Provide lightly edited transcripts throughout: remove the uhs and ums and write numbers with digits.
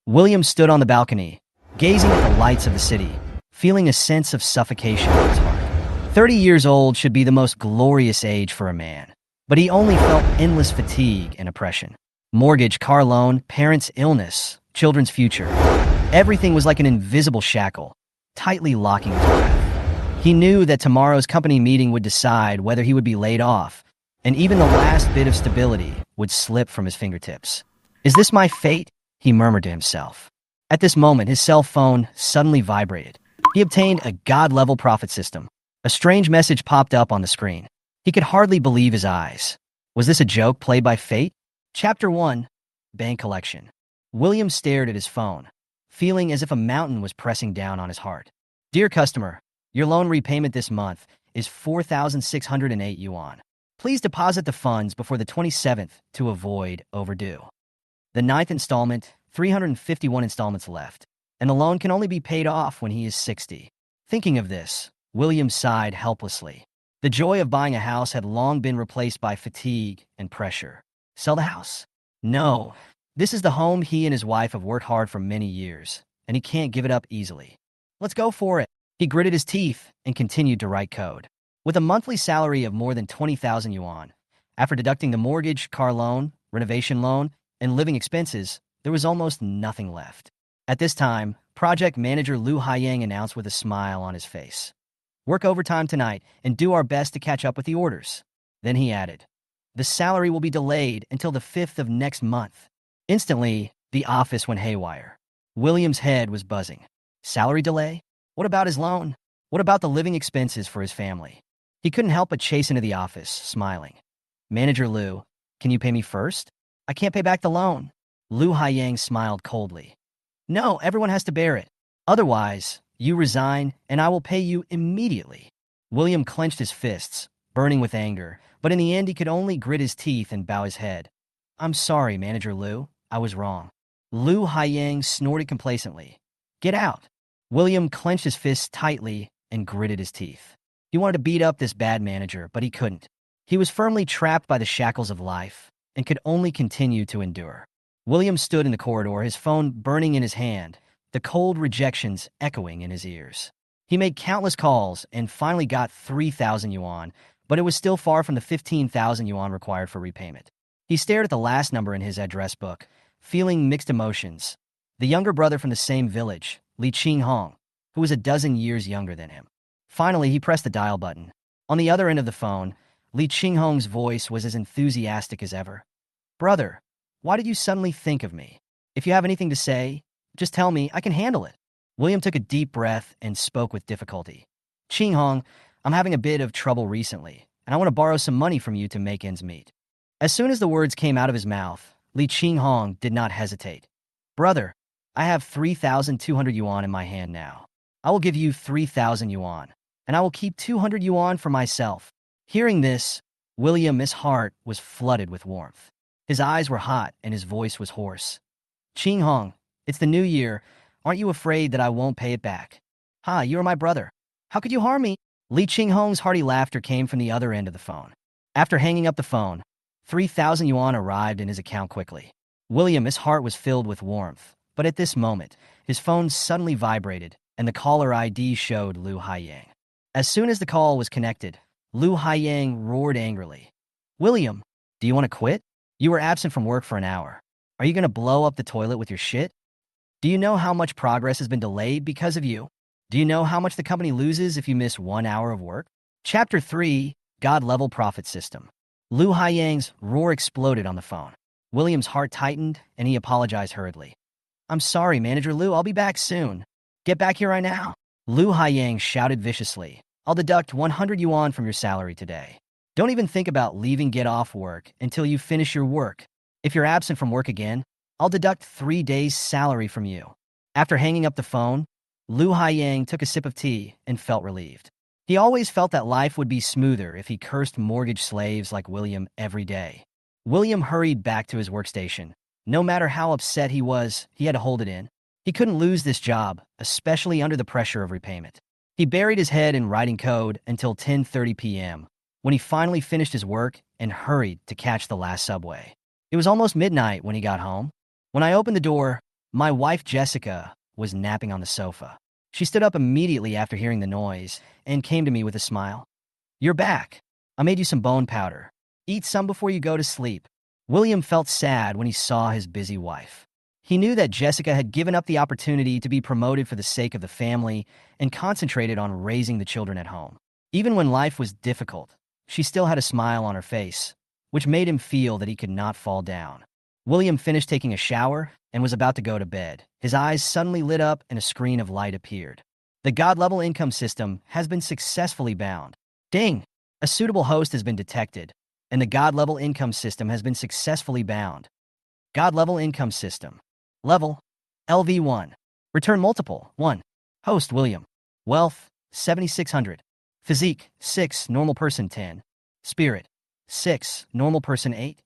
William stood on the balcony, gazing at the lights of the city, feeling a sense of suffocation in his heart. 30 years old should be the most glorious age for a man, but he only felt endless fatigue and oppression. Mortgage, car loan, parents' illness, children's future. Everything was like an invisible shackle, tightly locking his breath. He knew that tomorrow's company meeting would decide whether he would be laid off, and even the last bit of stability would slip from his fingertips. "Is this my fate?" he murmured to himself. At this moment, his cell phone suddenly vibrated. He obtained a god-level profit system. A strange message popped up on the screen. He could hardly believe his eyes. Was this a joke played by fate? Chapter 1. Bank Collection. William stared at his phone, feeling as if a mountain was pressing down on his heart. "Dear customer, your loan repayment this month is 4,608 yuan. Please deposit the funds before the 27th to avoid overdue. The ninth installment, 351 installments left, and the loan can only be paid off when he is 60. Thinking of this, William sighed helplessly. The joy of buying a house had long been replaced by fatigue and pressure. Sell the house? No. This is the home he and his wife have worked hard for many years, and he can't give it up easily. Let's go for it. He gritted his teeth and continued to write code. With a monthly salary of more than 20,000 yuan, after deducting the mortgage, car loan, renovation loan, and living expenses, there was almost nothing left. At this time, project manager Lu Haiyang announced with a smile on his face, "Work overtime tonight and do our best to catch up with the orders." Then he added, "The salary will be delayed until the 5th of next month." Instantly, the office went haywire. William's head was buzzing. Salary delay? What about his loan? What about the living expenses for his family? He couldn't help but chase into the office, smiling. "Manager Lu, can you pay me first? I can't pay back the loan." Lu Haiyang smiled coldly. "No, everyone has to bear it. Otherwise, you resign and I will pay you immediately." William clenched his fists, burning with anger, but in the end he could only grit his teeth and bow his head. "I'm sorry, Manager Lu. I was wrong." Lu Haiyang snorted complacently. "Get out." William clenched his fists tightly and gritted his teeth. He wanted to beat up this bad manager, but he couldn't. He was firmly trapped by the shackles of life and could only continue to endure. William stood in the corridor, his phone burning in his hand, the cold rejections echoing in his ears. He made countless calls and finally got 3,000 yuan, but it was still far from the 15,000 yuan required for repayment. He stared at the last number in his address book, feeling mixed emotions. The younger brother from the same village, Li Qinghong, who was a dozen years younger than him. Finally, he pressed the dial button. On the other end of the phone, Li Qinghong's voice was as enthusiastic as ever. "Brother, why did you suddenly think of me? If you have anything to say, just tell me, I can handle it." William took a deep breath and spoke with difficulty. "Qinghong, I'm having a bit of trouble recently, and I want to borrow some money from you to make ends meet." As soon as the words came out of his mouth, Li Qinghong did not hesitate. "Brother, I have 3,200 yuan in my hand now. I will give you 3,000 yuan, and I will keep 200 yuan for myself." Hearing this, William's heart was flooded with warmth. His eyes were hot and his voice was hoarse. "Qinghong, it's the new year. Aren't you afraid that I won't pay it back?" "Ha, you are my brother. How could you harm me?" Li Qinghong's hearty laughter came from the other end of the phone. After hanging up the phone, 3,000 yuan arrived in his account quickly. William's heart was filled with warmth, but at this moment, his phone suddenly vibrated and the caller ID showed Lu Haiyang. As soon as the call was connected, Lu Haiyang roared angrily. "William, do you want to quit? You were absent from work for an hour. Are you going to blow up the toilet with your shit? Do you know how much progress has been delayed because of you? Do you know how much the company loses if you miss 1 hour of work?" Chapter 3. God-Level Profit System. Lu Haiyang's roar exploded on the phone. William's heart tightened and he apologized hurriedly. "I'm sorry, Manager Lu. I'll be back soon. Get back here right now." Lu Haiyang shouted viciously. "I'll deduct 100 yuan from your salary today. Don't even think about leaving get off work until you finish your work. If you're absent from work again, I'll deduct 3 days' salary from you." After hanging up the phone, Lu Haiyang took a sip of tea and felt relieved. He always felt that life would be smoother if he cursed mortgage slaves like William every day. William hurried back to his workstation. No matter how upset he was, he had to hold it in. He couldn't lose this job, especially under the pressure of repayment. He buried his head in writing code until 10:30 p.m., when he finally finished his work and hurried to catch the last subway. It was almost midnight when he got home. When I opened the door, My wife Jessica was napping on the sofa. She stood up immediately after hearing the noise and came to me with a smile. "You're back. I made you some bone powder. Eat some before you go to sleep." William felt sad when he saw his busy wife. He knew that Jessica had given up the opportunity to be promoted for the sake of the family and concentrated on raising the children at home. Even when life was difficult, she still had a smile on her face, which made him feel that he could not fall down. William finished taking a shower and was about to go to bed. His eyes suddenly lit up and a screen of light appeared. The God-level income system has been successfully bound. Ding! A suitable host has been detected, and the God-level income system has been successfully bound. God-level income system. Level, LV1. Return multiple, 1. Host, William. Wealth, 7,600. Physique, 6. Normal person, 10. Spirit, 6. Normal person, 8.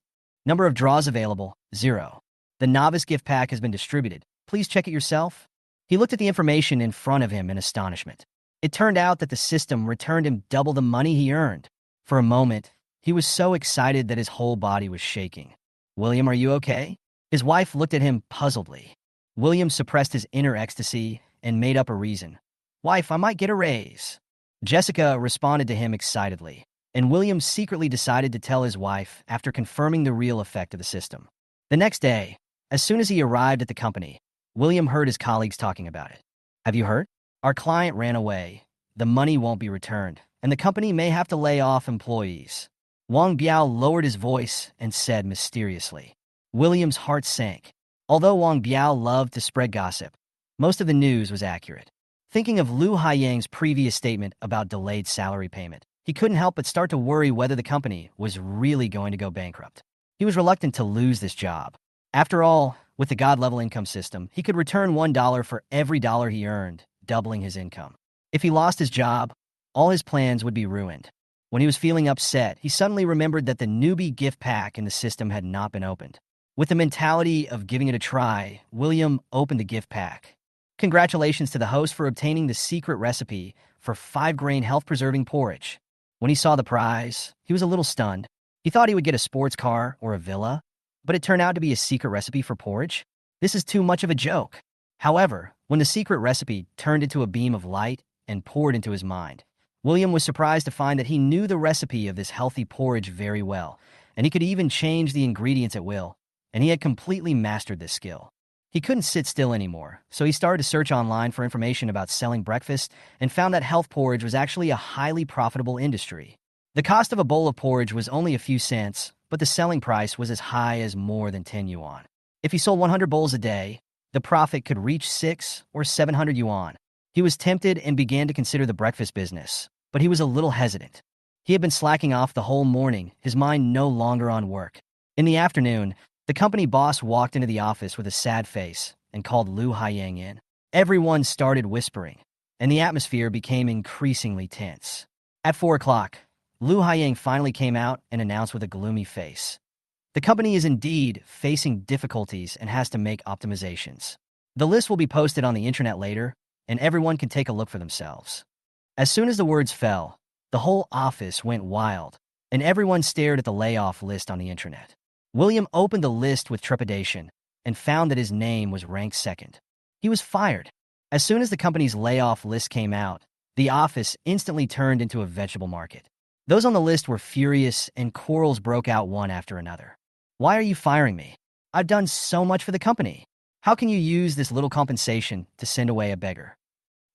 Number of draws available, 0. The novice gift pack has been distributed. Please check it yourself. He looked at the information in front of him in astonishment. It turned out that the system returned him double the money he earned. For a moment, he was so excited that his whole body was shaking. "William, are you okay?" His wife looked at him puzzledly. William suppressed his inner ecstasy and made up a reason. "Wife, I might get a raise." Jessica responded to him excitedly, and William secretly decided to tell his wife after confirming the real effect of the system. The next day, as soon as he arrived at the company, William heard his colleagues talking about it. "Have you heard? Our client ran away. The money won't be returned, and the company may have to lay off employees." Wang Biao lowered his voice and said mysteriously. William's heart sank. Although Wang Biao loved to spread gossip, most of the news was accurate. Thinking of Lu Haiyang's previous statement about delayed salary payment, he couldn't help but start to worry whether the company was really going to go bankrupt. He was reluctant to lose this job. After all, with the God-level income system, he could return $1 for every dollar he earned, doubling his income. If he lost his job, all his plans would be ruined. When he was feeling upset, he suddenly remembered that the newbie gift pack in the system had not been opened. With the mentality of giving it a try, William opened the gift pack. Congratulations to the host for obtaining the secret recipe for 5-grain health-preserving porridge. When he saw the prize, he was a little stunned. He thought he would get a sports car or a villa, but it turned out to be a secret recipe for porridge. This is too much of a joke. However, when the secret recipe turned into a beam of light and poured into his mind, William was surprised to find that he knew the recipe of this healthy porridge very well, and he could even change the ingredients at will, and he had completely mastered this skill. He couldn't sit still anymore, so he started to search online for information about selling breakfast and found that health porridge was actually a highly profitable industry. The cost of a bowl of porridge was only a few cents, but the selling price was as high as more than 10 yuan. If he sold 100 bowls a day, the profit could reach 6 or 700 yuan. He was tempted and began to consider the breakfast business, but he was a little hesitant. He had been slacking off the whole morning, his mind no longer on work. In the afternoon, the company boss walked into the office with a sad face and called Lu Haiyang in. Everyone started whispering, and the atmosphere became increasingly tense. At 4 o'clock, Lu Haiyang finally came out and announced with a gloomy face. The company is indeed facing difficulties and has to make optimizations. The list will be posted on the internet later, and everyone can take a look for themselves. As soon as the words fell, the whole office went wild, and everyone stared at the layoff list on the internet. William opened the list with trepidation and found that his name was ranked second. He was fired. As soon as the company's layoff list came out, the office instantly turned into a vegetable market. Those on the list were furious, and quarrels broke out one after another. "Why are you firing me? I've done so much for the company. How can you use this little compensation to send away a beggar?"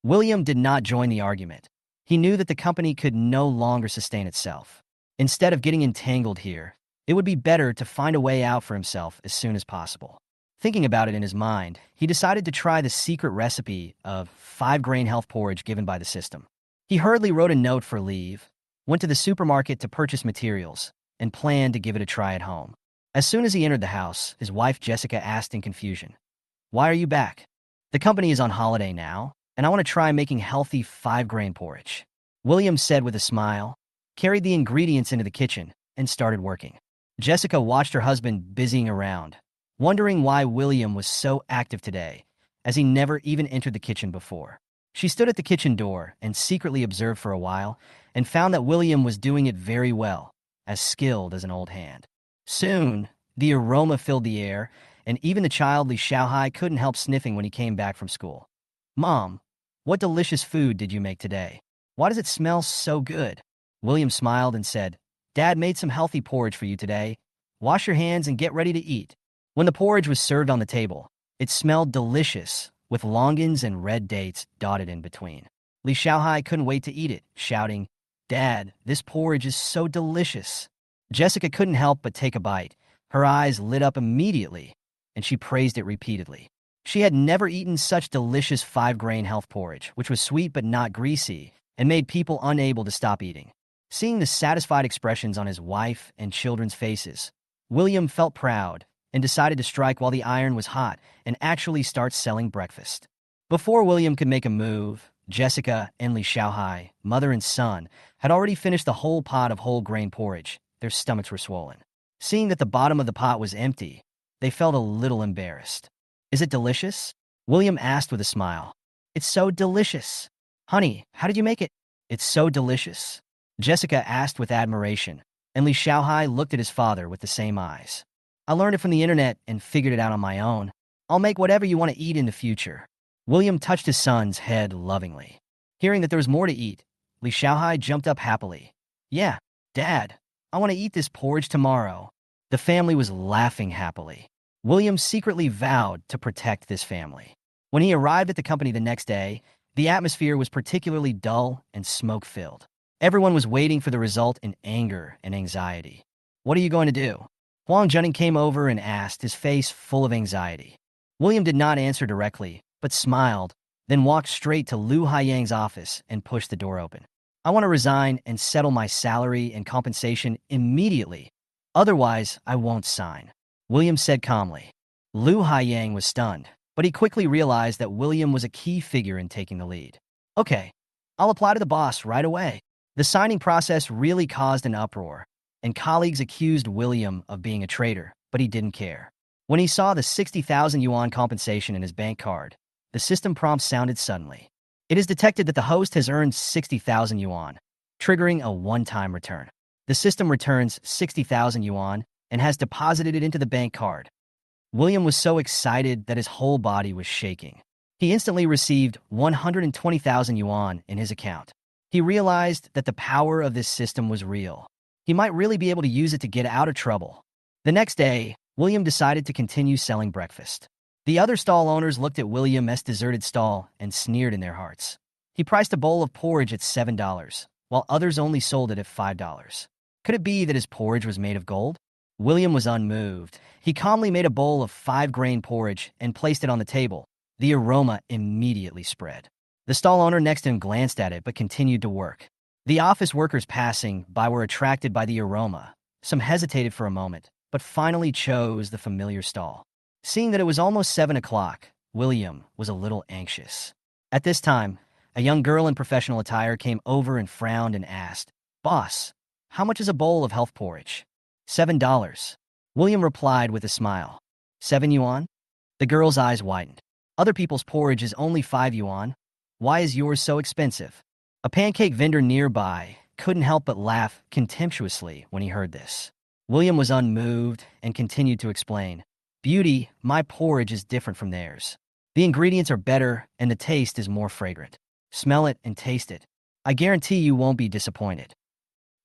William did not join the argument. He knew that the company could no longer sustain itself. Instead of getting entangled here, it would be better to find a way out for himself as soon as possible. Thinking about it in his mind, he decided to try the secret recipe of 5-grain health porridge given by the system. He hurriedly wrote a note for leave, went to the supermarket to purchase materials, and planned to give it a try at home. As soon as he entered the house, his wife Jessica asked in confusion, "Why are you back?" "The company is on holiday now, and I want to try making healthy 5-grain porridge," William said with a smile, carried the ingredients into the kitchen, and started working. Jessica watched her husband busying around, wondering why William was so active today, as he never even entered the kitchen before. She stood at the kitchen door and secretly observed for a while, and found that William was doing it very well, as skilled as an old hand. Soon, the aroma filled the air, and even the child Li Xiaohai couldn't help sniffing when he came back from school. "Mom, what delicious food did you make today? Why does it smell so good?" William smiled and said, "Dad made some healthy porridge for you today. Wash your hands and get ready to eat." When the porridge was served on the table, it smelled delicious, with longans and red dates dotted in between. Li Xiaohai couldn't wait to eat it, shouting, "Dad, this porridge is so delicious." Jessica couldn't help but take a bite. Her eyes lit up immediately, and she praised it repeatedly. She had never eaten such delicious five-grain health porridge, which was sweet but not greasy, and made people unable to stop eating. Seeing the satisfied expressions on his wife and children's faces, William felt proud and decided to strike while the iron was hot and actually start selling breakfast. Before William could make a move, Jessica and Li Xiaohai, mother and son, had already finished the whole pot of whole grain porridge. Their stomachs were swollen. Seeing that the bottom of the pot was empty, they felt a little embarrassed. "Is it delicious?" William asked with a smile. "It's so delicious. Honey, how did you make it?" "It's so delicious," Jessica asked with admiration, and Li Xiaohai looked at his father with the same eyes. "I learned it from the internet and figured it out on my own. I'll make whatever you want to eat in the future." William touched his son's head lovingly. Hearing that there was more to eat, Li Xiaohai jumped up happily. "Yeah, Dad, I want to eat this porridge tomorrow." The family was laughing happily. William secretly vowed to protect this family. When he arrived at the company the next day, the atmosphere was particularly dull and smoke-filled. Everyone was waiting for the result in anger and anxiety. "What are you going to do?" Huang Juning came over and asked, his face full of anxiety. William did not answer directly, but smiled, then walked straight to Lu Haiyang's office and pushed the door open. "I want to resign and settle my salary and compensation immediately. Otherwise, I won't sign," William said calmly. Lu Haiyang was stunned, but he quickly realized that William was a key figure in taking the lead. "Okay, I'll apply to the boss right away." The signing process really caused an uproar, and colleagues accused William of being a traitor, but he didn't care. When he saw the 60,000 yuan compensation in his bank card, the system prompt sounded suddenly. "It is detected that the host has earned 60,000 yuan, triggering a one-time return." The system returns 60,000 yuan and has deposited it into the bank card. William was so excited that his whole body was shaking. He instantly received 120,000 yuan in his account. He realized that the power of this system was real. He might really be able to use it to get out of trouble. The next day, William decided to continue selling breakfast. The other stall owners looked at William's deserted stall and sneered in their hearts. He priced a bowl of porridge at $7, while others only sold it at $5. Could it be that his porridge was made of gold? William was unmoved. He calmly made a bowl of five-grain porridge and placed it on the table. The aroma immediately spread. The stall owner next to him glanced at it but continued to work. The office workers passing by were attracted by the aroma. Some hesitated for a moment, but finally chose the familiar stall. Seeing that it was almost 7 o'clock, William was a little anxious. At this time, a young girl in professional attire came over and frowned and asked, "Boss, how much is a bowl of health porridge?" $7. William replied with a smile. 7 yuan? The girl's eyes widened. "Other people's porridge is only 5 yuan. Why is yours so expensive?" A pancake vendor nearby couldn't help but laugh contemptuously when he heard this. William was unmoved and continued to explain, "Beauty, my porridge is different from theirs. The ingredients are better and the taste is more fragrant. Smell it and taste it. I guarantee you won't be disappointed."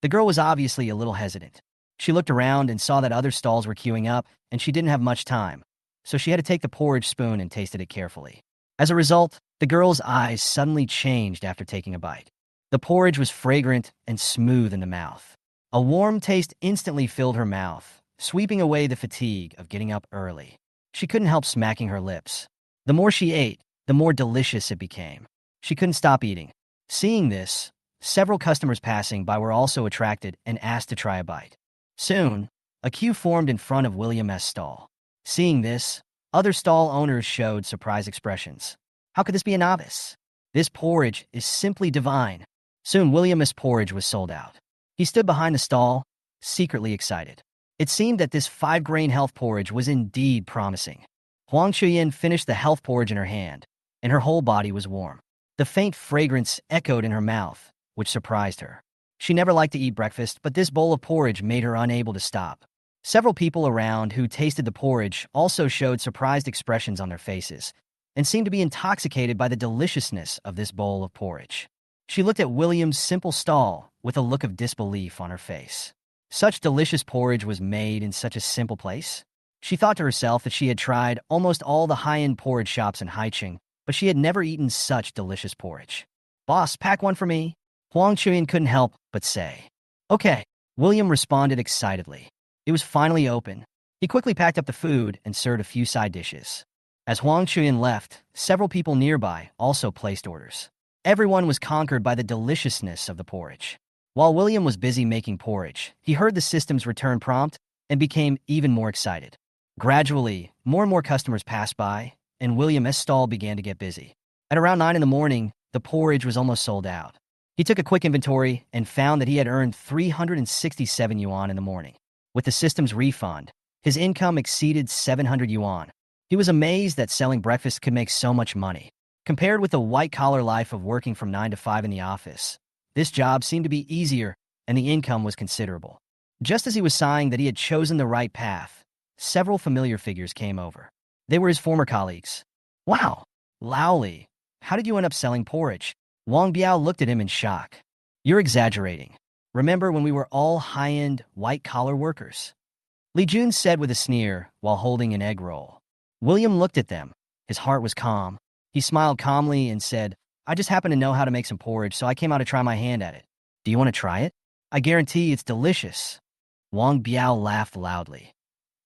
The girl was obviously a little hesitant. She looked around and saw that other stalls were queuing up, and she didn't have much time, so she had to take the porridge spoon and tasted it carefully. As a result, the girl's eyes suddenly changed after taking a bite. The porridge was fragrant and smooth in the mouth. A warm taste instantly filled her mouth, sweeping away the fatigue of getting up early. She couldn't help smacking her lips. The more she ate, the more delicious it became. She couldn't stop eating. Seeing this, several customers passing by were also attracted and asked to try a bite. Soon, a queue formed in front of William's stall. Seeing this, other stall owners showed surprised expressions. How could this be a novice? This porridge is simply divine. Soon, William's porridge was sold out. He stood behind the stall, secretly excited. It seemed that this five-grain health porridge was indeed promising. Huang Chuyin finished the health porridge in her hand, and her whole body was warm. The faint fragrance echoed in her mouth, which surprised her. She never liked to eat breakfast, but this bowl of porridge made her unable to stop. Several people around who tasted the porridge also showed surprised expressions on their faces and seemed to be intoxicated by the deliciousness of this bowl of porridge. She looked at William's simple stall with a look of disbelief on her face. Such delicious porridge was made in such a simple place? She thought to herself that she had tried almost all the high-end porridge shops in Haicheng, but she had never eaten such delicious porridge. "Boss, pack one for me." Huang Chuyin couldn't help but say. "Okay," William responded excitedly. It was finally open. He quickly packed up the food and served a few side dishes. As Huang Chuyin left, several people nearby also placed orders. Everyone was conquered by the deliciousness of the porridge. While William was busy making porridge, he heard the system's return prompt and became even more excited. Gradually, more and more customers passed by, and William's stall began to get busy. At around 9 in the morning, the porridge was almost sold out. He took a quick inventory and found that he had earned 367 yuan in the morning. With the system's refund, his income exceeded 700 yuan. He was amazed that selling breakfast could make so much money. Compared with the white-collar life of working from 9 to 5 in the office, this job seemed to be easier and the income was considerable. Just as he was sighing that he had chosen the right path, several familiar figures came over. They were his former colleagues. "Wow, Laoli, how did you end up selling porridge?" Wang Biao looked at him in shock. "You're exaggerating. Remember when we were all high-end, white-collar workers?" Li Jun said with a sneer while holding an egg roll. William looked at them. His heart was calm. He smiled calmly and said, "I just happen to know how to make some porridge, so I came out to try my hand at it. Do you want to try it? I guarantee it's delicious." Wang Biao laughed loudly.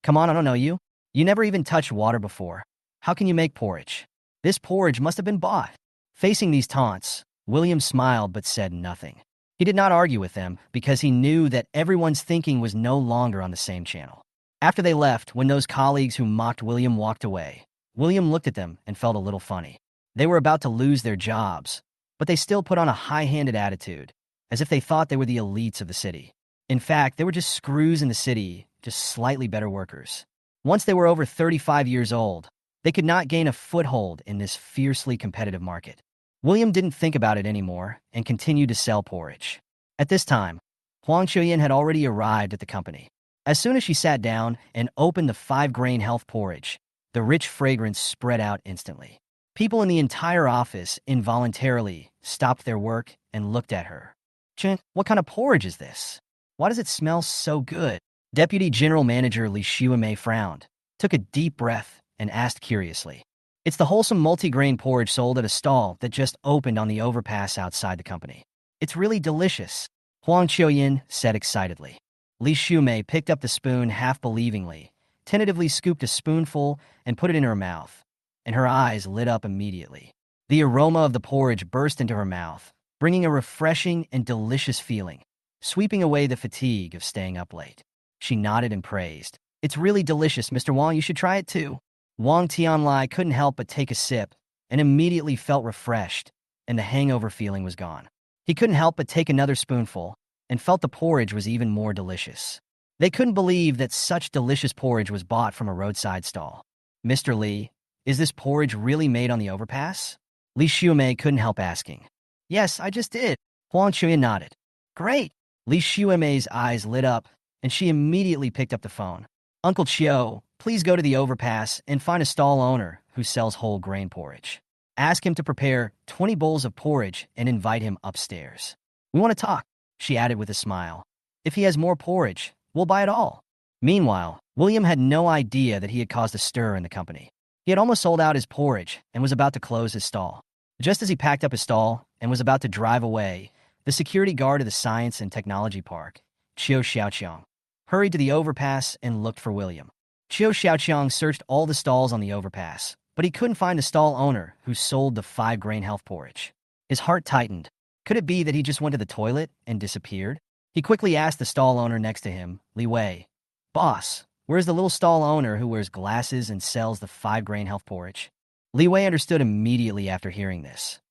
"Come on, I don't know you. You never even touched water before. How can you make porridge? This porridge must have been bought." Facing these taunts, William smiled but said nothing. He did not argue with them because he knew that everyone's thinking was no longer on the same channel. After they left, when those colleagues who mocked William walked away, William looked at them and felt a little funny. They were about to lose their jobs, but they still put on a high-handed attitude, as if they thought they were the elites of the city. In fact, they were just screws in the city, just slightly better workers. Once they were over 35 years old, they could not gain a foothold in this fiercely competitive market. William didn't think about it anymore and continued to sell porridge. At this time, Huang Chuyin had already arrived at the company. As soon as she sat down and opened the 5-grain health porridge, the rich fragrance spread out instantly. People in the entire office involuntarily stopped their work and looked at her. "Chen, what kind of porridge is this? Why does it smell so good?" Deputy General Manager Li Xuemei frowned, took a deep breath, and asked curiously. "It's the wholesome multi-grain porridge sold at a stall that just opened on the overpass outside the company. It's really delicious," Huang Chuyin said excitedly. Li Xuemei picked up the spoon half-believingly, tentatively scooped a spoonful and put it in her mouth, and her eyes lit up immediately. The aroma of the porridge burst into her mouth, bringing a refreshing and delicious feeling, sweeping away the fatigue of staying up late. She nodded and praised. "It's really delicious, Mr. Wang. You should try it too." Wang Tianlai couldn't help but take a sip and immediately felt refreshed, and the hangover feeling was gone. He couldn't help but take another spoonful and felt the porridge was even more delicious. They couldn't believe that such delicious porridge was bought from a roadside stall. "Mr. Li, is this porridge really made on the overpass?" Li Xuemei couldn't help asking. "Yes, I just did." Huang Chuyin nodded. "Great." Li Xuemei's eyes lit up, and she immediately picked up the phone. "Uncle Chiu, please go to the overpass and find a stall owner who sells whole grain porridge. Ask him to prepare 20 bowls of porridge and invite him upstairs. We want to talk," she added with a smile. "If he has more porridge, we'll buy it all." Meanwhile, William had no idea that he had caused a stir in the company. He had almost sold out his porridge and was about to close his stall. Just as he packed up his stall and was about to drive away, the security guard of the Science and Technology Park, Chiu Xiaoqiang, hurried to the overpass and looked for William. Chiu Xiaoqiang searched all the stalls on the overpass, but he couldn't find the stall owner who sold the 5-grain health porridge. His heart tightened. Could it be that he just went to the toilet and disappeared? He quickly asked the stall owner next to him, Li Wei, "Boss, where's the little stall owner who wears glasses and sells the 5-grain health porridge?" Li Wei understood immediately after hearing this.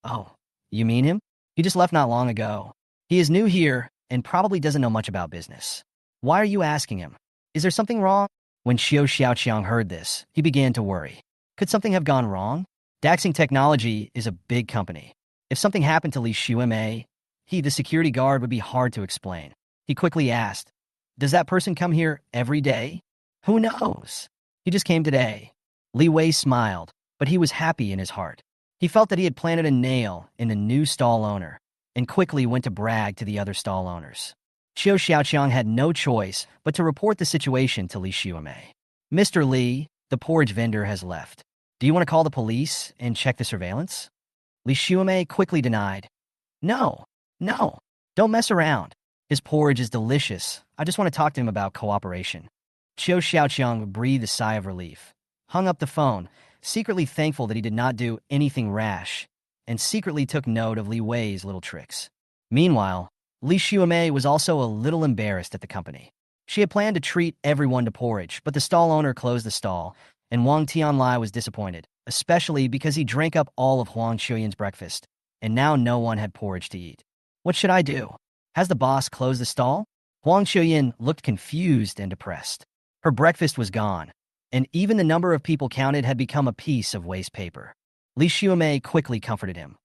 "Oh, you mean him? He just left not long ago. He is new here and probably doesn't know much about business. Why are you asking him? Is there something wrong?" When Chiu Xiaoqiang heard this, he began to worry. Could something have gone wrong? Daxing Technology is a big company. If something happened to Li Xuemei, he, the security guard, would be hard to explain. He quickly asked, Does that person come here every day? Who knows? He just came today. Li Wei smiled, but he was happy in his heart. He felt that he had planted a nail in the new stall owner and quickly went to brag to the other stall owners. Qiu Xiaoqiang had no choice but to report the situation to Li Xiumei. Mr. Li, the porridge vendor has left. Do you want to call the police and check the surveillance? Li Xiumei quickly denied. No, no, don't mess around. His porridge is delicious. I just want to talk to him about cooperation. Qiu Xiaoqiang breathed a sigh of relief, hung up the phone, secretly thankful that he did not do anything rash, and secretly took note of Li Wei's little tricks. Meanwhile, Li Xiumei was also a little embarrassed at the company. She had planned to treat everyone to porridge, but the stall owner closed the stall, and Wang Tianlai was disappointed, especially because he drank up all of Huang Chuyan's breakfast, and now no one had porridge to eat. What should I do? Has the boss closed the stall? Huang Chuyan looked confused and depressed. Her breakfast was gone, and even the number of people counted had become a piece of waste paper. Li Xiumei quickly comforted him.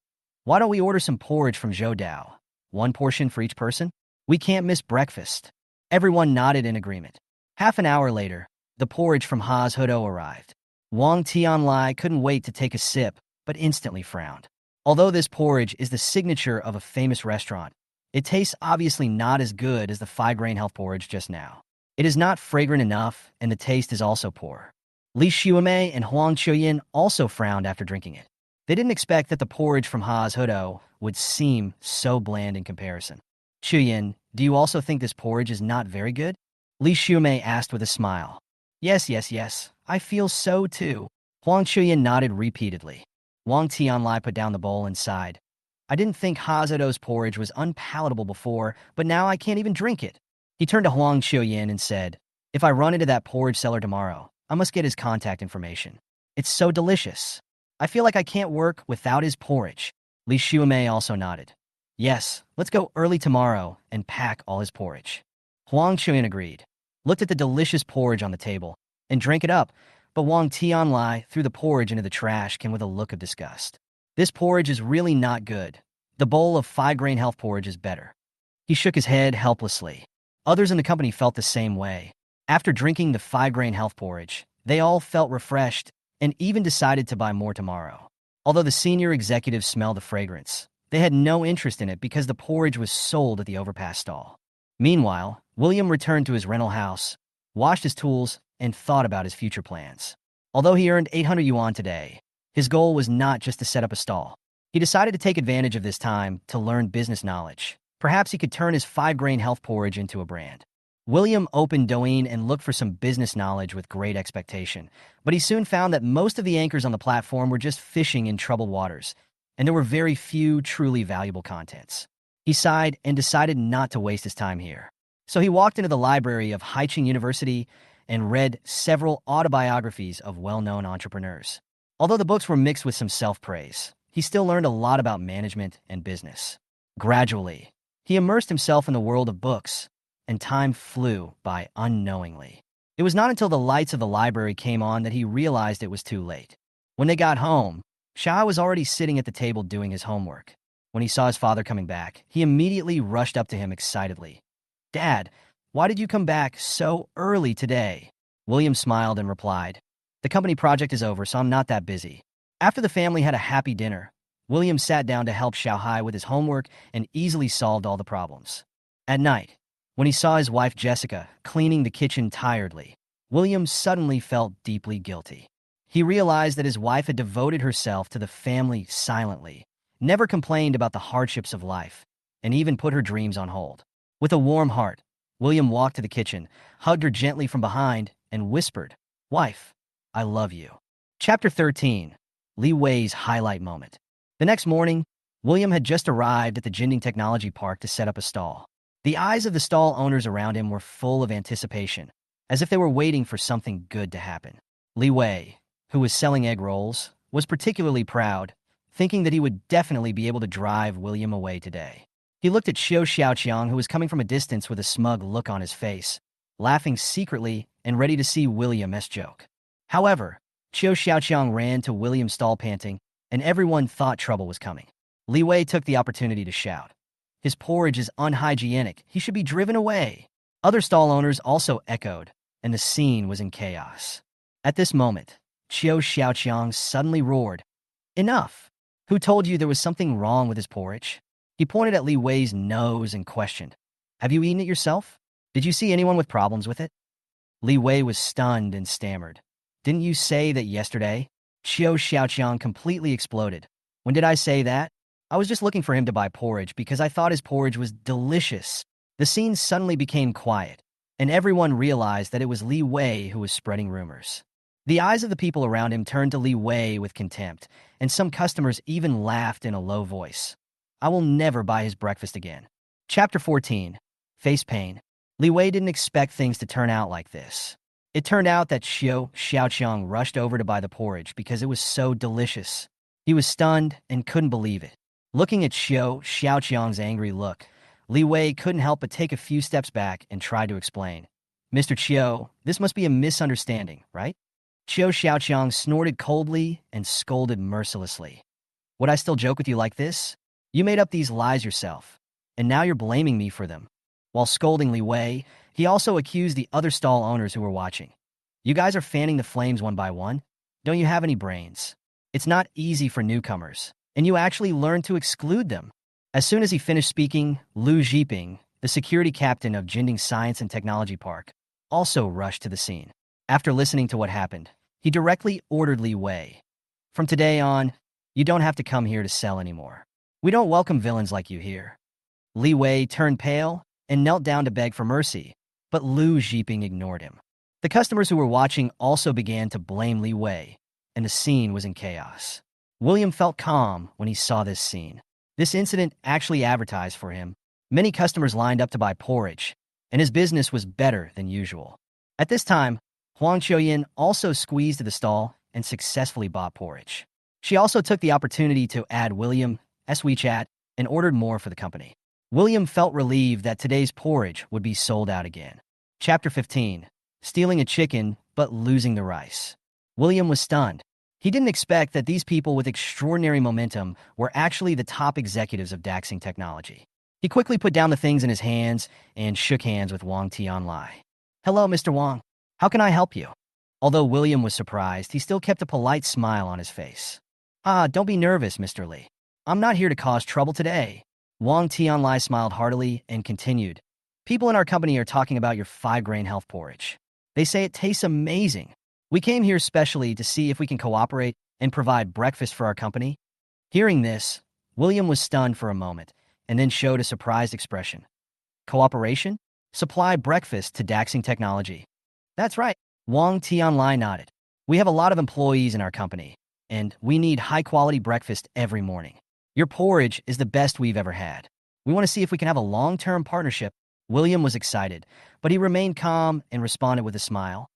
Why don't we order some porridge from Zhou Dao? 1 portion for each person? We can't miss breakfast. Everyone nodded in agreement. Half an hour later, the porridge from Ha's Hudo arrived. Wang Tianlai couldn't wait to take a sip, but instantly frowned. Although this porridge is the signature of a famous restaurant, it tastes obviously not as good as the 5-grain health porridge just now. It is not fragrant enough, and the taste is also poor. Li Xiumei and Huang Chuyan also frowned after drinking it. They didn't expect that the porridge from Ha's Hudo would seem so bland in comparison. Chuyan, do you also think this porridge is not very good? Li Xiumei asked with a smile. Yes, yes, yes, I feel so too. Huang Chuyan nodded repeatedly. Wang Tianlai put down the bowl and sighed. I didn't think Ha's Hudo's porridge was unpalatable before, but now I can't even drink it. He turned to Huang Chuyan and said, if I run into that porridge seller tomorrow, I must get his contact information. It's so delicious. I feel like I can't work without his porridge. Li Xiumei also nodded. Yes, let's go early tomorrow and pack all his porridge. Huang Chuyan agreed, looked at the delicious porridge on the table, and drank it up, but Wang Tianlai threw the porridge into the trash can with a look of disgust. This porridge is really not good. The bowl of 5-grain health porridge is better. He shook his head helplessly. Others in the company felt the same way. After drinking the 5-grain health porridge, they all felt refreshed and even decided to buy more tomorrow. Although the senior executives smelled the fragrance, they had no interest in it because the porridge was sold at the overpass stall. Meanwhile, William returned to his rental house, washed his tools, and thought about his future plans. Although he earned 800 yuan today, his goal was not just to set up a stall. He decided to take advantage of this time to learn business knowledge. Perhaps he could turn his 5-grain health porridge into a brand. William opened Douyin and looked for some business knowledge with great expectation, but he soon found that most of the anchors on the platform were just fishing in troubled waters, and there were very few truly valuable contents. He sighed and decided not to waste his time here. So he walked into the library of Haicheng University and read several autobiographies of well-known entrepreneurs. Although the books were mixed with some self-praise, he still learned a lot about management and business. Gradually, he immersed himself in the world of books, and time flew by unknowingly. It was not until the lights of the library came on that he realized it was too late. When they got home, Shah was already sitting at the table doing his homework. When he saw his father coming back, he immediately rushed up to him excitedly. Dad, why did you come back so early today? William smiled and replied, the company project is over, so I'm not that busy. After the family had a happy dinner, William sat down to help Xiaohai with his homework and easily solved all the problems. At night, when he saw his wife Jessica cleaning the kitchen tiredly, William suddenly felt deeply guilty. He realized that his wife had devoted herself to the family silently, never complained about the hardships of life, and even put her dreams on hold. With a warm heart, William walked to the kitchen, hugged her gently from behind, and whispered, Wife, I love you. Chapter 13. Li Wei's highlight moment. The next morning, William had just arrived at the Jinding Technology Park to set up a stall. The eyes of the stall owners around him were full of anticipation, as if they were waiting for something good to happen. Li Wei, who was selling egg rolls, was particularly proud, thinking that he would definitely be able to drive William away today. He looked at Qiu Xiaoqiang, who was coming from a distance with a smug look on his face, laughing secretly and ready to see William's joke. However, Qiu Xiaoqiang ran to William's stall panting, and everyone thought trouble was coming. Li Wei took the opportunity to shout, His porridge is unhygienic. He should be driven away. Other stall owners also echoed, and the scene was in chaos. At this moment, Qiu Xiaoqiang suddenly roared, "Enough! Who told you there was something wrong with his porridge?" He pointed at Li Wei's nose and questioned, "Have you eaten it yourself? Did you see anyone with problems with it?" Li Wei was stunned and stammered. "Didn't you say that yesterday?" Qiu Xiaoqiang completely exploded. "When did I say that? I was just looking for him to buy porridge because I thought his porridge was delicious." The scene suddenly became quiet, and everyone realized that it was Li Wei who was spreading rumors. The eyes of the people around him turned to Li Wei with contempt, and some customers even laughed in a low voice. "I will never buy his breakfast again." Chapter 14. Face Pain. Li Wei didn't expect things to turn out like this. It turned out that Xiu Xiaoqiang rushed over to buy the porridge because it was so delicious. He was stunned and couldn't believe it. Looking at Xiu Xiaoqiang's angry look, Li Wei couldn't help but take a few steps back and try to explain. "Mr. Qiu, this must be a misunderstanding, right?" Qiu Xiaoqiang snorted coldly and scolded mercilessly. "Would I still joke with you like this? You made up these lies yourself, and now you're blaming me for them." While scolding Li Wei, he also accused the other stall owners who were watching. "You guys are fanning the flames one by one? Don't you have any brains? It's not easy for newcomers, and you actually learn to exclude them." As soon as he finished speaking, Lu Zhiping, the security captain of Jinding Science and Technology Park, also rushed to the scene. After listening to what happened, he directly ordered Li Wei, "From today on, you don't have to come here to sell anymore. We don't welcome villains like you here." Li Wei turned pale and knelt down to beg for mercy, but Lu Zhiping ignored him. The customers who were watching also began to blame Li Wei, and the scene was in chaos. William felt calm when he saw this scene. This incident actually advertised for him. Many customers lined up to buy porridge, and his business was better than usual. At this time, Huang Qiuyin also squeezed to the stall and successfully bought porridge. She also took the opportunity to add William's WeChat and ordered more for the company. William felt relieved that today's porridge would be sold out again. Chapter 15. Stealing a chicken but losing the rice. William was stunned. He didn't expect that these people with extraordinary momentum were actually the top executives of Daxing Technology. He quickly put down the things in his hands and shook hands with Wang Tianlai. "Hello, Mr. Wang. How can I help you?" Although William was surprised, he still kept a polite smile on his face. Don't be nervous, Mr. Li. I'm not here to cause trouble today." Wang Tianlai smiled heartily and continued. "People in our company are talking about your 5-grain health porridge. They say it tastes amazing. We came here specially to see if we can cooperate and provide breakfast for our company." Hearing this, William was stunned for a moment and then showed a surprised expression. "Cooperation? Supply breakfast to Daxing Technology." "That's right." Wang Tianlai nodded. "We have a lot of employees in our company, and we need high-quality breakfast every morning. Your porridge is the best we've ever had. We want to see if we can have a long-term partnership." William was excited, but he remained calm and responded with a smile.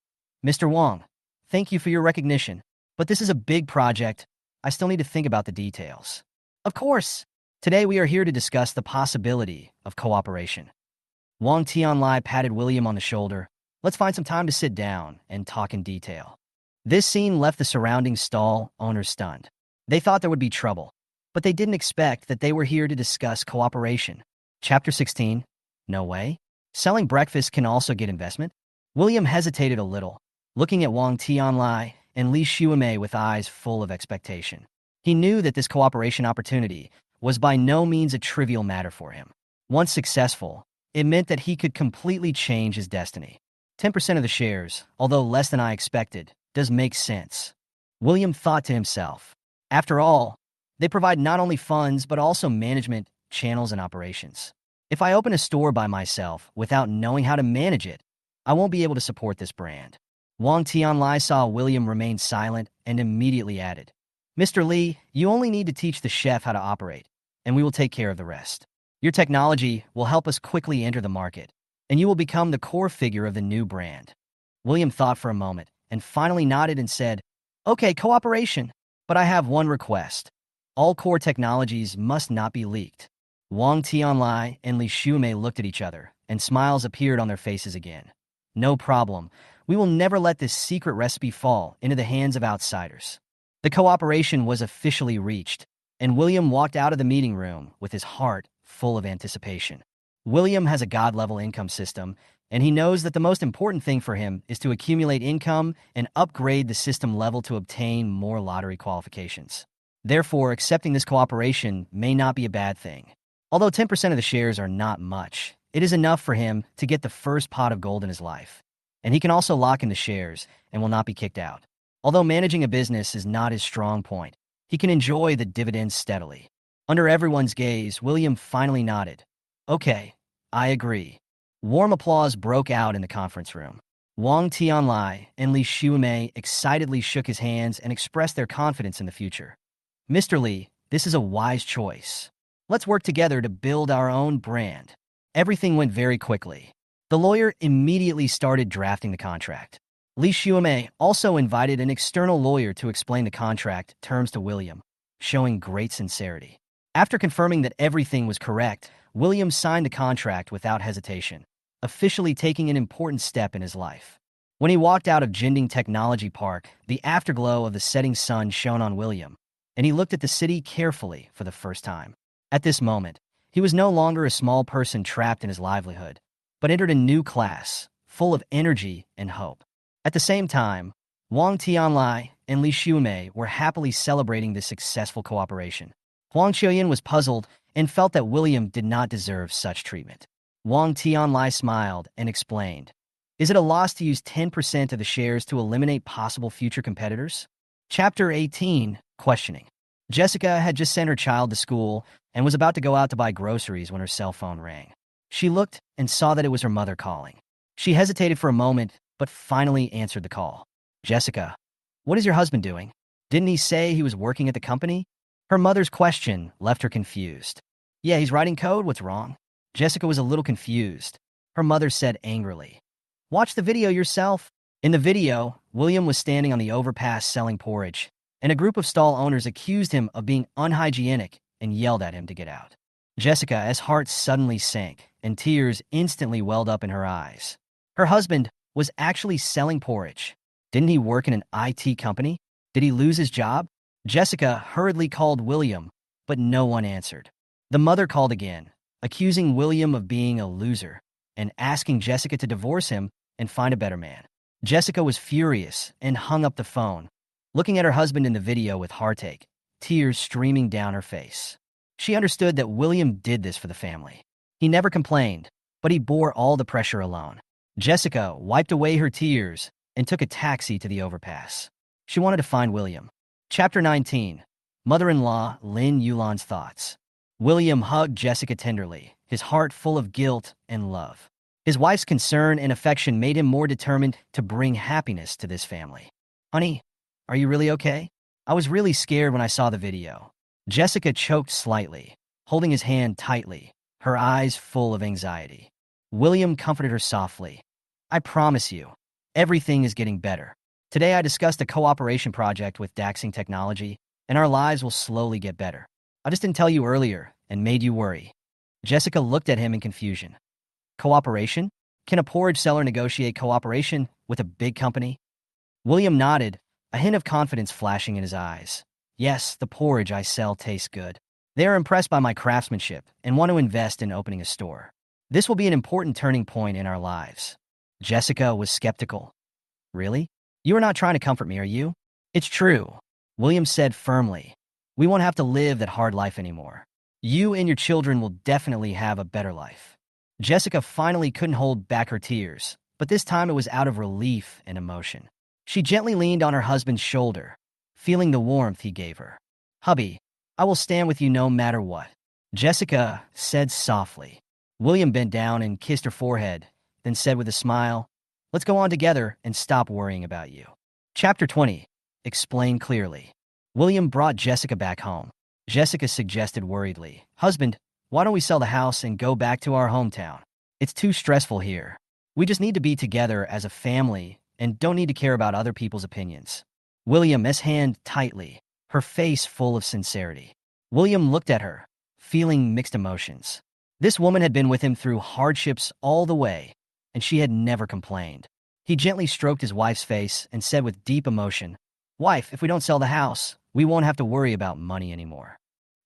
"Mr. Wang, thank you for your recognition, but this is a big project. I still need to think about the details." "Of course. Today we are here to discuss the possibility of cooperation." Wang Tianlai patted William on the shoulder. "Let's find some time to sit down and talk in detail." This scene left the surrounding stall owners stunned. They thought there would be trouble, but they didn't expect that they were here to discuss cooperation. Chapter 16. No way. Selling breakfast can also get investment? William hesitated a little, looking at Wang Tianlai and Li Xuemei with eyes full of expectation. He knew that this cooperation opportunity was by no means a trivial matter for him. Once successful, it meant that he could completely change his destiny. 10% of the shares, although less than I expected, does make sense. William thought to himself. After all, they provide not only funds but also management, channels, and operations. If I open a store by myself without knowing how to manage it, I won't be able to support this brand. Wang Tianlai saw William remain silent and immediately added, "Mr. Li, you only need to teach the chef how to operate, and we will take care of the rest. Your technology will help us quickly enter the market, and you will become the core figure of the new brand." William thought for a moment and finally nodded and said, "Okay, cooperation, but I have one request. All core technologies must not be leaked." Wang Tianlai and Li Shumei looked at each other, and smiles appeared on their faces again. "No problem. We will never let this secret recipe fall into the hands of outsiders." The cooperation was officially reached, and William walked out of the meeting room with his heart full of anticipation. William has a god-level income system, and he knows that the most important thing for him is to accumulate income and upgrade the system level to obtain more lottery qualifications. Therefore, accepting this cooperation may not be a bad thing. Although 10% of the shares are not much, it is enough for him to get the first pot of gold in his life. And he can also lock in the shares and will not be kicked out. Although managing a business is not his strong point, he can enjoy the dividends steadily. Under everyone's gaze, William finally nodded. Okay, I agree. Warm applause broke out in the conference room. Wang Tianlai and Li Xiumei excitedly shook his hands and expressed their confidence in the future. Mr. Li, this is a wise choice. Let's work together to build our own brand. Everything went very quickly. The lawyer immediately started drafting the contract. Li Xiumei also invited an external lawyer to explain the contract terms to William, showing great sincerity. After confirming that everything was correct, William signed the contract without hesitation, officially taking an important step in his life. When he walked out of Jinding Technology Park, the afterglow of the setting sun shone on William, and he looked at the city carefully for the first time. At this moment, he was no longer a small person trapped in his livelihood, but entered a new class, full of energy and hope. At the same time, Wang Tianlai and Li Xiumei were happily celebrating this successful cooperation. Huang Qiuyan was puzzled and felt that William did not deserve such treatment. Wang Tianlai smiled and explained, "Is it a loss to use 10% of the shares to eliminate possible future competitors?" Chapter 18, Questioning. Jessica had just sent her child to school and was about to go out to buy groceries when her cell phone rang. She looked and saw that it was her mother calling. She hesitated for a moment, but finally answered the call. "Jessica, what is your husband doing? Didn't he say he was working at the company?" Her mother's question left her confused. "Yeah, he's writing code. What's wrong?" Jessica was a little confused. Her mother said angrily, "Watch the video yourself." In the video, William was standing on the overpass selling porridge, and a group of stall owners accused him of being unhygienic and yelled at him to get out. Jessica's heart suddenly sank, and tears instantly welled up in her eyes. Her husband was actually selling porridge. Didn't he work in an IT company? Did he lose his job? Jessica hurriedly called William, but no one answered. The mother called again, accusing William of being a loser and asking Jessica to divorce him and find a better man. Jessica was furious and hung up the phone, looking at her husband in the video with heartache, tears streaming down her face. She understood that William did this for the family. He never complained, but he bore all the pressure alone. Jessica wiped away her tears and took a taxi to the overpass. She wanted to find William. Chapter 19, Mother-in-law Lin Yulan's Thoughts. William hugged Jessica tenderly, his heart full of guilt and love. His wife's concern and affection made him more determined to bring happiness to this family. "Honey, are you really okay? I was really scared when I saw the video." Jessica choked slightly, holding his hand tightly, her eyes full of anxiety. William comforted her softly. "I promise you, everything is getting better. Today I discussed a cooperation project with Daxing Technology, and our lives will slowly get better. I just didn't tell you earlier and made you worry." Jessica looked at him in confusion. "Cooperation? Can a porridge seller negotiate cooperation with a big company?" William nodded, a hint of confidence flashing in his eyes. "Yes, the porridge I sell tastes good. They are impressed by my craftsmanship and want to invest in opening a store. This will be an important turning point in our lives." Jessica was skeptical. "Really? You are not trying to comfort me, are you?" "It's true," William said firmly. "We won't have to live that hard life anymore. You and your children will definitely have a better life." Jessica finally couldn't hold back her tears, but this time it was out of relief and emotion. She gently leaned on her husband's shoulder, feeling the warmth he gave her. "Hubby, I will stand with you no matter what," Jessica said softly. William bent down and kissed her forehead, then said with a smile, "Let's go on together and stop worrying about you." Chapter 20, Explain Clearly. William brought Jessica back home. Jessica suggested worriedly, "Husband, why don't we sell the house and go back to our hometown? It's too stressful here. We just need to be together as a family and don't need to care about other people's opinions." William's hand tightly, her face full of sincerity. William looked at her, feeling mixed emotions. This woman had been with him through hardships all the way, and she had never complained. He gently stroked his wife's face and said with deep emotion, "Wife, if we don't sell the house, we won't have to worry about money anymore."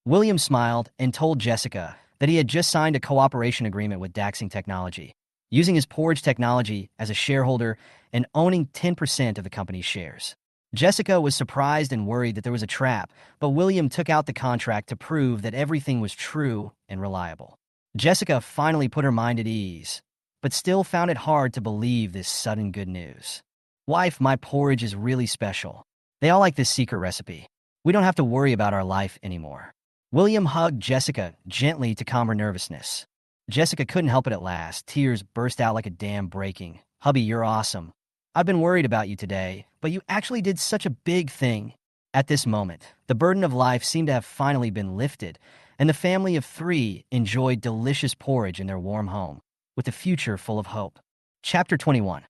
William smiled and told Jessica that he had just signed a cooperation agreement with Daxing Technology. using his porridge technology as a shareholder and owning 10% of the company's shares. Jessica was surprised and worried that there was a trap, but William took out the contract to prove that everything was true and reliable. Jessica finally put her mind at ease, but still found it hard to believe this sudden good news. Wife, my porridge is really special. They all like this secret recipe. We don't have to worry about our life anymore. William hugged Jessica gently to calm her nervousness. Jessica couldn't help it at last. Tears burst out like a dam breaking. Hubby, you're awesome. I've been worried about you today, but you actually did such a big thing. At this moment, the burden of life seemed to have finally been lifted, and the family of 3 enjoyed delicious porridge in their warm home, with a future full of hope. Chapter 21.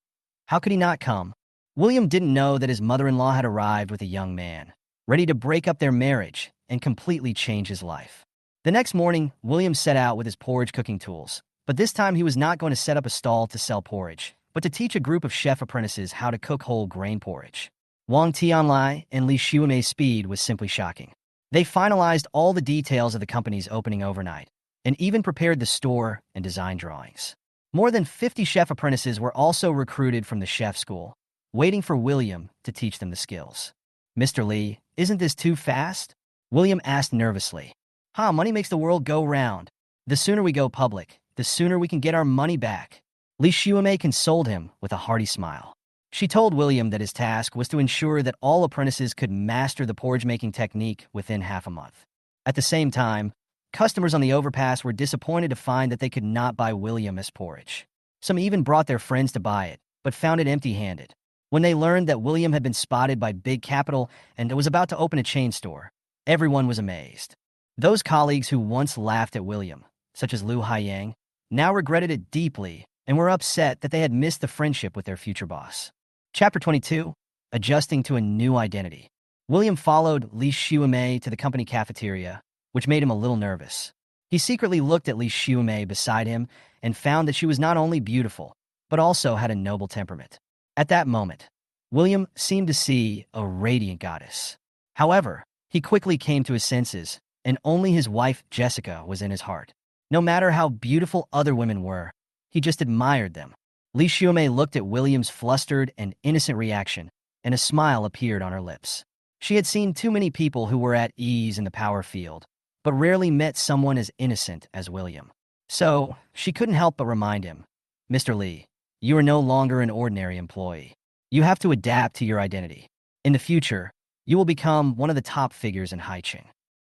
How could he not come? William didn't know that his mother-in-law had arrived with a young man, ready to break up their marriage and completely change his life. The next morning, William set out with his porridge cooking tools, but this time he was not going to set up a stall to sell porridge, but to teach a group of chef apprentices how to cook whole grain porridge. Wang Tianlai and Li Xiumei's speed was simply shocking. They finalized all the details of the company's opening overnight, and even prepared the store and design drawings. More than 50 chef apprentices were also recruited from the chef school, waiting for William to teach them the skills. Mr. Li, isn't this too fast? William asked nervously. Money makes the world go round. The sooner we go public, the sooner we can get our money back. Li Xiumei consoled him with a hearty smile. She told William that his task was to ensure that all apprentices could master the porridge-making technique within half a month. At the same time, customers on the overpass were disappointed to find that they could not buy William's porridge. Some even brought their friends to buy it, but found it empty-handed. When they learned that William had been spotted by Big Capital and was about to open a chain store, everyone was amazed. Those colleagues who once laughed at William, such as Lu Haiyang, now regretted it deeply and were upset that they had missed the friendship with their future boss. Chapter 22. Adjusting to a new identity. William followed Li Xiumei to the company cafeteria, which made him a little nervous. He secretly looked at Li Xiumei beside him and found that she was not only beautiful, but also had a noble temperament. At that moment, William seemed to see a radiant goddess. However, he quickly came to his senses, and only his wife, Jessica, was in his heart. No matter how beautiful other women were, he just admired them. Li Xiumei looked at William's flustered and innocent reaction, and a smile appeared on her lips. She had seen too many people who were at ease in the power field, but rarely met someone as innocent as William. So, she couldn't help but remind him, Mr. Li, you are no longer an ordinary employee. You have to adapt to your identity. In the future, you will become one of the top figures in Haicheng.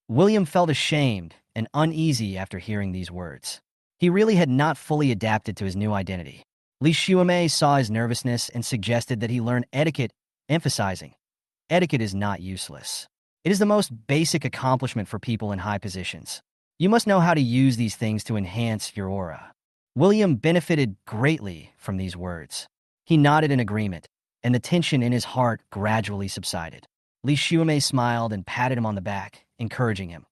William felt ashamed and uneasy after hearing these words. He really had not fully adapted to his new identity. Li Xiumei saw his nervousness and suggested that he learn etiquette, emphasizing, etiquette is not useless. It is the most basic accomplishment for people in high positions. You must know how to use these things to enhance your aura. William benefited greatly from these words. He nodded in agreement, and the tension in his heart gradually subsided. Li Xiumei smiled and patted him on the back, encouraging him.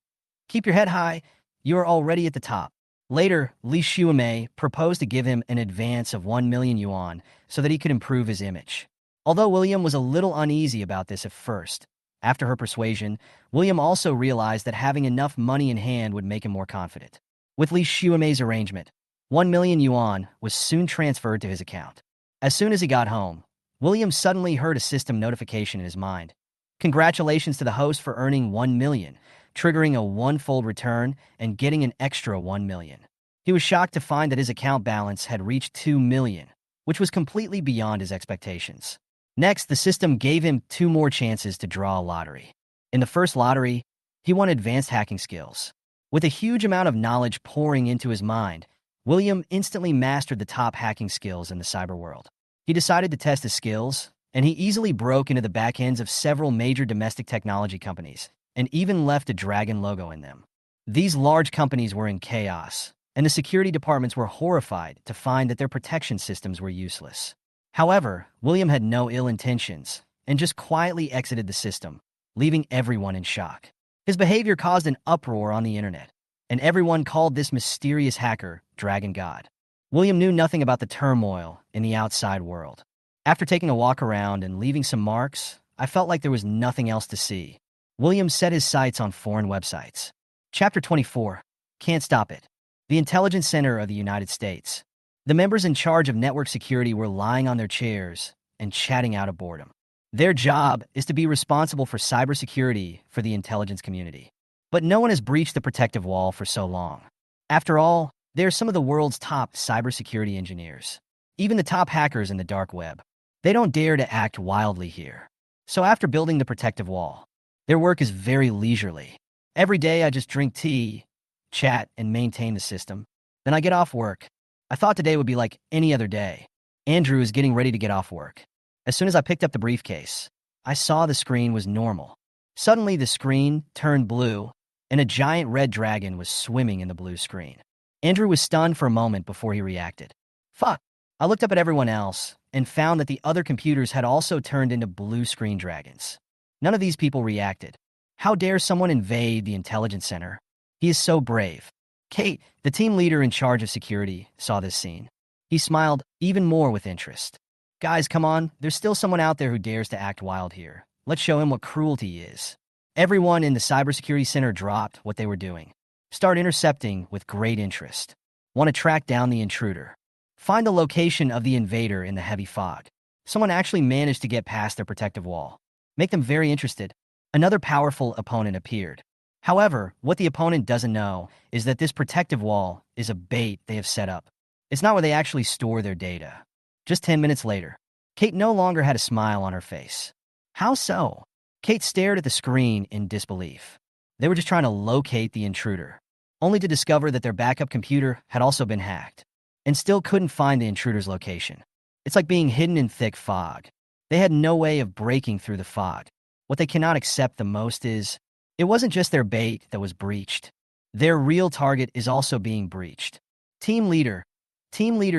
Keep your head high, you are already at the top. Later, Li Xiumei proposed to give him an advance of 1 million yuan so that he could improve his image. Although William was a little uneasy about this at first, after her persuasion, William also realized that having enough money in hand would make him more confident. With Li Xiumei's arrangement, 1 million yuan was soon transferred to his account. As soon as he got home, William suddenly heard a system notification in his mind. Congratulations to the host for earning 1 million, triggering a one-fold return and getting an extra 1 million. He was shocked to find that his account balance had reached 2 million, which was completely beyond his expectations. Next, the system gave him 2 more chances to draw a lottery. In the first lottery, he won advanced hacking skills. With a huge amount of knowledge pouring into his mind, William instantly mastered the top hacking skills in the cyber world. He decided to test his skills, and he easily broke into the backends of several major domestic technology companies, and even left a dragon logo in them. These large companies were in chaos, and the security departments were horrified to find that their protection systems were useless. However, William had no ill intentions, and just quietly exited the system, leaving everyone in shock. His behavior caused an uproar on the internet, and everyone called this mysterious hacker Dragon God. William knew nothing about the turmoil in the outside world. After taking a walk around and leaving some marks, I felt like there was nothing else to see. William set his sights on foreign websites. Chapter 24. Can't stop it. The Intelligence Center of the United States. The members in charge of network security were lying on their chairs and chatting out of boredom. Their job is to be responsible for cybersecurity for the intelligence community. But no one has breached the protective wall for so long. After all, they're some of the world's top cybersecurity engineers. Even the top hackers in the dark web. They don't dare to act wildly here. So after building the protective wall, their work is very leisurely. Every day I just drink tea, chat, and maintain the system. Then I get off work. I thought today would be like any other day. Andrew is getting ready to get off work. As soon as I picked up the briefcase, I saw the screen was normal. Suddenly the screen turned blue, and a giant red dragon was swimming in the blue screen. Andrew was stunned for a moment before he reacted. Fuck. I looked up at everyone else and found that the other computers had also turned into blue screen dragons. None of these people reacted. How dare someone invade the intelligence center? He is so brave. Kate, the team leader in charge of security, saw this scene. He smiled even more with interest. Guys, come on, there's still someone out there who dares to act wild here. Let's show him what cruelty is. Everyone in the cybersecurity center dropped what they were doing. Start intercepting with great interest. Want to track down the intruder. Find the location of the invader in the heavy fog. Someone actually managed to get past their protective wall. Make them very interested. Another powerful opponent appeared. However, what the opponent doesn't know is that this protective wall is a bait they have set up. It's not where they actually store their data. Just 10 minutes later, Kate no longer had a smile on her face. How so? Kate stared at the screen in disbelief. They were just trying to locate the intruder, only to discover that their backup computer had also been hacked, and still couldn't find the intruder's location. It's like being hidden in thick fog. They had no way of breaking through the fog. What they cannot accept the most is, it wasn't just their bait that was breached. Their real target is also being breached. Team leader,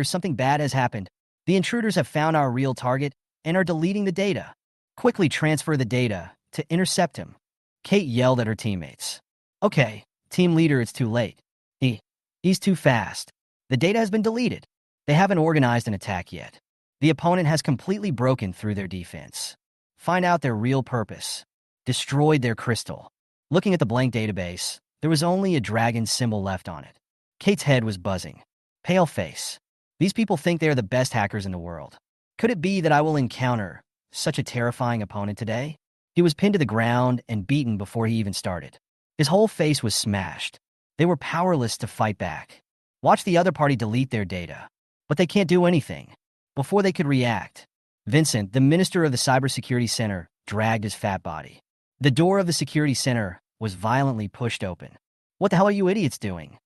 something bad has happened. The intruders have found our real target and are deleting the data. Quickly transfer the data to intercept him. Kate yelled at her teammates. Okay, team leader, it's too late. He's too fast. The data has been deleted. They haven't organized an attack yet. The opponent has completely broken through their defense. Find out their real purpose. Destroyed their crystal. Looking at the blank database, there was only a dragon symbol left on it. Kate's head was buzzing. Pale face. These people think they are the best hackers in the world. Could it be that I will encounter such a terrifying opponent today? He was pinned to the ground and beaten before he even started. His whole face was smashed. They were powerless to fight back. Watch the other party delete their data. But they can't do anything. Before they could react, Vincent, the minister of the cybersecurity center, dragged his fat body. The door of the security center was violently pushed open. What the hell are you idiots doing?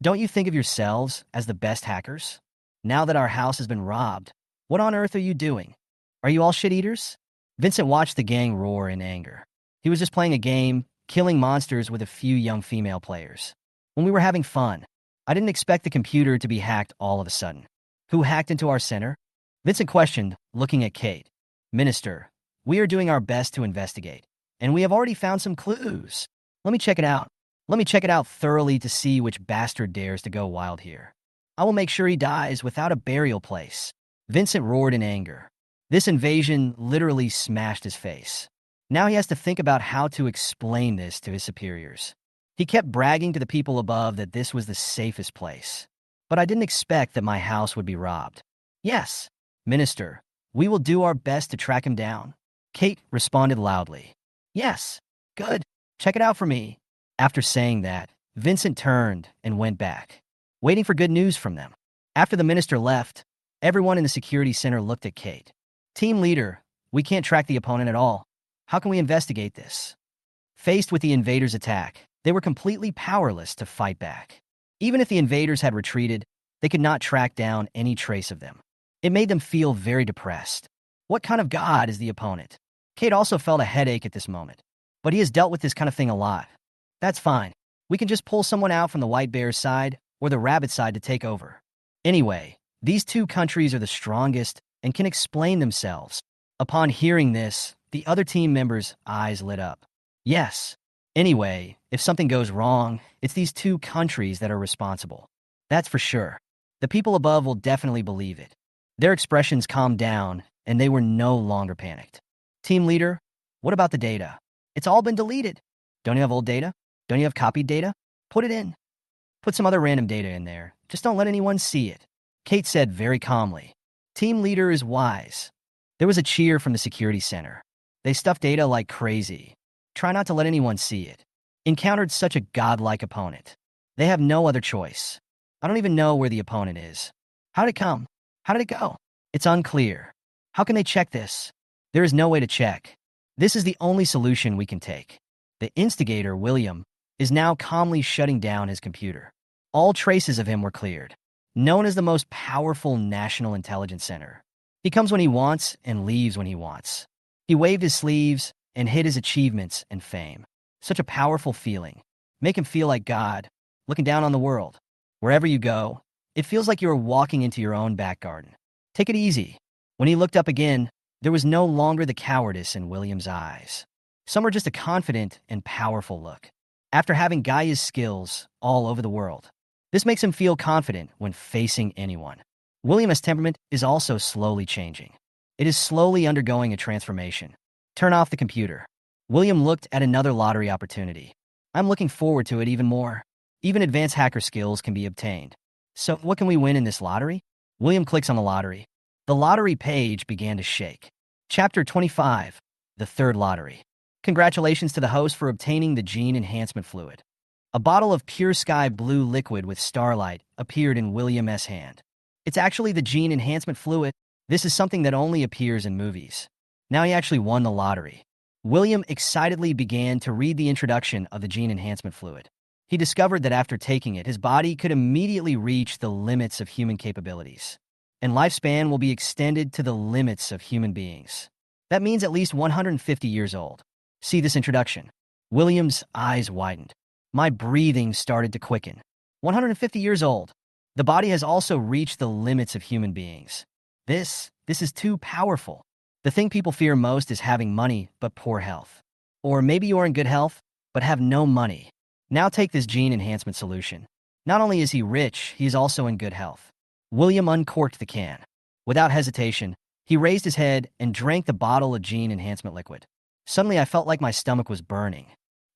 Don't you think of yourselves as the best hackers? Now that our house has been robbed, what on earth are you doing? Are you all shit-eaters? Vincent watched the gang roar in anger. He was just playing a game, killing monsters with a few young female players. When we were having fun, I didn't expect the computer to be hacked all of a sudden. Who hacked into our center? Vincent questioned, looking at Kate. Minister, we are doing our best to investigate, and we have already found some clues. Let me check it out. Let me check it out thoroughly to see which bastard dares to go wild here. I will make sure he dies without a burial place. Vincent roared in anger. This invasion literally smashed his face. Now he has to think about how to explain this to his superiors. He kept bragging to the people above that this was the safest place. But I didn't expect that my house would be robbed. Yes, Minister, we will do our best to track him down. Kate responded loudly. Yes, good. Check it out for me. After saying that, Vincent turned and went back, waiting for good news from them. After the minister left, everyone in the security center looked at Kate. Team leader, we can't track the opponent at all. How can we investigate this? Faced with the invaders' attack, they were completely powerless to fight back. Even if the invaders had retreated, they could not track down any trace of them. It made them feel very depressed. What kind of god is the opponent? Kate also felt a headache at this moment, but he has dealt with this kind of thing a lot. That's fine. We can just pull someone out from the white bear's side or the rabbit side to take over. Anyway, these two countries are the strongest and can explain themselves. Upon hearing this, the other team members' eyes lit up. Yes. Anyway, if something goes wrong, it's these two countries that are responsible. That's for sure. The people above will definitely believe it. Their expressions calmed down, and they were no longer panicked. Team leader, what about the data? It's all been deleted. Don't you have old data? Don't you have copied data? Put it in. Put some other random data in there. Just don't let anyone see it. Kate said very calmly. Team leader is wise. There was a cheer from the security center. They stuffed data like crazy. Try not to let anyone see it. Encountered such a godlike opponent. They have no other choice. I don't even know where the opponent is. How did it come? How did it go? It's unclear. How can they check this? There is no way to check. This is the only solution we can take. The instigator, William, is now calmly shutting down his computer. All traces of him were cleared. Known as the most powerful national intelligence center. He comes when he wants and leaves when he wants. He waved his sleeves and hid his achievements and fame. Such a powerful feeling. Make him feel like God, looking down on the world. Wherever you go, it feels like you are walking into your own back garden. Take it easy. When he looked up again, there was no longer the cowardice in William's eyes. Some were just a confident and powerful look. After having Gaia's skills all over the world, this makes him feel confident when facing anyone. William's temperament is also slowly changing. It is slowly undergoing a transformation. Turn off the computer. William looked at another lottery opportunity. I'm looking forward to it even more. Even advanced hacker skills can be obtained. So what can we win in this lottery? William clicks on the lottery. The lottery page began to shake. Chapter 25, the third lottery. Congratulations to the host for obtaining the gene enhancement fluid. A bottle of pure sky blue liquid with starlight appeared in William's hand. It's actually the gene enhancement fluid. This is something that only appears in movies. Now he actually won the lottery. William excitedly began to read the introduction of the gene enhancement fluid. He discovered that after taking it, his body could immediately reach the limits of human capabilities, and lifespan will be extended to the limits of human beings. That means at least 150 years old. See this introduction. William's eyes widened. My breathing started to quicken. 150 years old. The body has also reached the limits of human beings. This is too powerful. The thing people fear most is having money but poor health. Or maybe you are in good health but have no money. Now take this gene enhancement solution. Not only is he rich, he is also in good health. William uncorked the can. Without hesitation, he raised his head and drank the bottle of gene enhancement liquid. Suddenly I felt like my stomach was burning,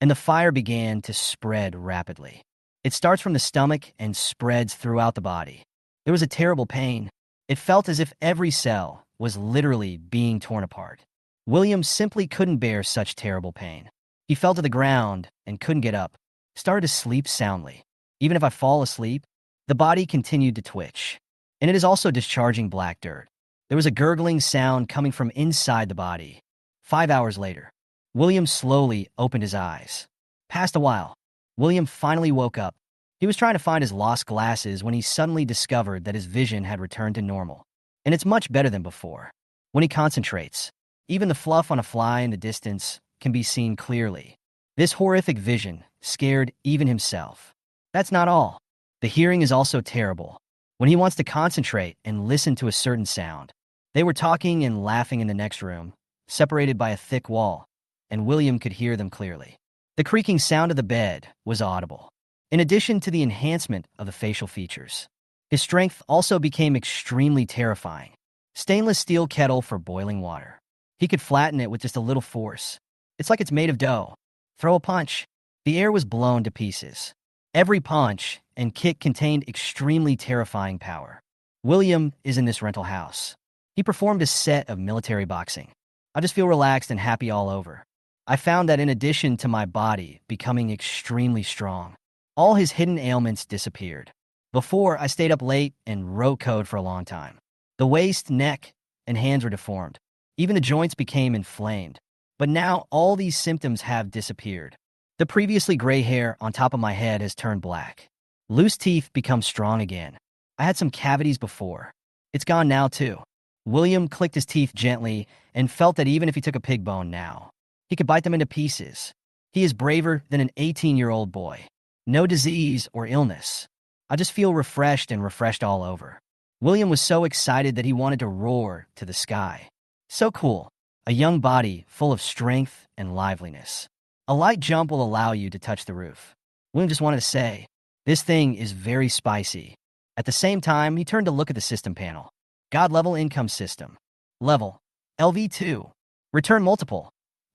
and the fire began to spread rapidly. It starts from the stomach and spreads throughout the body. There was a terrible pain. It felt as if every cell was literally being torn apart. William simply couldn't bear such terrible pain. He fell to the ground and couldn't get up. Started to sleep soundly. Even if I fall asleep, the body continued to twitch. And it is also discharging black dirt. There was a gurgling sound coming from inside the body. 5 hours later, William slowly opened his eyes. Passed a while. William finally woke up. He was trying to find his lost glasses when he suddenly discovered that his vision had returned to normal. And it's much better than before. When he concentrates, even the fluff on a fly in the distance can be seen clearly. This horrific vision scared even himself. That's not all. The hearing is also terrible. When he wants to concentrate and listen to a certain sound, they were talking and laughing in the next room, separated by a thick wall, and William could hear them clearly. The creaking sound of the bed was audible, in addition to the enhancement of the facial features. His strength also became extremely terrifying. Stainless steel kettle for boiling water. He could flatten it with just a little force. It's like it's made of dough. Throw a punch. The air was blown to pieces. Every punch and kick contained extremely terrifying power. William is in this rental house. He performed a set of military boxing. I just feel relaxed and happy all over. I found that in addition to my body becoming extremely strong, all his hidden ailments disappeared. Before, I stayed up late and wrote code for a long time. The waist, neck, and hands were deformed. Even the joints became inflamed. But now all these symptoms have disappeared. The previously gray hair on top of my head has turned black. Loose teeth become strong again. I had some cavities before. It's gone now too. William clicked his teeth gently and felt that even if he took a pig bone now, he could bite them into pieces. He is braver than an 18-year-old boy. No disease or illness. I just feel refreshed and refreshed all over. William was so excited that he wanted to roar to the sky. So cool. A young body full of strength and liveliness. A light jump will allow you to touch the roof. William just wanted to say, this thing is very spicy. At the same time, he turned to look at the system panel. God level income system. Level. LV2. Return multiple.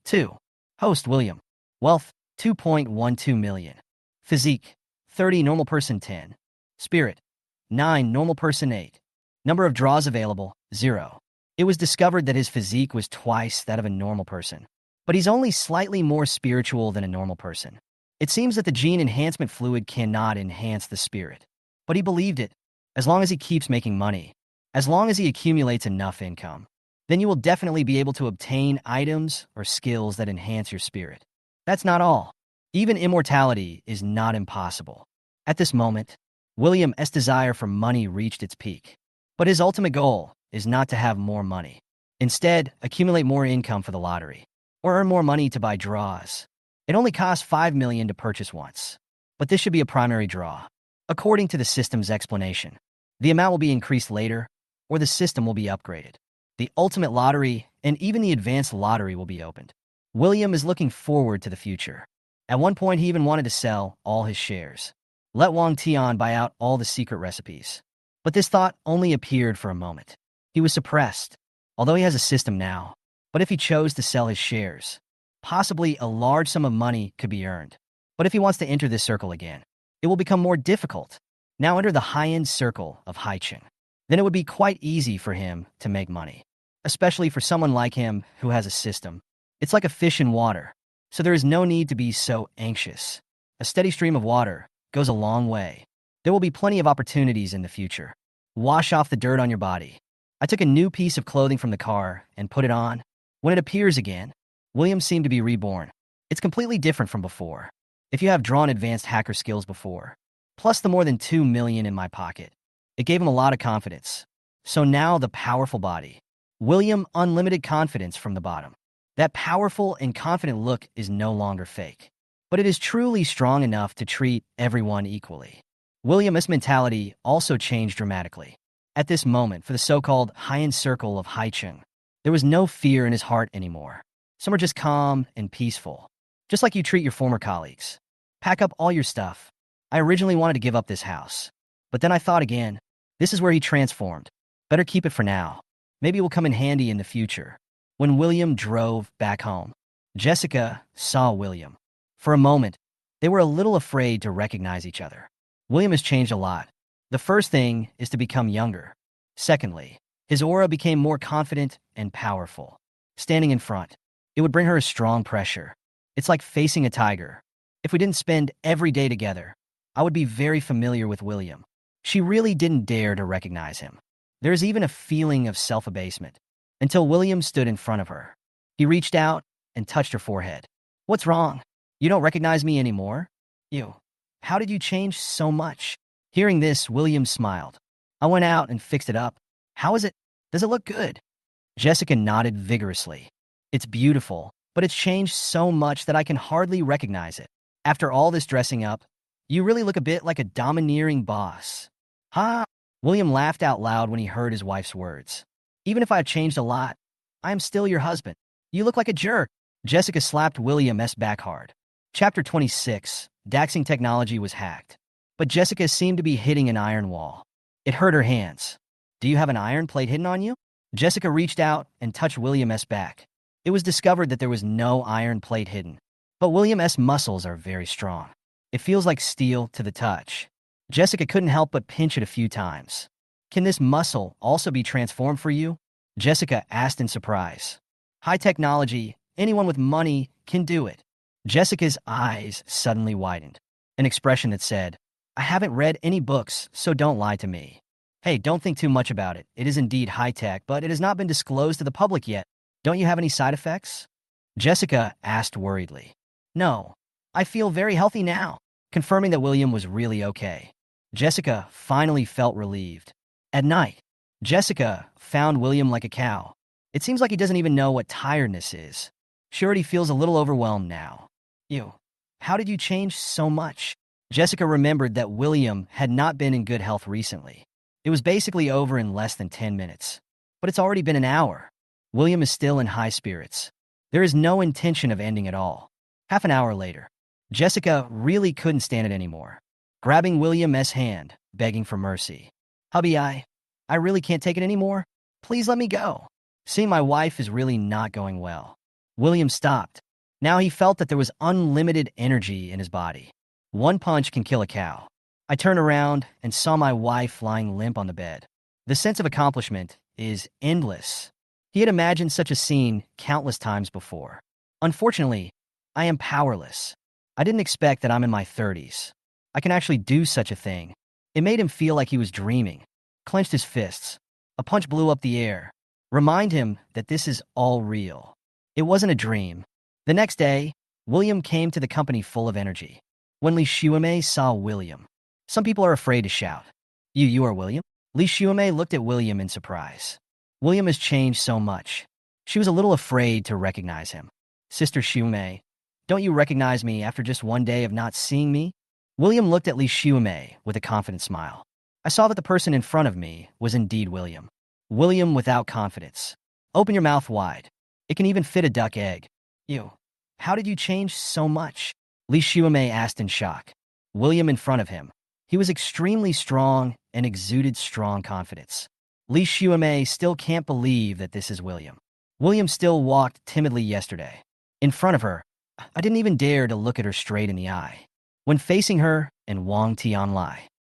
2. Host William. Wealth. 2.12 million. Physique. 30 normal person 10. Spirit. 9 normal person 8. Number of draws available, 0. It was discovered that his physique was twice that of a normal person. But he's only slightly more spiritual than a normal person. It seems that the gene enhancement fluid cannot enhance the spirit. But he believed it. As long as he keeps making money, as long as he accumulates enough income, then you will definitely be able to obtain items or skills that enhance your spirit. That's not all. Even immortality is not impossible. At this moment, William's desire for money reached its peak. But his ultimate goal is not to have more money. Instead, accumulate more income for the lottery, or earn more money to buy draws. It only costs 5 million to purchase once. But this should be a primary draw. According to the system's explanation, the amount will be increased later, or the system will be upgraded. The ultimate lottery and even the advanced lottery will be opened. William is looking forward to the future. At one point, he even wanted to sell all his shares. Let Wang Tian buy out all the secret recipes. But this thought only appeared for a moment. He was suppressed, although he has a system now. But if he chose to sell his shares, possibly a large sum of money could be earned. But if he wants to enter this circle again, it will become more difficult. Now enter the high-end circle of Haicheng. Then it would be quite easy for him to make money, especially for someone like him who has a system. It's like a fish in water, so there is no need to be so anxious. A steady stream of water goes a long way. There will be plenty of opportunities in the future. Wash off the dirt on your body. I took a new piece of clothing from the car and put it on. When it appears again, William seemed to be reborn. It's completely different from before. If you have drawn advanced hacker skills before, plus the more than 2 million in my pocket, it gave him a lot of confidence. So now the powerful body. William, unlimited confidence from the bottom. That powerful and confident look is no longer fake. But it is truly strong enough to treat everyone equally. William's mentality also changed dramatically. At this moment, for the so-called high-end circle of Haicheng, there was no fear in his heart anymore. Some are just calm and peaceful. Just like you treat your former colleagues. Pack up all your stuff. I originally wanted to give up this house. But then I thought again, this is where he transformed. Better keep it for now. Maybe it will come in handy in the future. When William drove back home, Jessica saw William. For a moment, they were a little afraid to recognize each other. William has changed a lot. The first thing is to become younger. Secondly, his aura became more confident and powerful. Standing in front, it would bring her a strong pressure. It's like facing a tiger. If we didn't spend every day together, I would be very familiar with William. She really didn't dare to recognize him. There's even a feeling of self-abasement. Until William stood in front of her. He reached out and touched her forehead. What's wrong? You don't recognize me anymore? You. How did you change so much? Hearing this, William smiled. I went out and fixed it up. How is it? Does it look good? Jessica nodded vigorously. It's beautiful, but it's changed so much that I can hardly recognize it. After all this dressing up, you really look a bit like a domineering boss. Ha! William laughed out loud when he heard his wife's words. Even if I've changed a lot, I am still your husband. You look like a jerk. Jessica slapped William's back hard. Chapter 26. Daxing technology was hacked. But Jessica seemed to be hitting an iron wall. It hurt her hands. Do you have an iron plate hidden on you? Jessica reached out and touched William's back. It was discovered that there was no iron plate hidden. But William's muscles are very strong. It feels like steel to the touch. Jessica couldn't help but pinch it a few times. Can this muscle also be transformed for you? Jessica asked in surprise. High technology, anyone with money can do it. Jessica's eyes suddenly widened. An expression that said, I haven't read any books, so don't lie to me. Hey, don't think too much about it. It is indeed high-tech, but it has not been disclosed to the public yet. Don't you have any side effects? Jessica asked worriedly. No, I feel very healthy now, confirming that William was really okay. Jessica finally felt relieved. At night, Jessica found William like a cow. It seems like he doesn't even know what tiredness is. Sure, he feels a little overwhelmed now. You, how did you change so much? Jessica remembered that William had not been in good health recently. It was basically over in less than 10 minutes. But it's already been an hour. William is still in high spirits. There is no intention of ending at all. Half an hour later, Jessica really couldn't stand it anymore. Grabbing William's hand, begging for mercy. Hubby, I really can't take it anymore. Please let me go. Seeing my wife is really not going well. William stopped. Now he felt that there was unlimited energy in his body. One punch can kill a cow. I turned around and saw my wife lying limp on the bed. The sense of accomplishment is endless. He had imagined such a scene countless times before. Unfortunately, I am powerless. I didn't expect that I'm in my 30s. I can actually do such a thing. It made him feel like he was dreaming. Clenched his fists. A punch blew up the air. Remind him that this is all real. It wasn't a dream. The next day, William came to the company full of energy. When Li Xuemei saw William, some people are afraid to shout. You are William? Li Xuemei looked at William in surprise. William has changed so much. She was a little afraid to recognize him. Sister Xuemei, don't you recognize me after just one day of not seeing me? William looked at Li Xuemei with a confident smile. I saw that the person in front of me was indeed William. William without confidence. Open your mouth wide. It can even fit a duck egg. You. How did you change so much? Li Xuemei asked in shock. William in front of him. He was extremely strong and exuded strong confidence. Li Xuemei still can't believe that this is William. William still walked timidly yesterday. In front of her, I didn't even dare to look at her straight in the eye. When facing her and Wang Tianlai,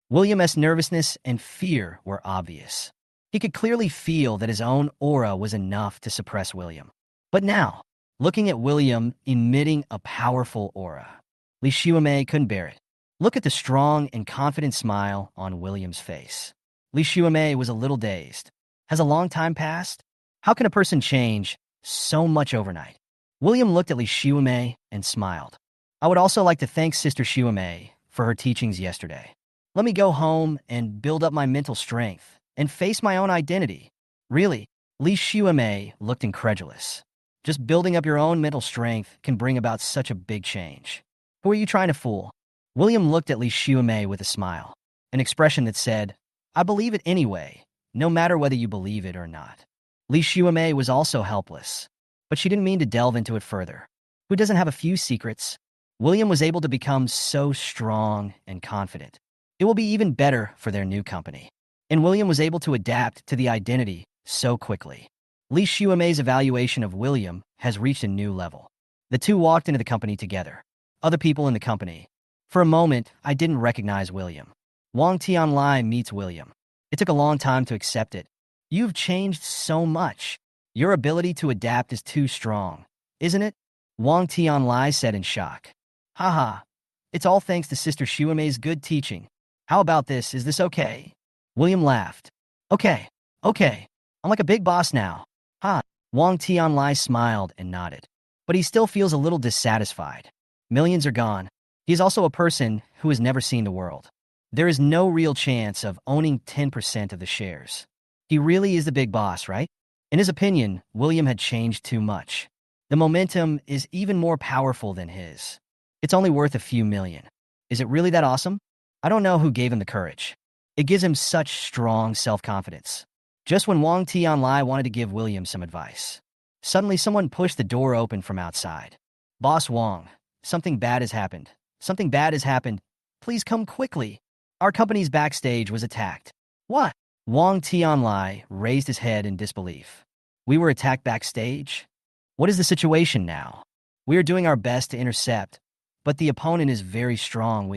William's nervousness and fear were obvious. He could clearly feel that his own aura was enough to suppress William. But now, looking at William emitting a powerful aura, Li Xuemei couldn't bear it. Look at the strong and confident smile on William's face. Li Xuemei was a little dazed. Has a long time passed? How can a person change so much overnight? William looked at Li Xuemei and smiled. I would also like to thank Sister Xuemei for her teachings yesterday. Let me go home and build up my mental strength and face my own identity. Really? Li Xuemei looked incredulous. Just building up your own mental strength can bring about such a big change. Who are you trying to fool? William looked at Li Xuemei with a smile, an expression that said, I believe it anyway, no matter whether you believe it or not. Li Xuemei was also helpless, but she didn't mean to delve into it further. Who doesn't have a few secrets? William was able to become so strong and confident. It will be even better for their new company. And William was able to adapt to the identity so quickly. Li Xuemei's evaluation of William has reached a new level. The two walked into the company together. Other people in the company. For a moment, I didn't recognize William. Wang Tianlai meets William. It took a long time to accept it. You've changed so much. Your ability to adapt is too strong, isn't it? Wang Tianlai said in shock. Haha, it's all thanks to Sister Xuemei's good teaching. How about this? Is this okay? William laughed. Okay. I'm like a big boss now. Ha. Wang Tianlai smiled and nodded. But he still feels a little dissatisfied. Millions are gone. He is also a person who has never seen the world. There is no real chance of owning 10% of the shares. He really is the big boss, right? In his opinion, William had changed too much. The momentum is even more powerful than his. It's only worth a few million. Is it really that awesome? I don't know who gave him the courage. It gives him such strong self-confidence. Just when Wang Tianlai wanted to give William some advice, suddenly someone pushed the door open from outside. Boss Wang, something bad has happened. Something bad has happened. Please come quickly. Our company's backstage was attacked. What? Wang Tianlai raised his head in disbelief. We were attacked backstage? What is the situation now? We are doing our best to intercept, but the opponent is very strong.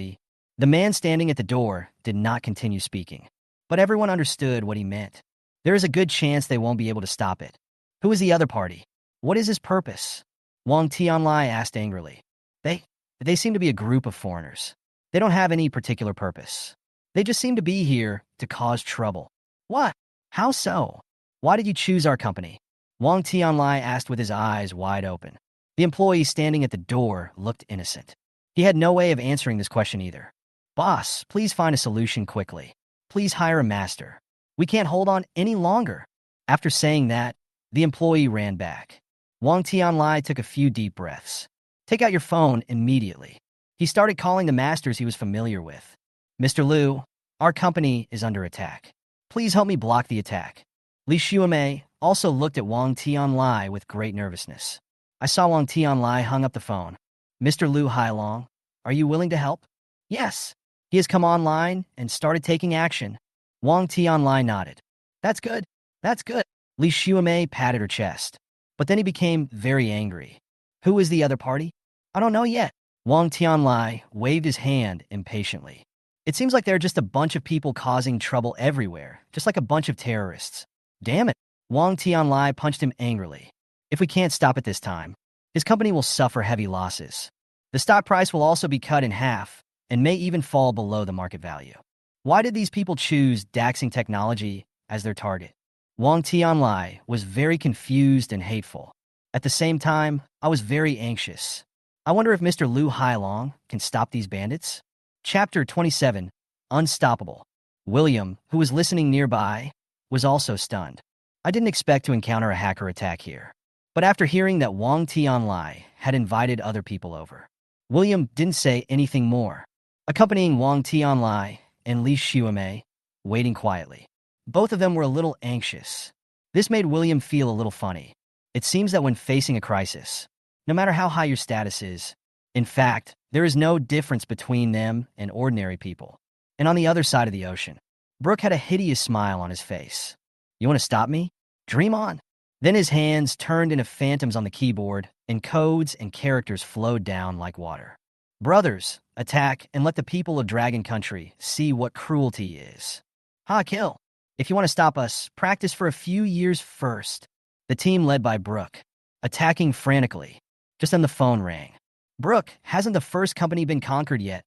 The man standing at the door did not continue speaking, but everyone understood what he meant. There is a good chance they won't be able to stop it. Who is the other party? What is his purpose? Wang Tianlai asked angrily. They seem to be a group of foreigners. They don't have any particular purpose. They just seem to be here to cause trouble. What? How so? Why did you choose our company? Wang Tianlai asked with his eyes wide open. The employee standing at the door looked innocent. He had no way of answering this question either. Boss, please find a solution quickly. Please hire a master. We can't hold on any longer. After saying that, the employee ran back. Wang Tianlai took a few deep breaths. Take out your phone immediately. He started calling the masters he was familiar with. Mr. Liu, our company is under attack. Please help me block the attack. Li Xuemei also looked at Wang Tianlai with great nervousness. I saw Wang Tianlai hung up the phone. Mr. Liu Hailong, are you willing to help? Yes. He has come online and started taking action. Wang Tianlai nodded. That's good. Li Xuemei patted her chest. But then he became very angry. Who is the other party? I don't know yet. Wang Tianlai waved his hand impatiently. It seems like there are just a bunch of people causing trouble everywhere, just like a bunch of terrorists. Damn it. Wang Tianlai punched him angrily. If we can't stop it this time, his company will suffer heavy losses. The stock price will also be cut in half and may even fall below the market value. Why did these people choose Daxing Technology as their target? Wang Tianlai was very confused and hateful. At the same time, I was very anxious. I wonder if Mr. Lu Hailong can stop these bandits? Chapter 27, Unstoppable. William, who was listening nearby, was also stunned. I didn't expect to encounter a hacker attack here. But after hearing that Wang Tianlai had invited other people over, William didn't say anything more. Accompanying Wang Tianlai and Li Xuemei, waiting quietly. Both of them were a little anxious. This made William feel a little funny. It seems that when facing a crisis, no matter how high your status is, in fact, there is no difference between them and ordinary people. And on the other side of the ocean, Brooke had a hideous smile on his face. You want to stop me? Dream on. Then his hands turned into phantoms on the keyboard, and codes and characters flowed down like water. Brothers, attack and let the people of Dragon Country see what cruelty is. Kill. If you want to stop us, practice for a few years first. The team led by Brooke, attacking frantically. Just then the phone rang. Brooke, hasn't the first company been conquered yet?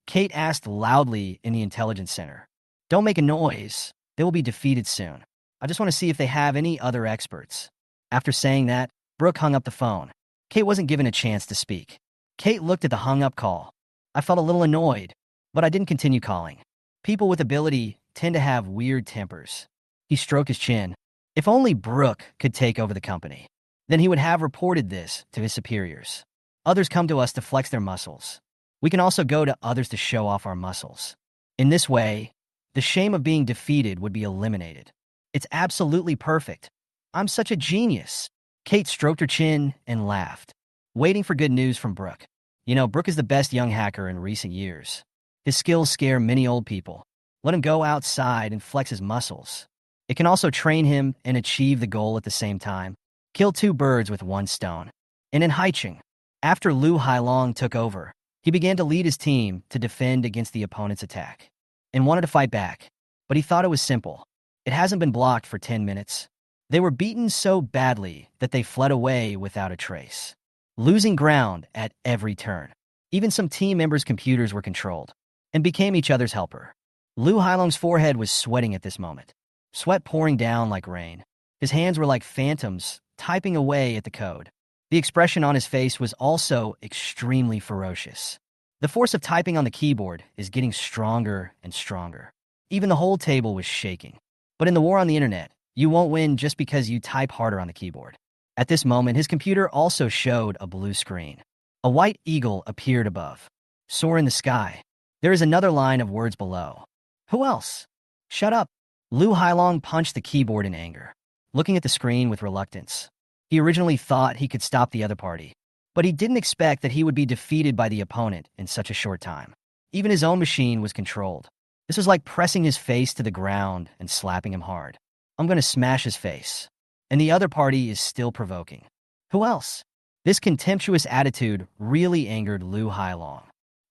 Kate asked loudly in the intelligence center. Don't make a noise. They will be defeated soon. I just want to see if they have any other experts. After saying that, Brooke hung up the phone. Kate wasn't given a chance to speak. Kate looked at the hung-up call. I felt a little annoyed, but I didn't continue calling. People with ability tend to have weird tempers. He stroked his chin. If only Brooke could take over the company, then he would have reported this to his superiors. Others come to us to flex their muscles. We can also go to others to show off our muscles. In this way, the shame of being defeated would be eliminated. It's absolutely perfect. I'm such a genius. Kate stroked her chin and laughed, waiting for good news from Brooke. You know, Brooke is the best young hacker in recent years. His skills scare many old people. Let him go outside and flex his muscles. It can also train him and achieve the goal at the same time. Kill two birds with one stone. And in Haicheng, after Lu Hailong took over, he began to lead his team to defend against the opponent's attack and wanted to fight back, but he thought it was simple. It hasn't been blocked for 10 minutes. They were beaten so badly that they fled away without a trace, losing ground at every turn. Even some team members' computers were controlled and became each other's helper. Lu Hailong's forehead was sweating at this moment, sweat pouring down like rain. His hands were like phantoms, typing away at the code. The expression on his face was also extremely ferocious. The force of typing on the keyboard is getting stronger and stronger. Even the whole table was shaking. But in the war on the internet, you won't win just because you type harder on the keyboard. At this moment, his computer also showed a blue screen. A white eagle appeared above. Soar in the sky. There is another line of words below. Who else? Shut up. Lu Hailong punched the keyboard in anger, looking at the screen with reluctance. He originally thought he could stop the other party, but he didn't expect that he would be defeated by the opponent in such a short time. Even his own machine was controlled. This was like pressing his face to the ground and slapping him hard. I'm going to smash his face. And the other party is still provoking. Who else? This contemptuous attitude really angered Lu Hailong.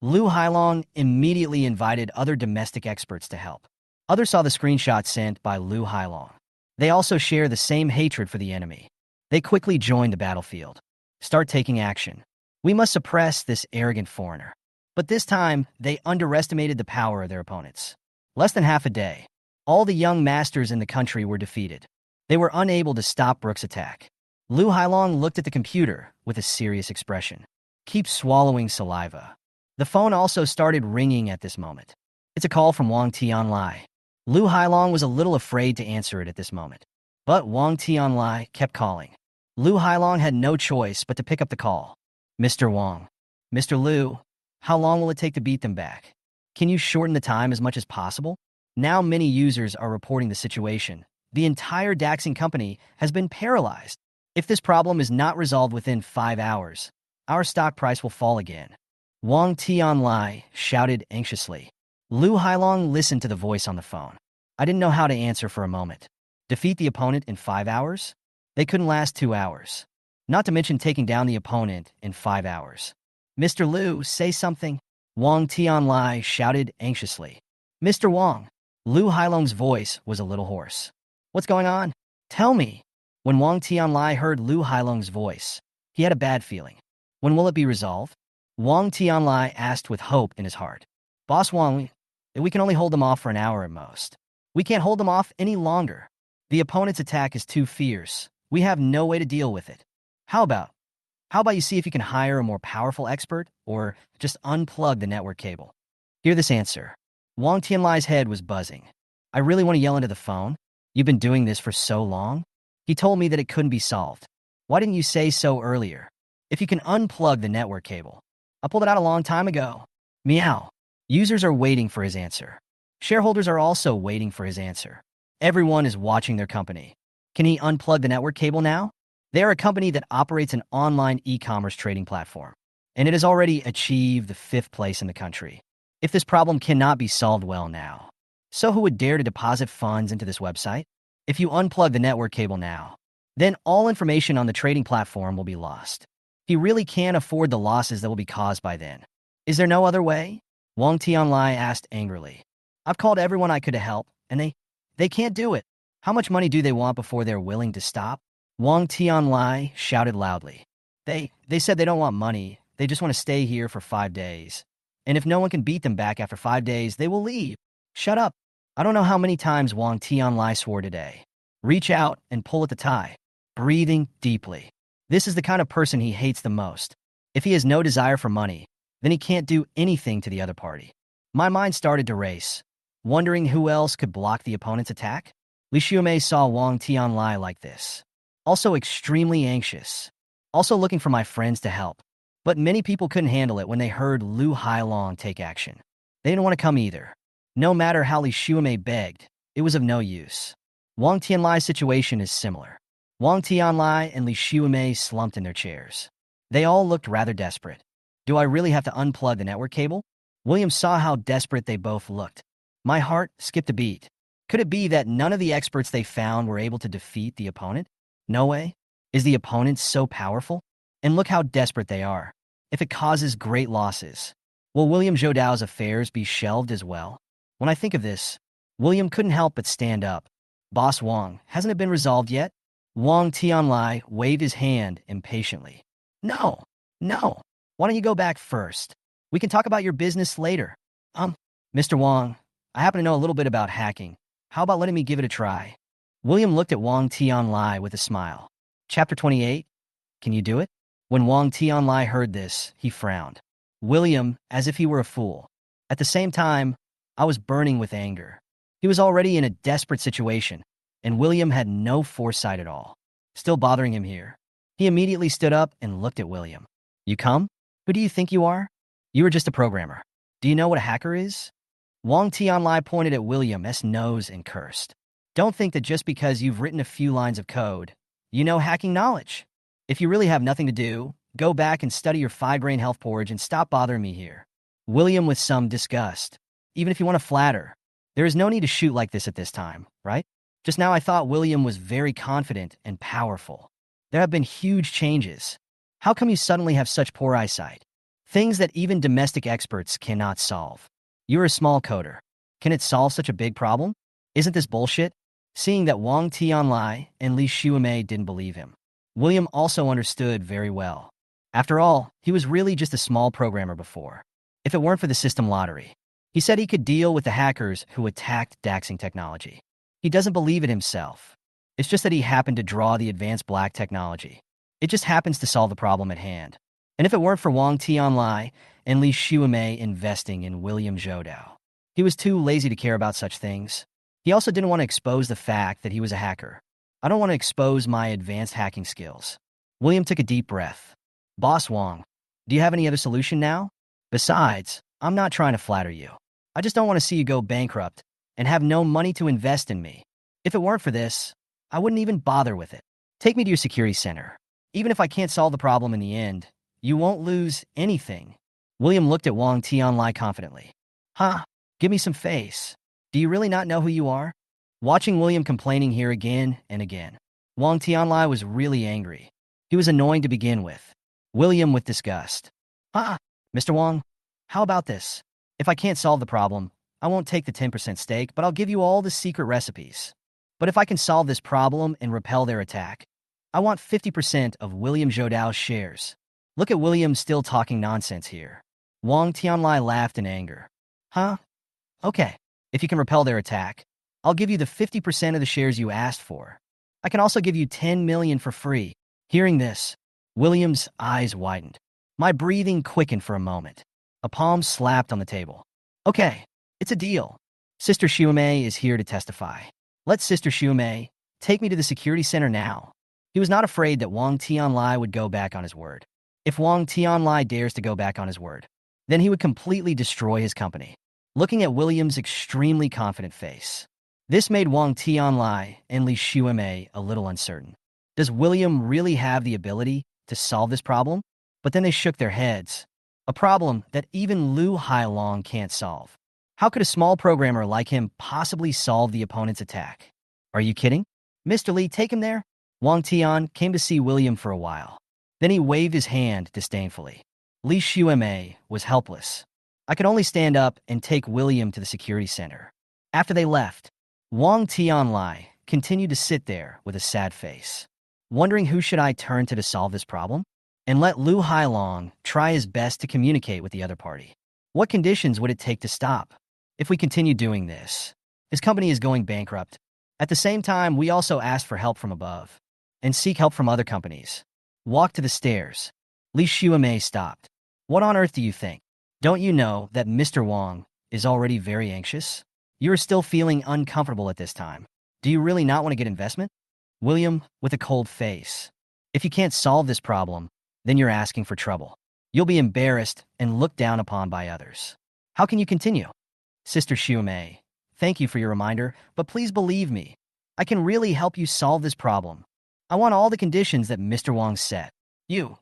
Lu Hailong immediately invited other domestic experts to help. Others saw the screenshot sent by Lu Hailong. They also share the same hatred for the enemy. They quickly joined the battlefield. Start taking action. We must suppress this arrogant foreigner. But this time, they underestimated the power of their opponents. Less than half a day, all the young masters in the country were defeated. They were unable to stop Brooke's attack. Lu Hailong looked at the computer with a serious expression. Keep swallowing saliva. The phone also started ringing at this moment. It's a call from Wang Tianlai. Lu Hailong was a little afraid to answer it at this moment. But Wang Tianlai kept calling. Lu Hailong had no choice but to pick up the call. Mr. Wang. Mr. Lu. How long will it take to beat them back? Can you shorten the time as much as possible? Now many users are reporting the situation. The entire Daxing company has been paralyzed. If this problem is not resolved within 5 hours, our stock price will fall again. Wang Tianlai shouted anxiously. Lu Hailong listened to the voice on the phone. I didn't know how to answer for a moment. Defeat the opponent in 5 hours? They couldn't last 2 hours. Not to mention taking down the opponent in 5 hours. Mr. Lu, say something. Wang Tianlai shouted anxiously. Mr. Wang. Lu Hailong's voice was a little hoarse. What's going on? Tell me. When Wang Tianlai heard Lu Hailong's voice, he had a bad feeling. When will it be resolved? Wang Tianlai asked with hope in his heart. Boss Wang, we can only hold them off for an hour at most. We can't hold them off any longer. The opponent's attack is too fierce. We have no way to deal with it. How about you see if you can hire a more powerful expert or just unplug the network cable? Hear this answer. Wang Tianlai's head was buzzing. I really want to yell into the phone. You've been doing this for so long. He told me that it couldn't be solved. Why didn't you say so earlier? If you can unplug the network cable. I pulled it out a long time ago. Meow. Users are waiting for his answer. Shareholders are also waiting for his answer. Everyone is watching their company. Can he unplug the network cable now? They are a company that operates an online e-commerce trading platform, and it has already achieved the 5th place in the country. If this problem cannot be solved well now, so who would dare to deposit funds into this website? If you unplug the network cable now, then all information on the trading platform will be lost. He really can't afford the losses that will be caused by then. Is there no other way? Wang Tianlai asked angrily. I've called everyone I could to help, and they can't do it. How much money do they want before they're willing to stop? Wang Tianlai shouted loudly. They said they don't want money. They just want to stay here for 5 days. And if no one can beat them back after 5 days, they will leave. Shut up. I don't know how many times Wang Tianlai swore today. Reach out and pull at the tie, breathing deeply. This is the kind of person he hates the most. If he has no desire for money, then he can't do anything to the other party. My mind started to race, wondering who else could block the opponent's attack. Li Xiumei saw Wang Tianlai like this. Also extremely anxious. Also looking for my friends to help. But many people couldn't handle it when they heard Lu Hailong take action. They didn't want to come either. No matter how Li Xiumei begged, it was of no use. Wang Tianlai's situation is similar. Wang Tianlai and Li Xiumei slumped in their chairs. They all looked rather desperate. Do I really have to unplug the network cable? William saw how desperate they both looked. My heart skipped a beat. Could it be that none of the experts they found were able to defeat the opponent? No way. Is the opponent so powerful? And look how desperate they are. If it causes great losses, will William Zhoudao's affairs be shelved as well? When I think of this, William couldn't help but stand up. Boss Wang, hasn't it been resolved yet? Wang Tianlai waved his hand impatiently. No. Why don't you go back first? We can talk about your business later. Mr. Wang, I happen to know a little bit about hacking. How about letting me give it a try? William looked at Wang Tianlai with a smile. Chapter 28. Can you do it? When Wang Tianlai heard this, he frowned. William, as if he were a fool. At the same time, I was burning with anger. He was already in a desperate situation, and William had no foresight at all. Still bothering him here. He immediately stood up and looked at William. You come? Who do you think you are? You are just a programmer. Do you know what a hacker is? Wang Tianlai pointed at William's nose and cursed. Don't think that just because you've written a few lines of code, you know hacking knowledge. If you really have nothing to do, go back and study your 5-grain health porridge and stop bothering me here. William with some disgust. Even if you want to flatter, there is no need to shoot like this at this time, right? Just now I thought William was very confident and powerful. There have been huge changes. How come you suddenly have such poor eyesight? Things that even domestic experts cannot solve. You're a small coder. Can it solve such a big problem? Isn't this bullshit? Seeing that Wang Tianlai and Li Xiumei didn't believe him, William also understood very well. After all, he was really just a small programmer before. If it weren't for the system lottery, he said he could deal with the hackers who attacked Daxing technology. He doesn't believe it himself. It's just that he happened to draw the advanced black technology. It just happens to solve the problem at hand. And if it weren't for Wang Tianlai and Li Xiumei investing in William Zhoudao, he was too lazy to care about such things. He also didn't want to expose the fact that he was a hacker. I don't want to expose my advanced hacking skills. William took a deep breath. Boss Wang, do you have any other solution now? Besides, I'm not trying to flatter you. I just don't want to see you go bankrupt and have no money to invest in me. If it weren't for this, I wouldn't even bother with it. Take me to your security center. Even if I can't solve the problem in the end, you won't lose anything. William looked at Wang Tianlai confidently. Give me some face. Do you really not know who you are? Watching William complaining here again and again, Wang Tianlai was really angry. He was annoying to begin with. William with disgust. Mr. Wang, How about this? If I can't solve the problem, I won't take the 10% stake, but I'll give you all the secret recipes. But if I can solve this problem and repel their attack, I want 50% of William Zhoudao's shares. Look at William still talking nonsense here. Wang Tianlai laughed in anger. Huh? Okay. If you can repel their attack, I'll give you the 50% of the shares you asked for. I can also give you 10 million for free. Hearing this, William's eyes widened. My breathing quickened for a moment. A palm slapped on the table. Okay, it's a deal. Sister Xiumei is here to testify. Let Sister Xiumei take me to the security center now. He was not afraid that Wang Tianlai would go back on his word. If Wang Tianlai dares to go back on his word, then he would completely destroy his company. Looking at William's extremely confident face, this made Wang Tianlai and Li Xiumei a little uncertain. Does William really have the ability to solve this problem? But then they shook their heads. A problem that even Lu Hailong can't solve. How could a small programmer like him possibly solve the opponent's attack? Are you kidding? Mr. Li, take him there? Wang Tian came to see William for a while. Then he waved his hand disdainfully. Li Xiumei was helpless. I could only stand up and take William to the security center. After they left, Wang Tianlai continued to sit there with a sad face, wondering who should I turn to solve this problem? And let Lu Hailong try his best to communicate with the other party. What conditions would it take to stop? If we continue doing this, his company is going bankrupt. At the same time, we also asked for help from above and seek help from other companies. Walk to the stairs. Li Xiumei stopped. What on earth do you think? Don't you know that Mr. Wang is already very anxious? You are still feeling uncomfortable at this time. Do you really not want to get investment? William, with a cold face. If you can't solve this problem, then you're asking for trouble. You'll be embarrassed and looked down upon by others. How can you continue? Sister Xiumei, thank you for your reminder, but please believe me. I can really help you solve this problem. I want all the conditions that Mr. Wang set. You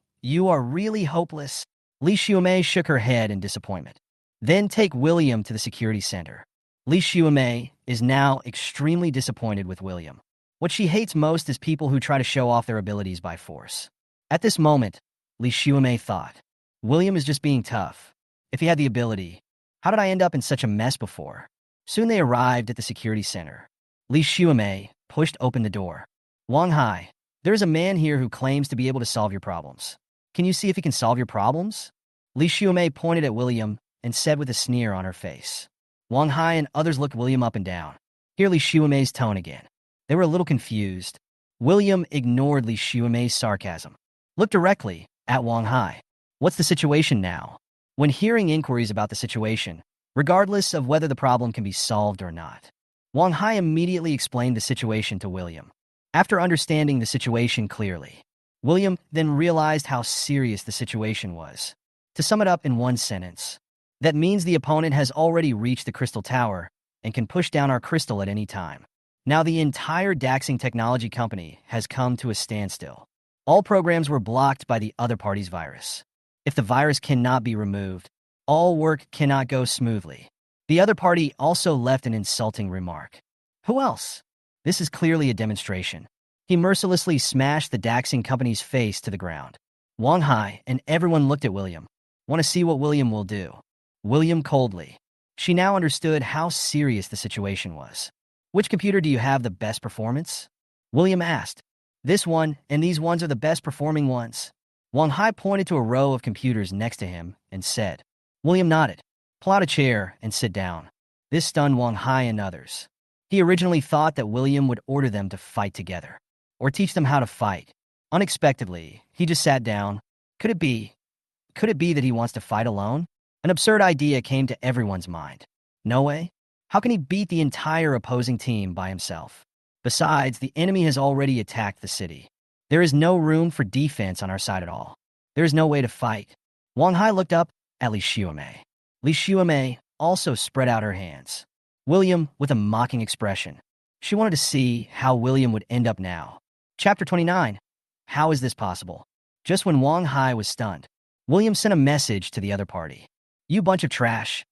are really hopeless. Li Xiumei shook her head in disappointment. Then take William to the security center. Li Xiumei is now extremely disappointed with William. What she hates most is people who try to show off their abilities by force. At this moment, Li Xiumei thought, William is just being tough. If he had the ability, how did I end up in such a mess before? Soon they arrived at the security center. Li Xiumei pushed open the door. Wang Hai, there is a man here who claims to be able to solve your problems. Can you see if he can solve your problems? Li Xiumei pointed at William and said with a sneer on her face. Wang Hai and others looked William up and down. Hear Li Xiumei's tone again. They were a little confused. William ignored Li Xiumei's sarcasm. Looked directly at Wang Hai. What's the situation now? When hearing inquiries about the situation, regardless of whether the problem can be solved or not, Wang Hai immediately explained the situation to William. After understanding the situation clearly, William then realized how serious the situation was. To sum it up in one sentence, that means the opponent has already reached the crystal tower and can push down our crystal at any time. Now the entire Daxing Technology Company has come to a standstill. All programs were blocked by the other party's virus. If the virus cannot be removed, all work cannot go smoothly. The other party also left an insulting remark. Who else? This is clearly a demonstration. He mercilessly smashed the Daxing Company's face to the ground. Wang Hai and everyone looked at William. Want to see what William will do? William coldly. She now understood how serious the situation was. Which computer do you have the best performance? William asked. This one and these ones are the best performing ones. Wang Hai pointed to a row of computers next to him and said. William nodded. Pull out a chair and sit down. This stunned Wang Hai and others. He originally thought that William would order them to fight together, or teach them how to fight. Unexpectedly, he just sat down. Could it be that he wants to fight alone? An absurd idea came to everyone's mind. No way. How can he beat the entire opposing team by himself? Besides, the enemy has already attacked the city. There is no room for defense on our side at all. There is no way to fight. Wang Hai looked up at Li Xiumei. Li Xiumei also spread out her hands. William with a mocking expression. She wanted to see how William would end up now. Chapter 29. How is this possible? Just when Wang Hai was stunned, William sent a message to the other party. You bunch of trash.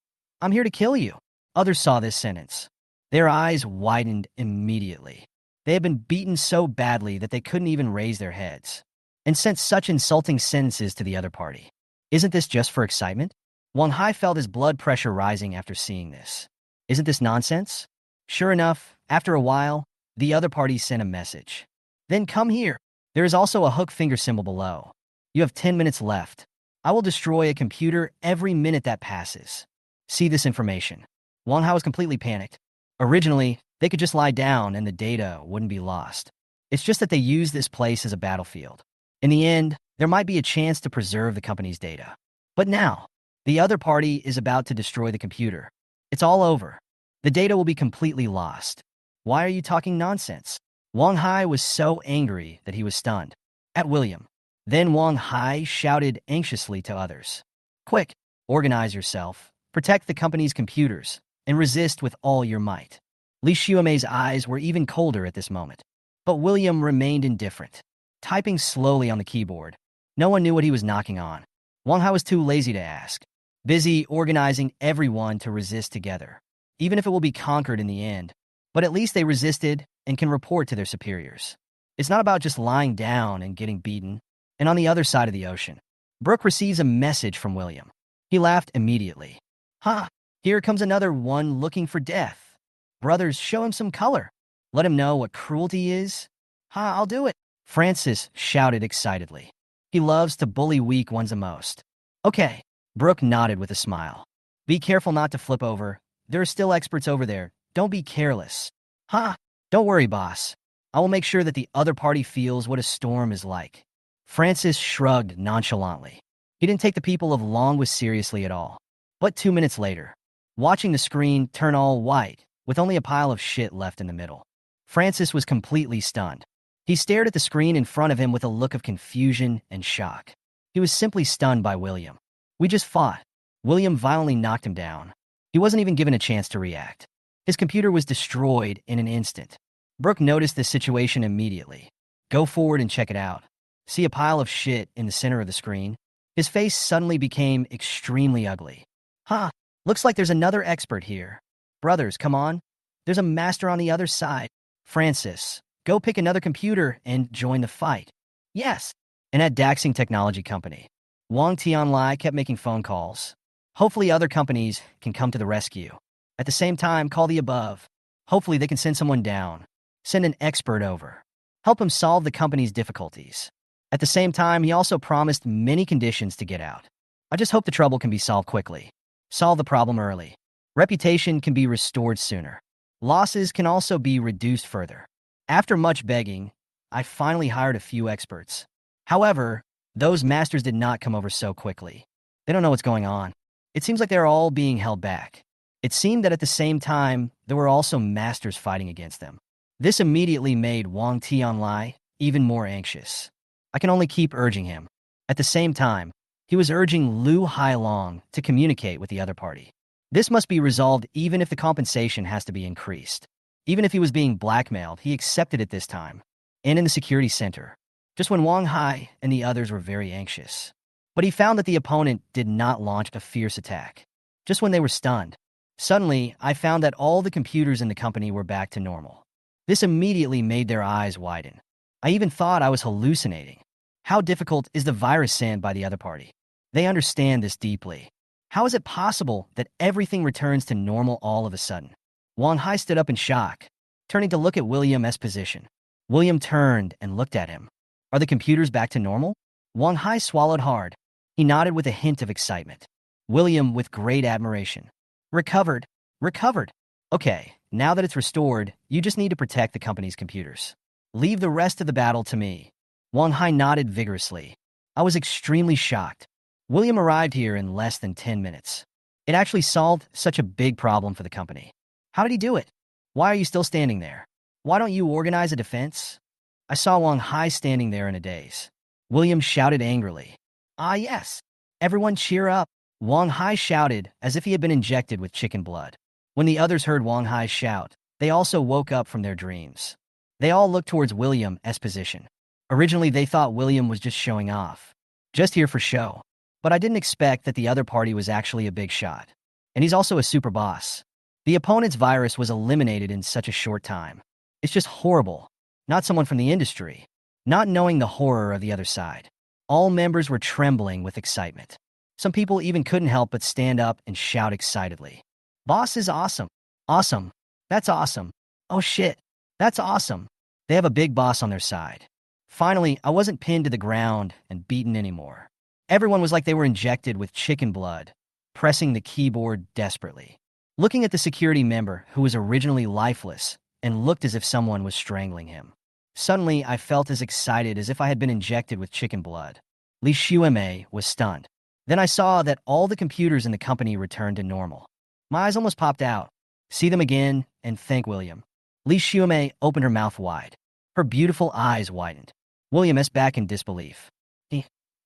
I'm here to kill you. Others saw this sentence. Their eyes widened immediately. They had been beaten so badly that they couldn't even raise their heads, and sent such insulting sentences to the other party. Isn't this just for excitement? Wang Hai felt his blood pressure rising after seeing this. Isn't this nonsense? Sure enough, after a while, the other party sent a message. Then come here. There is also a hook finger symbol below. You have 10 minutes left. I will destroy a computer every minute that passes. See this information. Wang Hai was completely panicked. Originally, they could just lie down and the data wouldn't be lost. It's just that they used this place as a battlefield. In the end, there might be a chance to preserve the company's data. But now, the other party is about to destroy the computer. It's all over. The data will be completely lost. Why are you talking nonsense? Wang Hai was so angry that he was stunned. At William. Then Wang Hai shouted anxiously to others. Quick, organize yourself, protect the company's computers, and resist with all your might. Li Xiumei's eyes were even colder at this moment. But William remained indifferent, typing slowly on the keyboard. No one knew what he was knocking on. Wang Hai was too lazy to ask, busy organizing everyone to resist together, even if it will be conquered in the end. But at least they resisted and can report to their superiors. It's not about just lying down and getting beaten. And on the other side of the ocean, Brooke receives a message from William. He laughed immediately. Ha! Here comes another one looking for death. Brothers, show him some color. Let him know what cruelty is. Ha, I'll do it. Francis shouted excitedly. He loves to bully weak ones the most. Okay. Brooke nodded with a smile. Be careful not to flip over. There are still experts over there. Don't be careless. Ha! Don't worry, boss. I will make sure that the other party feels what a storm is like. Francis shrugged nonchalantly. He didn't take the people of Longwas seriously at all. But 2 minutes later, watching the screen turn all white, with only a pile of shit left in the middle, Francis was completely stunned. He stared at the screen in front of him with a look of confusion and shock. He was simply stunned by William. We just fought. William violently knocked him down. He wasn't even given a chance to react. His computer was destroyed in an instant. Brooke noticed this situation immediately. Go forward and check it out. See a pile of shit in the center of the screen? His face suddenly became extremely ugly. Huh, looks like there's another expert here. Brothers, come on. There's a master on the other side. Francis, go pick another computer and join the fight. Yes. And at Daxing Technology Company, Wang Tianlai kept making phone calls. Hopefully other companies can come to the rescue. At the same time, call the above. Hopefully they can send someone down. Send an expert over. Help him solve the company's difficulties. At the same time, he also promised many conditions to get out. I just hope the trouble can be solved quickly. Solve the problem early. Reputation can be restored sooner. Losses can also be reduced further. After much begging, I finally hired a few experts. However, those masters did not come over so quickly. They don't know what's going on. It seems like they're all being held back. It seemed that at the same time, there were also masters fighting against them. This immediately made Wang Tianlai even more anxious. I can only keep urging him. At the same time, he was urging Lu Hailong to communicate with the other party. This must be resolved even if the compensation has to be increased. Even if he was being blackmailed, he accepted it this time. And in the security center, just when Wang Hai and the others were very anxious. But he found that the opponent did not launch a fierce attack. Just when they were stunned. Suddenly, I found that all the computers in the company were back to normal. This immediately made their eyes widen. I even thought I was hallucinating. How difficult is the virus sent by the other party? They understand this deeply. How is it possible that everything returns to normal all of a sudden? Wang Hai stood up in shock, turning to look at William's position. William turned and looked at him. Are the computers back to normal? Wang Hai swallowed hard. He nodded with a hint of excitement. William with great admiration. Recovered. Recovered. Okay, now that it's restored, you just need to protect the company's computers. Leave the rest of the battle to me. Wang Hai nodded vigorously. I was extremely shocked. William arrived here in less than 10 minutes. It actually solved such a big problem for the company. How did he do it? Why are you still standing there? Why don't you organize a defense? I saw Wang Hai standing there in a daze. William shouted angrily. Ah, yes. Everyone cheer up. Wang Hai shouted as if he had been injected with chicken blood. When the others heard Wang Hai shout, they also woke up from their dreams. They all looked towards William's position. Originally, they thought William was just showing off. Just here for show. But I didn't expect that the other party was actually a big shot. And he's also a super boss. The opponent's virus was eliminated in such a short time. It's just horrible. Not someone from the industry. Not knowing the horror of the other side. All members were trembling with excitement. Some people even couldn't help but stand up and shout excitedly. Boss is awesome. Awesome. That's awesome. Oh shit. That's awesome. They have a big boss on their side. Finally, I wasn't pinned to the ground and beaten anymore. Everyone was like they were injected with chicken blood, pressing the keyboard desperately. Looking at the security member who was originally lifeless and looked as if someone was strangling him. Suddenly, I felt as excited as if I had been injected with chicken blood. Li Xuemei was stunned. Then I saw that all the computers in the company returned to normal. My eyes almost popped out. See them again and thank William. Li Xuemei opened her mouth wide. Her beautiful eyes widened. William is back in disbelief.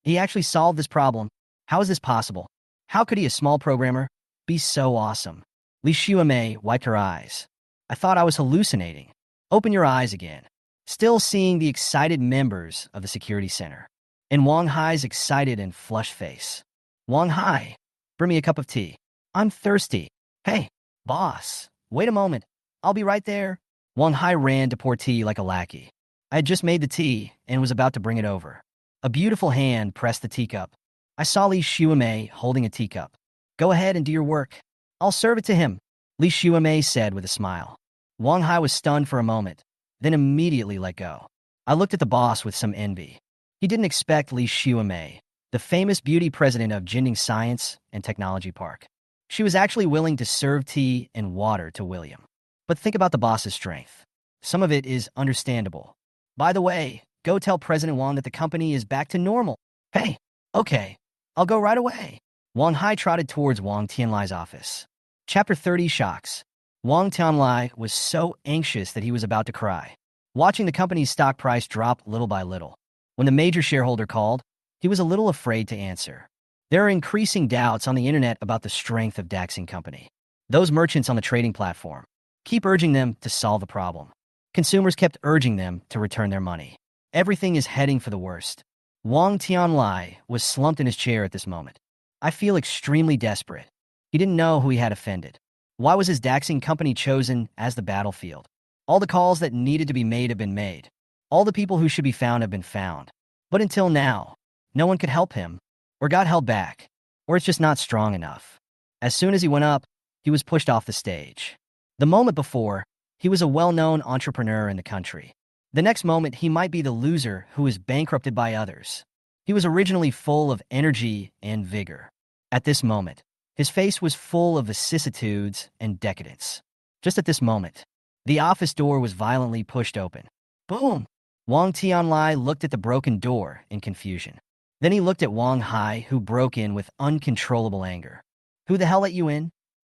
He actually solved this problem. How is this possible? How could he, a small programmer, be so awesome? Li Xuemei wiped her eyes. I thought I was hallucinating. Open your eyes again. Still seeing the excited members of the security center. And Wang Hai's excited and flushed face. Wang Hai, bring me a cup of tea. I'm thirsty. Hey, boss, wait a moment. I'll be right there. Wang Hai ran to pour tea like a lackey. I had just made the tea and was about to bring it over. A beautiful hand pressed the teacup. I saw Li Xuemei holding a teacup. Go ahead and do your work. I'll serve it to him, Li Xuemei said with a smile. Wang Hai was stunned for a moment, then immediately let go. I looked at the boss with some envy. He didn't expect Li Xuemei, the famous beauty president of Jinding Science and Technology Park. She was actually willing to serve tea and water to William. But think about the boss's strength. Some of it is understandable. By the way, go tell President Wang that the company is back to normal. Hey, okay, I'll go right away. Wang Hai trotted towards Wang Tianlai's office. Chapter 30 Shocks. Wang Tianlai was so anxious that he was about to cry, watching the company's stock price drop little by little. When the major shareholder called, he was a little afraid to answer. There are increasing doubts on the internet about the strength of Daxing Company. Those merchants on the trading platform keep urging them to solve the problem. Consumers kept urging them to return their money. Everything is heading for the worst. Wang Tianlai was slumped in his chair at this moment. I feel extremely desperate. He didn't know who he had offended. Why was his Daxing Company chosen as the battlefield? All the calls that needed to be made have been made. All the people who should be found have been found. But until now, no one could help him, or got held back, or it's just not strong enough. As soon as he went up, he was pushed off the stage. The moment before, he was a well-known entrepreneur in the country. The next moment, he might be the loser who is bankrupted by others. He was originally full of energy and vigor. At this moment, his face was full of vicissitudes and decadence. Just at this moment, the office door was violently pushed open. Boom! Wang Tianlai looked at the broken door in confusion. Then he looked at Wang Hai, who broke in with uncontrollable anger. Who the hell let you in?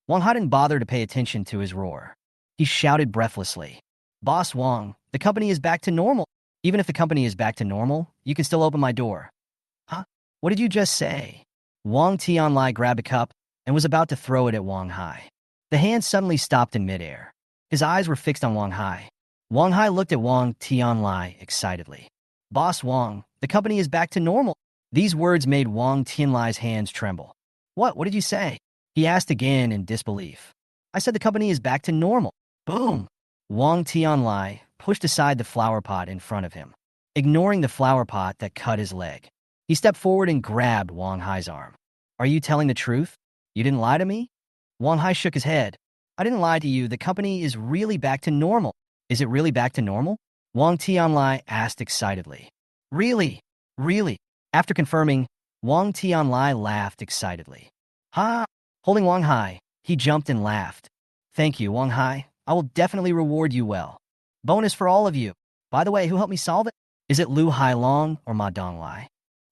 Wang Hai didn't bother to pay attention to his roar. He shouted breathlessly. Boss Wang, the company is back to normal. Even if the company is back to normal, you can still open my door. Huh? What did you just say? Wang Tianlai grabbed a cup and was about to throw it at Wang Hai. The hand suddenly stopped in midair. His eyes were fixed on Wang Hai. Wang Hai looked at Wang Tianlai excitedly. Boss Wang, the company is back to normal. These words made Wang Tianlai's hands tremble. What did you say? He asked again in disbelief. I said the company is back to normal. Boom! Wang Tianlai pushed aside the flower pot in front of him, ignoring the flower pot that cut his leg. He stepped forward and grabbed Wang Hai's arm. Are you telling the truth? You didn't lie to me? Wang Hai shook his head. I didn't lie to you. The company is really back to normal. Is it really back to normal? Wang Tianlai asked excitedly. Really? Really? After confirming, Wang Tianlai laughed excitedly. Ha! Holding Wang Hai, he jumped and laughed. Thank you, Wang Hai. I will definitely reward you well. Bonus for all of you. By the way, who helped me solve it? Is it Lu Hailong or Ma Donglai?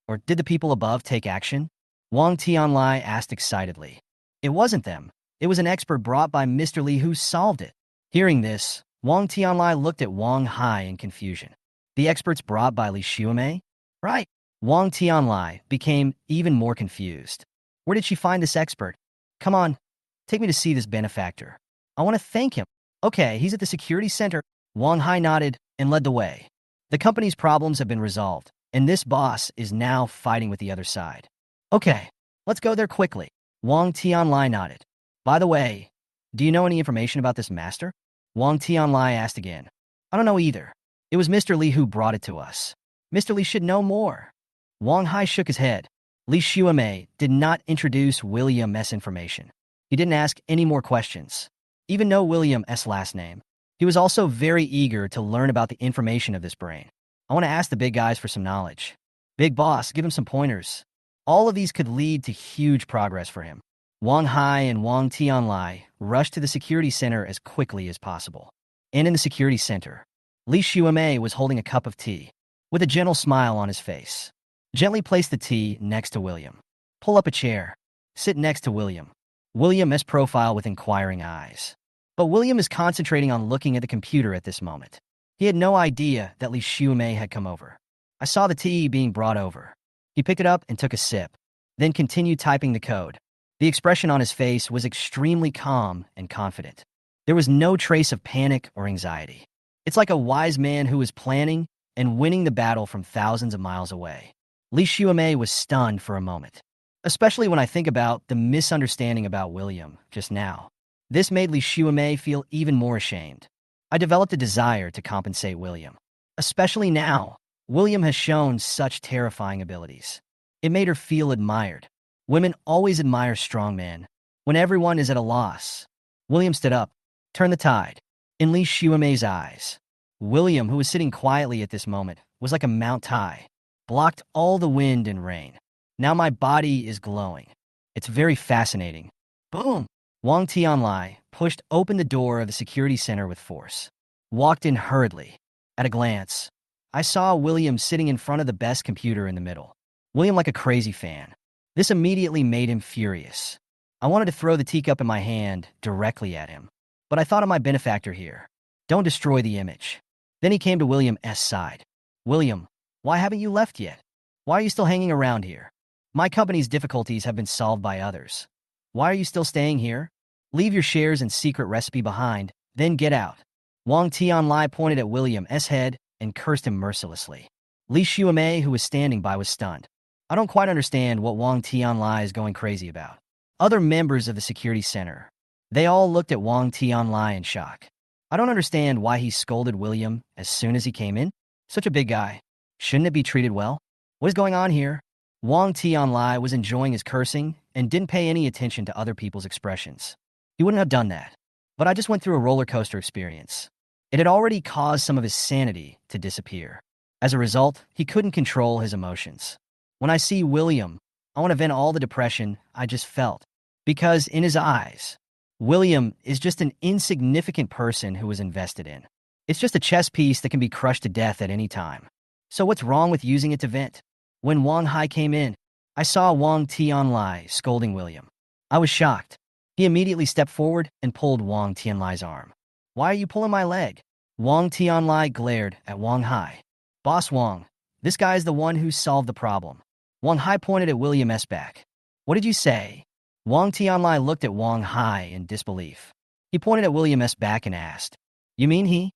Or did the people above take action? Wang Tianlai asked excitedly. It wasn't them. It was an expert brought by Mr. Li who solved it. Hearing this, Wang Tianlai looked at Wang Hai in confusion. The experts brought by Li Xuemei? Right. Wang Tianlai became even more confused. Where did she find this expert? Come on, take me to see this benefactor. I want to thank him. Okay, he's at the security center. Wang Hai nodded and led the way. The company's problems have been resolved, and this boss is now fighting with the other side. Okay, let's go there quickly. Wang Tianlai nodded. By the way, do you know any information about this master? Wang Tianlai asked again. I don't know either. It was Mr. Li who brought it to us. Mr. Li should know more. Wang Hai shook his head. Li Xuemei did not introduce William S. information. He didn't ask any more questions. Even know William S. last name. He was also very eager to learn about the information of this brain. I want to ask the big guys for some knowledge. Big boss, give him some pointers. All of these could lead to huge progress for him. Wang Hai and Wang Tianlai rushed to the security center as quickly as possible. And in the security center, Li Xuemei was holding a cup of tea, with a gentle smile on his face. Gently place the tea next to William. Pull up a chair. Sit next to William. William's profile with inquiring eyes. But William is concentrating on looking at the computer at this moment. He had no idea that Li Xuemei had come over. I saw the tea being brought over. He picked it up and took a sip, then continued typing the code. The expression on his face was extremely calm and confident. There was no trace of panic or anxiety. It's like a wise man who is planning and winning the battle from thousands of miles away. Li Xuemei was stunned for a moment, especially when I think about the misunderstanding about William just now. This made Li Xuemei feel even more ashamed. I developed a desire to compensate William, especially now. William has shown such terrifying abilities. It made her feel admired. Women always admire strong men. When everyone is at a loss, William stood up, turned the tide. In Li Xuemei's eyes, William, who was sitting quietly at this moment, was like a Mount Tai, blocked all the wind and rain. Now my body is glowing. It's very fascinating. Boom! Wang Tianlai pushed open the door of the security center with force. Walked in hurriedly. At a glance, I saw William sitting in front of the best computer in the middle. William like a crazy fan. This immediately made him furious. I wanted to throw the teacup in my hand directly at him. But I thought of my benefactor here. Don't destroy the image. Then he came to William's side. William, why haven't you left yet? Why are you still hanging around here? My company's difficulties have been solved by others. Why are you still staying here? Leave your shares and secret recipe behind, then get out. Wang Tianlai pointed at William's head and cursed him mercilessly. Li Xuemei, who was standing by, was stunned. I don't quite understand what Wang Tianlai is going crazy about. Other members of the security center, they all looked at Wang Tianlai in shock. I don't understand why he scolded William as soon as he came in. Such a big guy. Shouldn't it be treated well? What is going on here? Wang Tianlai was enjoying his cursing and didn't pay any attention to other people's expressions. He wouldn't have done that. But I just went through a roller coaster experience. It had already caused some of his sanity to disappear. As a result, he couldn't control his emotions. When I see William, I want to vent all the depression I just felt. Because in his eyes, William is just an insignificant person who was invested in. It's just a chess piece that can be crushed to death at any time. So what's wrong with using it to vent? When Wang Hai came in, I saw Wang Tianlai scolding William. I was shocked. He immediately stepped forward and pulled Wang Tianlai's arm. Why are you pulling my leg? Wang Tianlai glared at Wang Hai. Boss Wang, this guy is the one who solved the problem. Wang Hai pointed at William's back. What did you say? Wang Tianlai looked at Wang Hai in disbelief. He pointed at William's back and asked, You mean he?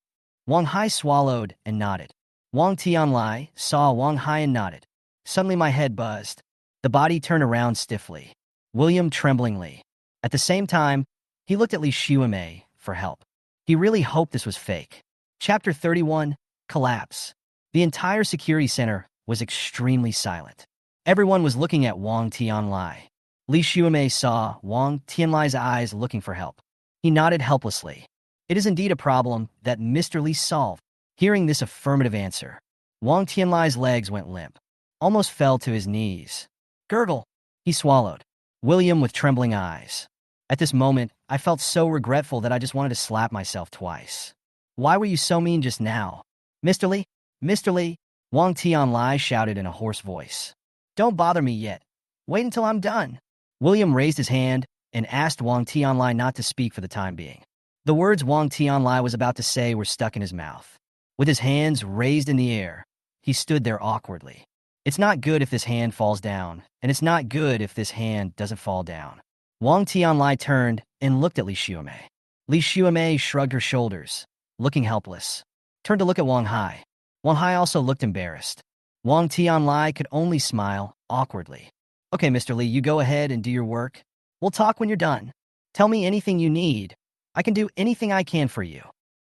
Wang Hai swallowed and nodded. Wang Tianlai saw Wang Hai and nodded. Suddenly my head buzzed. The body turned around stiffly. William tremblingly. At the same time, he looked at Li Xuemei for help. He really hoped this was fake. Chapter 31, Collapse. The entire security center was extremely silent. Everyone was looking at Wang Tianlai. Li Xuemei saw Wang Tianlai's eyes looking for help. He nodded helplessly. It is indeed a problem that Mr. Li solved. Hearing this affirmative answer, Wang Tianlai's legs went limp, almost fell to his knees. Gurgle! He swallowed. William with trembling eyes. At this moment, I felt so regretful that I just wanted to slap myself twice. Why were you so mean just now? Mr. Li? Mr. Li? Wang Tianlai shouted in a hoarse voice. Don't bother me yet. Wait until I'm done. William raised his hand and asked Wang Tianlai not to speak for the time being. The words Wang Tianlai was about to say were stuck in his mouth. With his hands raised in the air, he stood there awkwardly. It's not good if this hand falls down, and it's not good if this hand doesn't fall down. Wang Tianlai turned and looked at Li Xuemei. Li Xuemei shrugged her shoulders, looking helpless. Turned to look at Wang Hai. Wang Hai also looked embarrassed. Wang Tianlai could only smile awkwardly. Okay, Mr. Li, you go ahead and do your work. We'll talk when you're done. Tell me anything you need. I can do anything I can for you.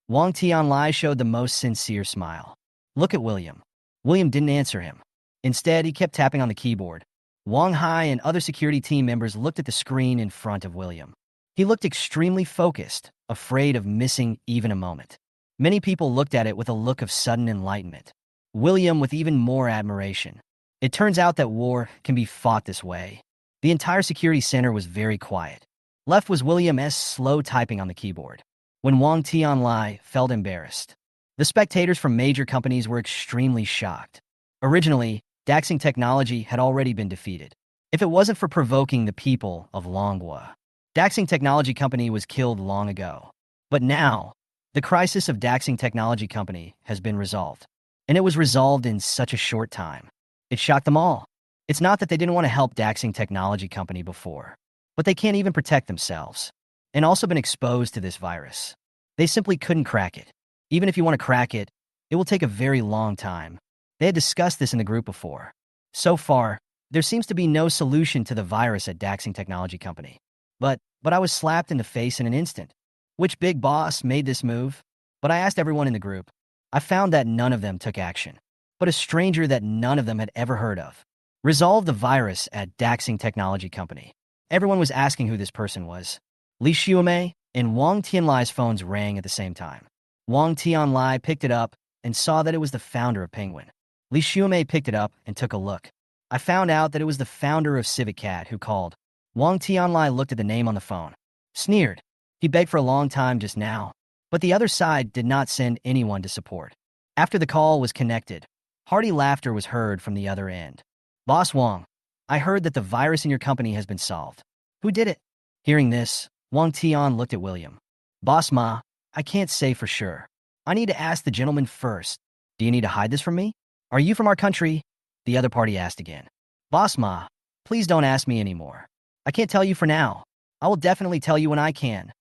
Wang Tianlai showed the most sincere smile. Look at William. William didn't answer him. Instead, he kept tapping on the keyboard. Wang Hai and other security team members looked at the screen in front of William. He looked extremely focused, afraid of missing even a moment. Many people looked at it with a look of sudden enlightenment. William with even more admiration. It turns out that war can be fought this way. The entire security center was very quiet. Left was William S. slow typing on the keyboard. When Wang Tianlai felt embarrassed. The spectators from major companies were extremely shocked. Originally, Daxing Technology had already been defeated. If it wasn't for provoking the people of Manhwa, Daxing Technology Company was killed long ago. But now, the crisis of Daxing Technology Company has been resolved. And it was resolved in such a short time. It shocked them all. It's not that they didn't want to help Daxing Technology Company before, but they can't even protect themselves. And also been exposed to this virus. They simply couldn't crack it. Even if you want to crack it, it will take a very long time. They had discussed this in the group before. So far, there seems to be no solution to the virus at Daxing Technology Company. But I was slapped in the face in an instant. Which big boss made this move? But I asked everyone in the group. I found that none of them took action. But a stranger that none of them had ever heard of resolved the virus at Daxing Technology Company. Everyone was asking who this person was. Li Xiumei and Wang Tianlai's phones rang at the same time. Wang Tianlai picked it up and saw that it was the founder of Penguin. Li Xiumei picked it up and took a look. I found out that it was the founder of Civic Cat who called. Wang Tianlai looked at the name on the phone. Sneered. He begged for a long time just now. But the other side did not send anyone to support. After the call was connected, hearty laughter was heard from the other end. Boss Wang, I heard that the virus in your company has been solved. Who did it? Hearing this, Wang Tian looked at William. Boss Ma, I can't say for sure. I need to ask the gentleman first. Do you need to hide this from me? Are you from our country? The other party asked again. Boss Ma, please don't ask me anymore. I can't tell you for now. I will definitely tell you when I can.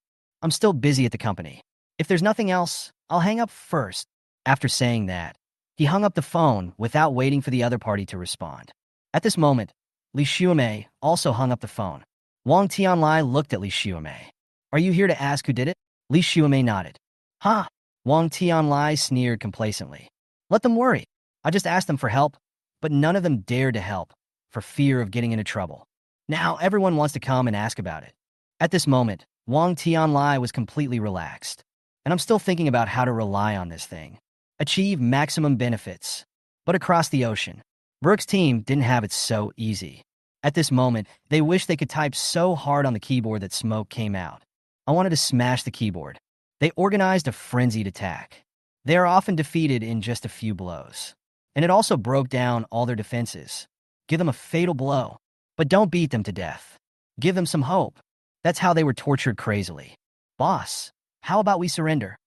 I'm still busy at the company. If there's nothing else, I'll hang up first. After saying that, he hung up the phone without waiting for the other party to respond. At this moment, Li Xiumei also hung up the phone. Wang Tianlai looked at Li Xiumei. Are you here to ask who did it? Li Xiumei nodded. Ha! Wang Tianlai sneered complacently. Let them worry. I just asked them for help, but none of them dared to help, for fear of getting into trouble. Now everyone wants to come and ask about it. At this moment, Wang Tianlai was completely relaxed. And I'm still thinking about how to rely on this thing. Achieve maximum benefits. But across the ocean, Brooks' team didn't have it so easy. At this moment, they wished they could type so hard on the keyboard that smoke came out. I wanted to smash the keyboard. They organized a frenzied attack. They are often defeated in just a few blows. And it also broke down all their defenses. Give them a fatal blow. But don't beat them to death. Give them some hope. That's how they were tortured crazily. Boss, how about we surrender?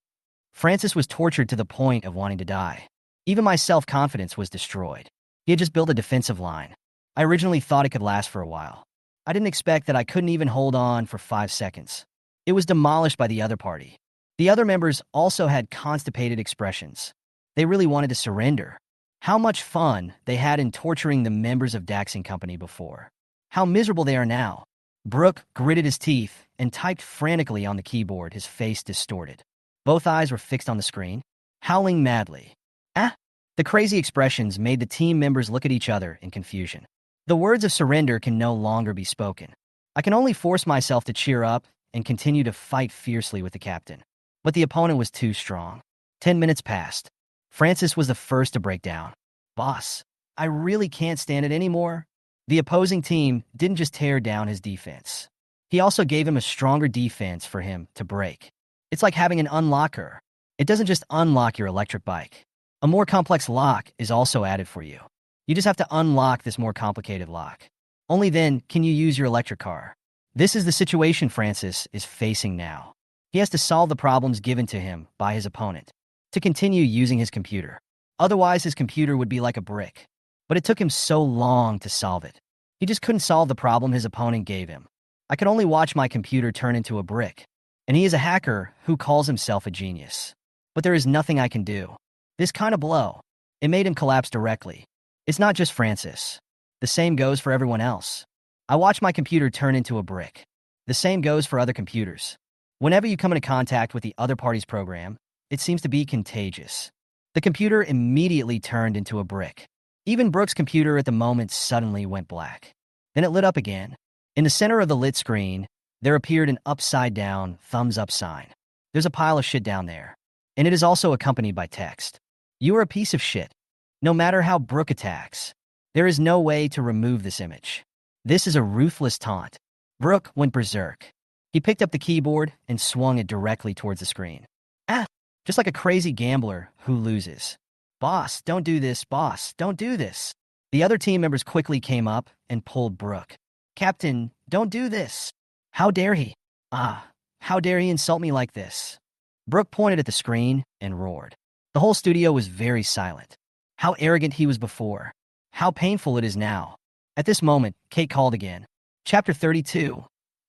Francis was tortured to the point of wanting to die. Even my self-confidence was destroyed. He had just built a defensive line. I originally thought it could last for a while. I didn't expect that I couldn't even hold on for 5 seconds. It was demolished by the other party. The other members also had constipated expressions. They really wanted to surrender. How much fun they had in torturing the members of Daxing Company before. How miserable they are now. Brooke gritted his teeth and typed frantically on the keyboard, his face distorted. Both eyes were fixed on the screen, howling madly. Ah! The crazy expressions made the team members look at each other in confusion. The words of surrender can no longer be spoken. I can only force myself to cheer up and continue to fight fiercely with the captain. But the opponent was too strong. 10 minutes passed. Francis was the first to break down. Boss, I really can't stand it anymore. The opposing team didn't just tear down his defense. He also gave him a stronger defense for him to break. It's like having an unlocker. It doesn't just unlock your electric bike. A more complex lock is also added for you. You just have to unlock this more complicated lock. Only then can you use your electric car. This is the situation Francis is facing now. He has to solve the problems given to him by his opponent to continue using his computer. Otherwise, his computer would be like a brick. But it took him so long to solve it. He just couldn't solve the problem his opponent gave him. I could only watch my computer turn into a brick. And he is a hacker who calls himself a genius. But there is nothing I can do. This kind of blow, it made him collapse directly. It's not just Francis. The same goes for everyone else. I watch my computer turn into a brick. The same goes for other computers. Whenever you come into contact with the other party's program, it seems to be contagious. The computer immediately turned into a brick. Even Brooks' computer at the moment suddenly went black. Then it lit up again. In the center of the lit screen, there appeared an upside-down thumbs-up sign. There's a pile of shit down there. And it is also accompanied by text. You are a piece of shit. No matter how Brooke attacks, there is no way to remove this image. This is a ruthless taunt. Brooke went berserk. He picked up the keyboard and swung it directly towards the screen. Ah! Just like a crazy gambler who loses. Boss, don't do this, boss, don't do this. The other team members quickly came up and pulled Brooke. Captain, don't do this. How dare he? How dare he insult me like this? Brooke pointed at the screen and roared. The whole studio was very silent. How arrogant he was before. How painful it is now. At this moment, Kate called again. Chapter 32.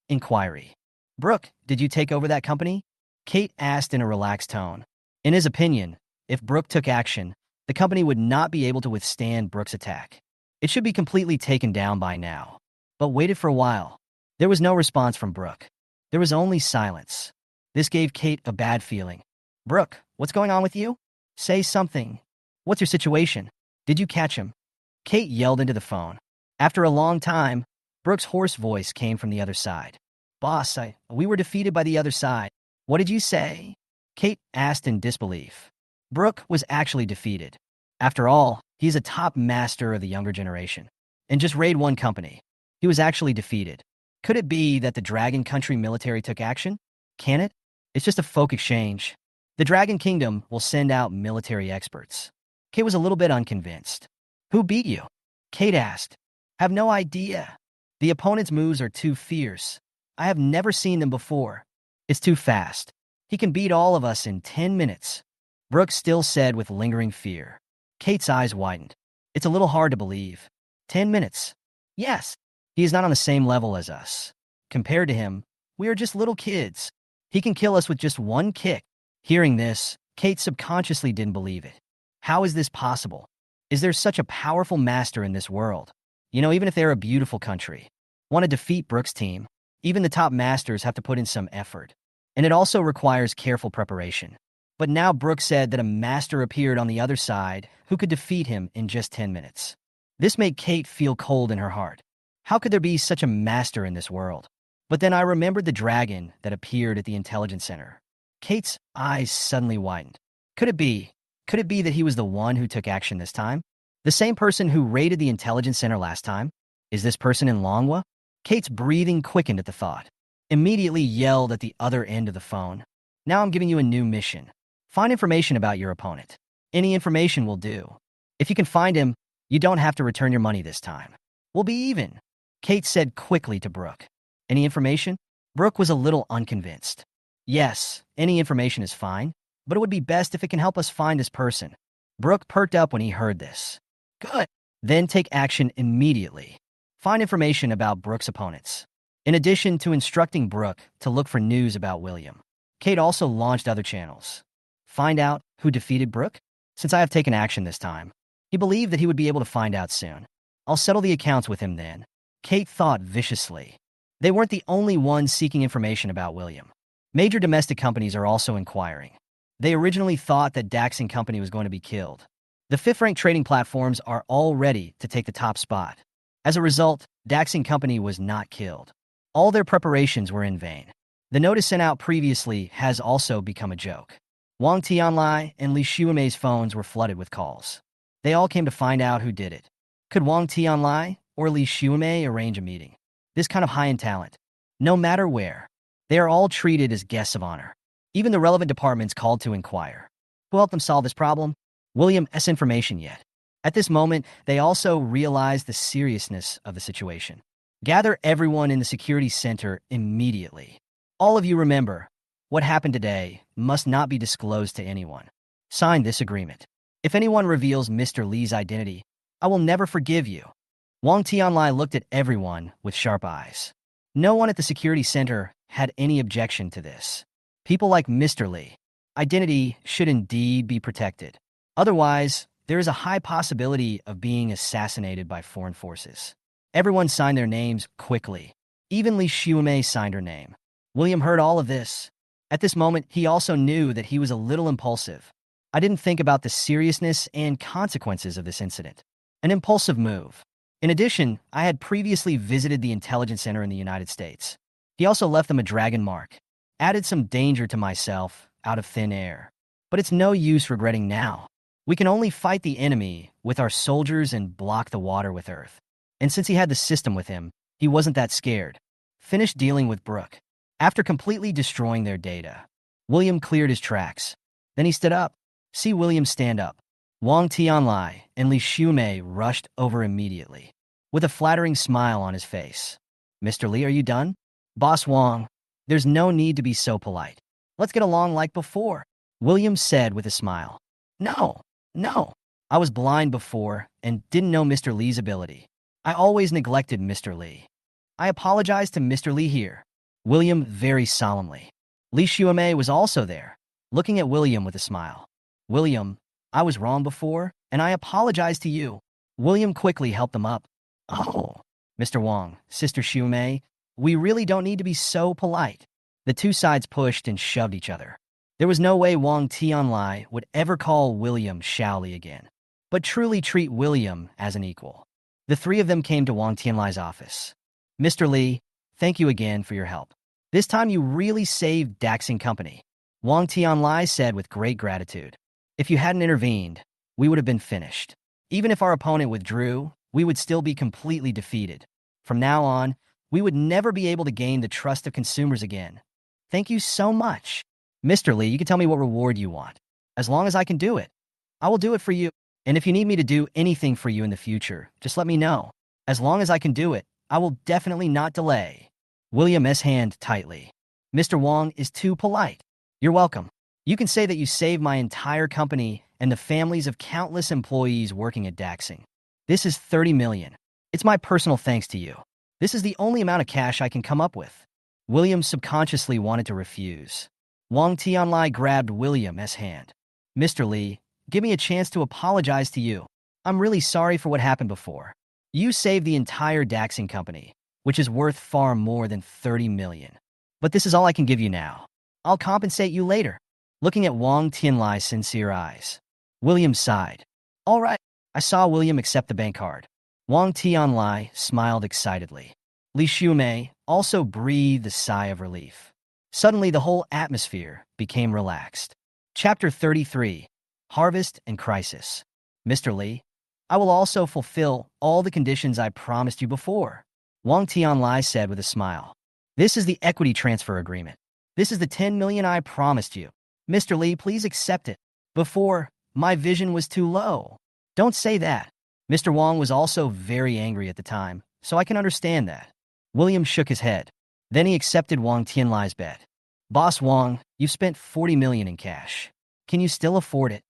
Inquiry. Brooke, did you take over that company? Kate asked in a relaxed tone. In his opinion, if Brooke took action, the company would not be able to withstand Brooke's attack. It should be completely taken down by now. But waited for a while. There was no response from Brooke. There was only silence. This gave Kate a bad feeling. Brooke, what's going on with you? Say something. What's your situation? Did you catch him? Kate yelled into the phone. After a long time, Brooke's hoarse voice came from the other side. Boss, we were defeated by the other side. What did you say? Kate asked in disbelief. Brooke was actually defeated. After all, he's a top master of the younger generation. And just raid one company. He was actually defeated. Could it be that the Dragon Country military took action? Can it? It's just a folk exchange. The Dragon Kingdom will send out military experts. Kate was a little bit unconvinced. Who beat you? Kate asked. Have no idea. The opponent's moves are too fierce. I have never seen them before. It's too fast. He can beat all of us in 10 minutes. Brooke still said with lingering fear. Kate's eyes widened. It's a little hard to believe. 10 minutes. Yes. He is not on the same level as us. Compared to him, we are just little kids. He can kill us with just one kick. Hearing this, Kate subconsciously didn't believe it. How is this possible? Is there such a powerful master in this world? Even if they're a beautiful country. Want to defeat Brooke's team? Even the top masters have to put in some effort. And it also requires careful preparation. But now Brooke said that a master appeared on the other side who could defeat him in just 10 minutes. This made Kate feel cold in her heart. How could there be such a master in this world? But then I remembered the dragon that appeared at the intelligence center. Kate's eyes suddenly widened. Could it be that he was the one who took action this time? The same person who raided the intelligence center last time? Is this person in Manhwa? Kate's breathing quickened at the thought. Immediately yelled at the other end of the phone. Now I'm giving you a new mission. Find information about your opponent. Any information will do. If you can find him, you don't have to return your money this time. We'll be even. Kate said quickly to Brooke. Any information? Brooke was a little unconvinced. Yes, any information is fine, but it would be best if it can help us find this person. Brooke perked up when he heard this. Good. Then take action immediately. Find information about Brooke's opponents. In addition to instructing Brooke to look for news about William, Kate also launched other channels. Find out who defeated Brooke? Since I have taken action this time, he believed that he would be able to find out soon. I'll settle the accounts with him then. Kate thought viciously. They weren't the only ones seeking information about William. Major domestic companies are also inquiring. They originally thought that Dax & Company was going to be killed. The fifth-ranked trading platforms are all ready to take the top spot. As a result, Dax & Company was not killed. All their preparations were in vain. The notice sent out previously has also become a joke. Wang Tianlai and Li Xiumei's phones were flooded with calls. They all came to find out who did it. Could Wang Tianlai or Li Xiumei arrange a meeting? This kind of high-end talent, no matter where, they are all treated as guests of honor. Even the relevant departments called to inquire. Who helped them solve this problem? William S. information yet. At this moment, they also realized the seriousness of the situation. Gather everyone in the security center immediately. All of you remember, what happened today must not be disclosed to anyone. Sign this agreement. If anyone reveals Mr. Li's identity, I will never forgive you. Wang Tianlai looked at everyone with sharp eyes. No one at the security center had any objection to this. People like Mr. Li. Identity should indeed be protected. Otherwise, there is a high possibility of being assassinated by foreign forces. Everyone signed their names quickly. Even Li Xiumei signed her name. William heard all of this. At this moment, he also knew that he was a little impulsive. I didn't think about the seriousness and consequences of this incident. An impulsive move. In addition, I had previously visited the intelligence center in the United States. He also left them a dragon mark. Added some danger to myself out of thin air. But it's no use regretting now. We can only fight the enemy with our soldiers and block the water with earth. And since he had the system with him, he wasn't that scared. Finished dealing with Brooke. After completely destroying their data, William cleared his tracks. Then he stood up. See William stand up. Wang Tianlai and Li Shumei rushed over immediately, with a flattering smile on his face. Mr. Li, are you done? Boss Wang, there's no need to be so polite. Let's get along like before, William said with a smile. No. I was blind before and didn't know Mr. Li's ability. I always neglected Mr. Li. I apologize to Mr. Li here. William very solemnly. Li Shumei was also there, looking at William with a smile. William, I was wrong before, and I apologize to you. William quickly helped them up. Oh, Mr. Wang, Sister Shumei, we really don't need to be so polite. The two sides pushed and shoved each other. There was no way Wang Tianlai would ever call William Shaoli again, but truly treat William as an equal. The three of them came to Wang Tianlai's office. Mr. Li, thank you again for your help. This time you really saved Daxing Company, Wang Tianlai said with great gratitude. If you hadn't intervened, we would have been finished. Even if our opponent withdrew, we would still be completely defeated. From now on, we would never be able to gain the trust of consumers again. Thank you so much. Mr. Li, you can tell me what reward you want. As long as I can do it, I will do it for you. And if you need me to do anything for you in the future, just let me know. As long as I can do it, I will definitely not delay. William S. hand tightly. Mr. Wang is too polite. You're welcome. You can say that you saved my entire company and the families of countless employees working at Daxing. This is 30 million. It's my personal thanks to you. This is the only amount of cash I can come up with. William subconsciously wanted to refuse. Wang Tianlai grabbed William's hand. Mr. Li, give me a chance to apologize to you. I'm really sorry for what happened before. You saved the entire Daxing company, which is worth far more than 30 million. But this is all I can give you now. I'll compensate you later. Looking at Wang Tianlai's sincere eyes, William sighed. All right. I saw William accept the bank card. Wang Tianlai smiled excitedly. Li Shumei also breathed a sigh of relief. Suddenly, the whole atmosphere became relaxed. Chapter 33, Harvest and Crisis. Mr. Li, I will also fulfill all the conditions I promised you before, Wang Tianlai said with a smile. This is the equity transfer agreement. This is the 10 million I promised you. Mr. Li, please accept it. Before, my vision was too low. Don't say that. Mr. Wang was also very angry at the time, so I can understand that. William shook his head. Then he accepted Wang Tianlai's bet. Boss Wang, you've spent 40 million in cash. Can you still afford it?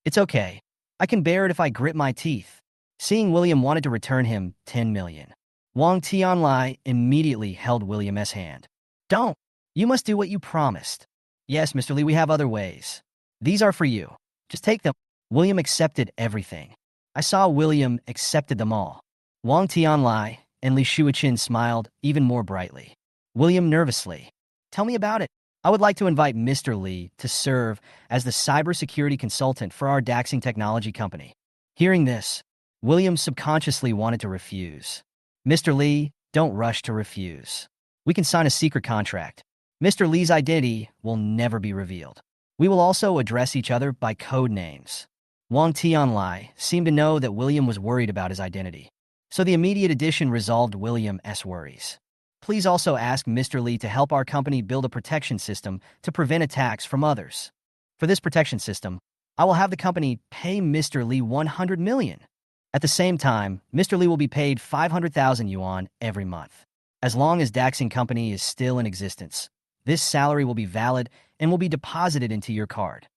It's okay. I can bear it if I grit my teeth. Seeing William wanted to return him 10 million, Wang Tianlai immediately held William's hand. Don't. You must do what you promised. Yes, Mr. Li, we have other ways. These are for you. Just take them. William accepted everything. I saw William accepted them all. Wang Tianlai and Li Shuichin smiled even more brightly. William nervously. Tell me about it. I would like to invite Mr. Li to serve as the cybersecurity consultant for our Daxing technology company. Hearing this, William subconsciously wanted to refuse. Mr. Li, don't rush to refuse. We can sign a secret contract. Mr. Li's identity will never be revealed. We will also address each other by code names. Wang Tianlai seemed to know that William was worried about his identity, so the immediate addition resolved William's worries. Please also ask Mr. Li to help our company build a protection system to prevent attacks from others. For this protection system, I will have the company pay Mr. Li 100 million. At the same time, Mr. Li will be paid 500,000 yuan every month. As long as Daxing Company is still in existence, this salary will be valid and will be deposited into your card.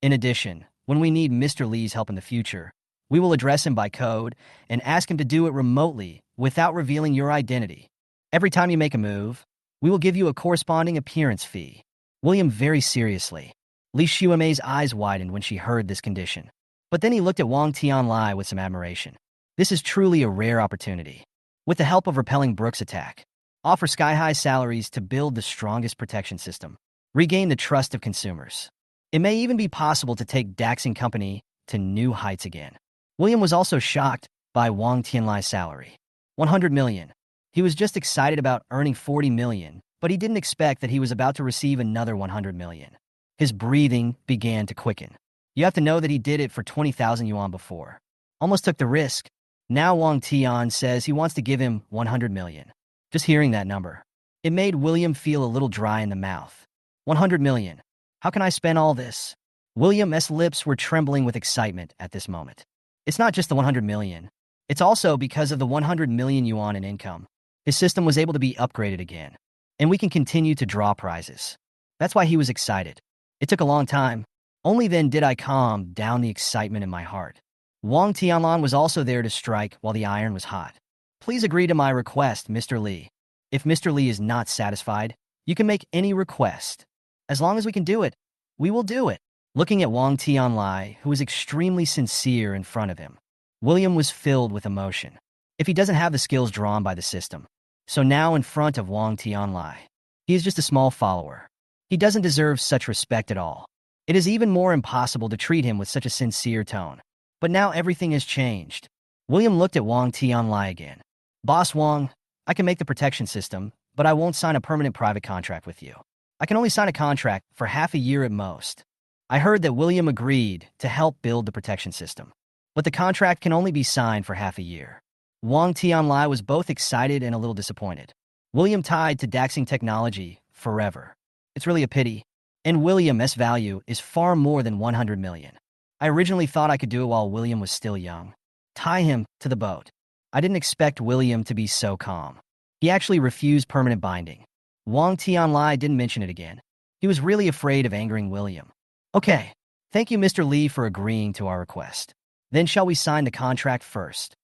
In addition, when we need Mr. Li's help in the future, we will address him by code and ask him to do it remotely without revealing your identity. Every time you make a move, we will give you a corresponding appearance fee. William very seriously. Li Shumei's eyes widened when she heard this condition. But then he looked at Wang Tianlai with some admiration. This is truly a rare opportunity. With the help of repelling Brooke's attack, offer sky-high salaries to build the strongest protection system. Regain the trust of consumers. It may even be possible to take Daxing Company to new heights again. William was also shocked by Wang Tianlai's salary. 100 million. He was just excited about earning 40 million, but he didn't expect that he was about to receive another 100 million. His breathing began to quicken. You have to know that he did it for 20,000 yuan before. Almost took the risk. Now Wang Tian says he wants to give him 100 million. Just hearing that number, it made William feel a little dry in the mouth. 100 million. How can I spend all this? William's lips were trembling with excitement at this moment. It's not just the 100 million. It's also because of the 100 million yuan in income. His system was able to be upgraded again, and we can continue to draw prizes. That's why he was excited. It took a long time. Only then did I calm down the excitement in my heart. Wang Tianlan was also there to strike while the iron was hot. Please agree to my request, Mr. Li. If Mr. Li is not satisfied, you can make any request. As long as we can do it, we will do it. Looking at Wang Tianlai, who was extremely sincere in front of him, William was filled with emotion. If he doesn't have the skills drawn by the system, so now in front of Wang Tianlai, he is just a small follower. He doesn't deserve such respect at all. It is even more impossible to treat him with such a sincere tone. But now everything has changed. William looked at Wang Tianlai again. Boss Wang, I can make the protection system, but I won't sign a permanent private contract with you. I can only sign a contract for half a year at most. I heard that William agreed to help build the protection system, but the contract can only be signed for half a year. Wang Tianlai was both excited and a little disappointed. William tied to Daxing technology forever. It's really a pity. And William's value is far more than 100 million. I originally thought I could do it while William was still young. Tie him to the boat. I didn't expect William to be so calm. He actually refused permanent binding. Wang Tianlai didn't mention it again. He was really afraid of angering William. Okay, thank you, Mr. Li, for agreeing to our request. Then shall we sign the contract first?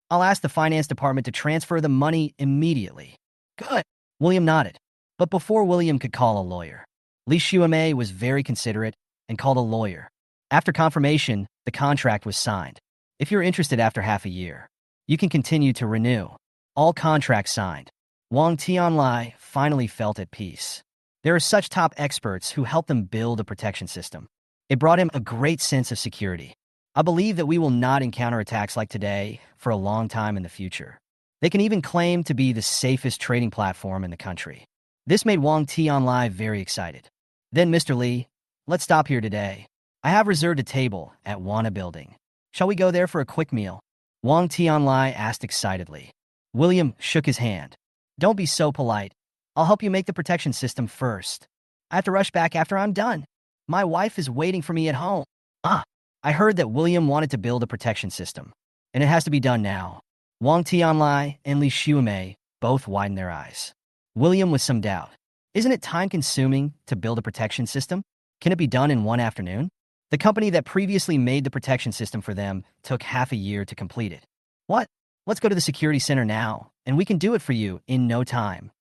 I'll ask the finance department to transfer the money immediately. Good. William nodded. But before William could call a lawyer, Li Xuemei was very considerate and called a lawyer. After confirmation, the contract was signed. If you're interested after half a year, you can continue to renew. All contracts signed. Wang Tianlai finally felt at peace. There are such top experts who help them build a protection system. It brought him a great sense of security. I believe that we will not encounter attacks like today for a long time in the future. They can even claim to be the safest trading platform in the country. This made Wang Tianlai very excited. Then, Mr. Li, let's stop here today. I have reserved a table at Wana Building. Shall we go there for a quick meal? Wang Tianlai asked excitedly. William shook his hand. Don't be so polite. I'll help you make the protection system first. I have to rush back after I'm done. My wife is waiting for me at home. I heard that William wanted to build a protection system, and it has to be done now. Wang Tianlai and Li Xuemei both widened their eyes. William with some doubt. Isn't it time-consuming to build a protection system? Can it be done in one afternoon? The company that previously made the protection system for them took half a year to complete it. What? Let's go to the security center now, and we can do it for you in no time.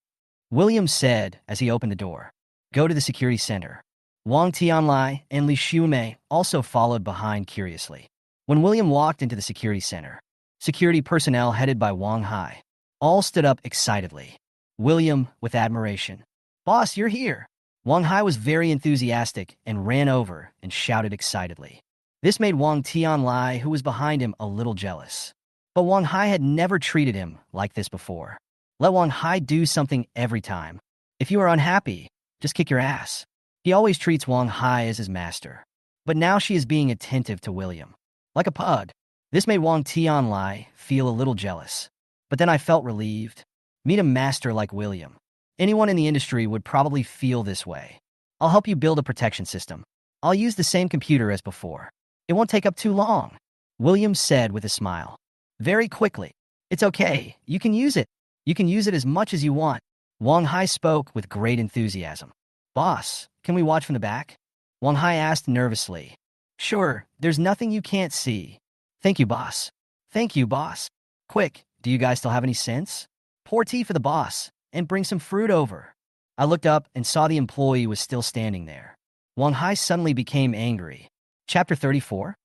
William said as he opened the door. Go to the security center. Wang Tianlai and Li Xuemei also followed behind curiously. When William walked into the security center, security personnel headed by Wang Hai all stood up excitedly. William with admiration. Boss, you're here. Wang Hai was very enthusiastic and ran over and shouted excitedly. This made Wang Tianlai, who was behind him, a little jealous. But Wang Hai had never treated him like this before. Let Wang Hai do something every time. If you are unhappy, just kick your ass. He always treats Wang Hai as his master. But now she is being attentive to William. Like a pug. This made Wang Tianlai feel a little jealous. But then I felt relieved. Meet a master like William. Anyone in the industry would probably feel this way. I'll help you build a protection system. I'll use the same computer as before. It won't take up too long. William said with a smile. Very quickly. It's okay. You can use it. You can use it as much as you want. Wang Hai spoke with great enthusiasm. Boss, can we watch from the back? Wang Hai asked nervously. Sure, there's nothing you can't see. Thank you, boss. Thank you, boss. Quick, do you guys still have any sense? Pour tea for the boss, and bring some fruit over. I looked up and saw the employee was still standing there. Wang Hai suddenly became angry. Chapter 34?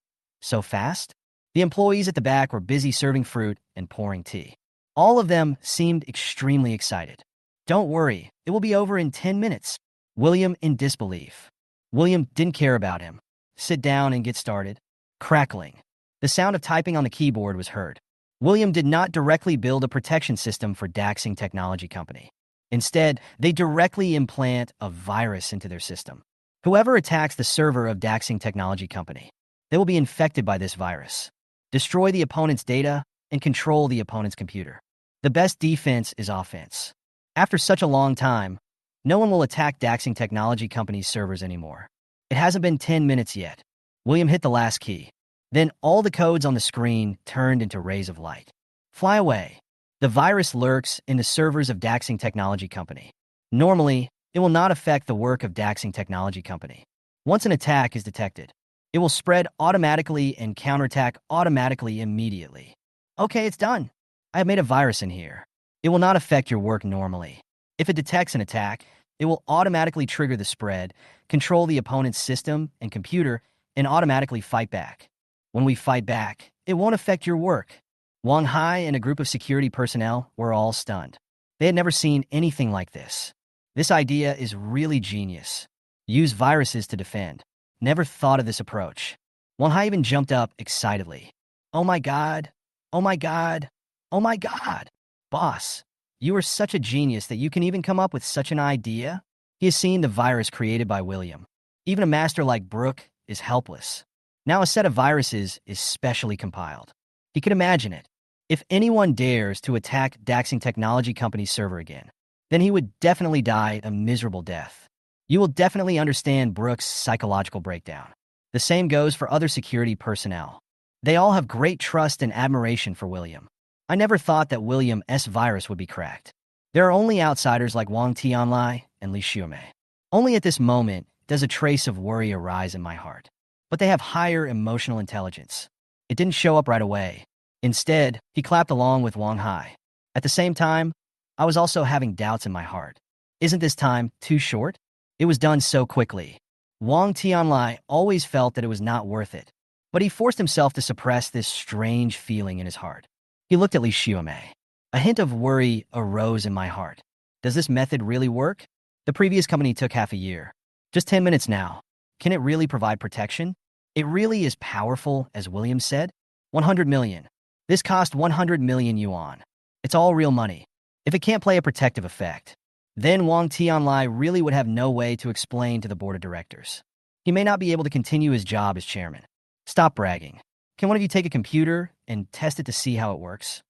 So fast? The employees at the back were busy serving fruit and pouring tea. All of them seemed extremely excited. Don't worry, it will be over in 10 minutes. William in disbelief. William didn't care about him. Sit down and get started. Crackling. The sound of typing on the keyboard was heard. William did not directly build a protection system for Daxing Technology Company. Instead, they directly implant a virus into their system. Whoever attacks the server of Daxing Technology Company, they will be infected by this virus. Destroy the opponent's data and control the opponent's computer. The best defense is offense. After such a long time, no one will attack Daxing Technology Company's servers anymore. It hasn't been 10 minutes yet. William hit the last key. Then all the codes on the screen turned into rays of light. Fly away. The virus lurks in the servers of Daxing Technology Company. Normally, it will not affect the work of Daxing Technology Company. Once an attack is detected, it will spread automatically and counterattack automatically immediately. Okay, it's done. I have made a virus in here. It will not affect your work normally. If it detects an attack, it will automatically trigger the spread, control the opponent's system and computer, and automatically fight back. When we fight back, it won't affect your work. Wang Hai and a group of security personnel were all stunned. They had never seen anything like this. This idea is really genius. Use viruses to defend. Never thought of this approach. Wang Hai even jumped up excitedly. Oh my god. Oh my god. Oh my god. Boss, you are such a genius that you can even come up with such an idea? He has seen the virus created by William. Even a master like Brooke is helpless. Now a set of viruses is specially compiled. He could imagine it. If anyone dares to attack Daxing Technology Company's server again, then he would definitely die a miserable death. You will definitely understand Brooke's psychological breakdown. The same goes for other security personnel. They all have great trust and admiration for William. I never thought that William's virus would be cracked. There are only outsiders like Wang Tianlai and Li Xiumei. Only at this moment does a trace of worry arise in my heart. But they have higher emotional intelligence. It didn't show up right away. Instead, he clapped along with Wang Hai. At the same time, I was also having doubts in my heart. Isn't this time too short? It was done so quickly. Wang Tianlai always felt that it was not worth it, but he forced himself to suppress this strange feeling in his heart. He looked at Li Xiumei. A hint of worry arose in my heart. Does this method really work? The previous company took half a year. Just 10 minutes now. Can it really provide protection? It really is powerful, as William said. 100 million. This cost 100 million yuan. It's all real money. If it can't play a protective effect, then Wang Tianlai really would have no way to explain to the board of directors. He may not be able to continue his job as chairman. Stop bragging. Can one of you take a computer and test it to see how it works?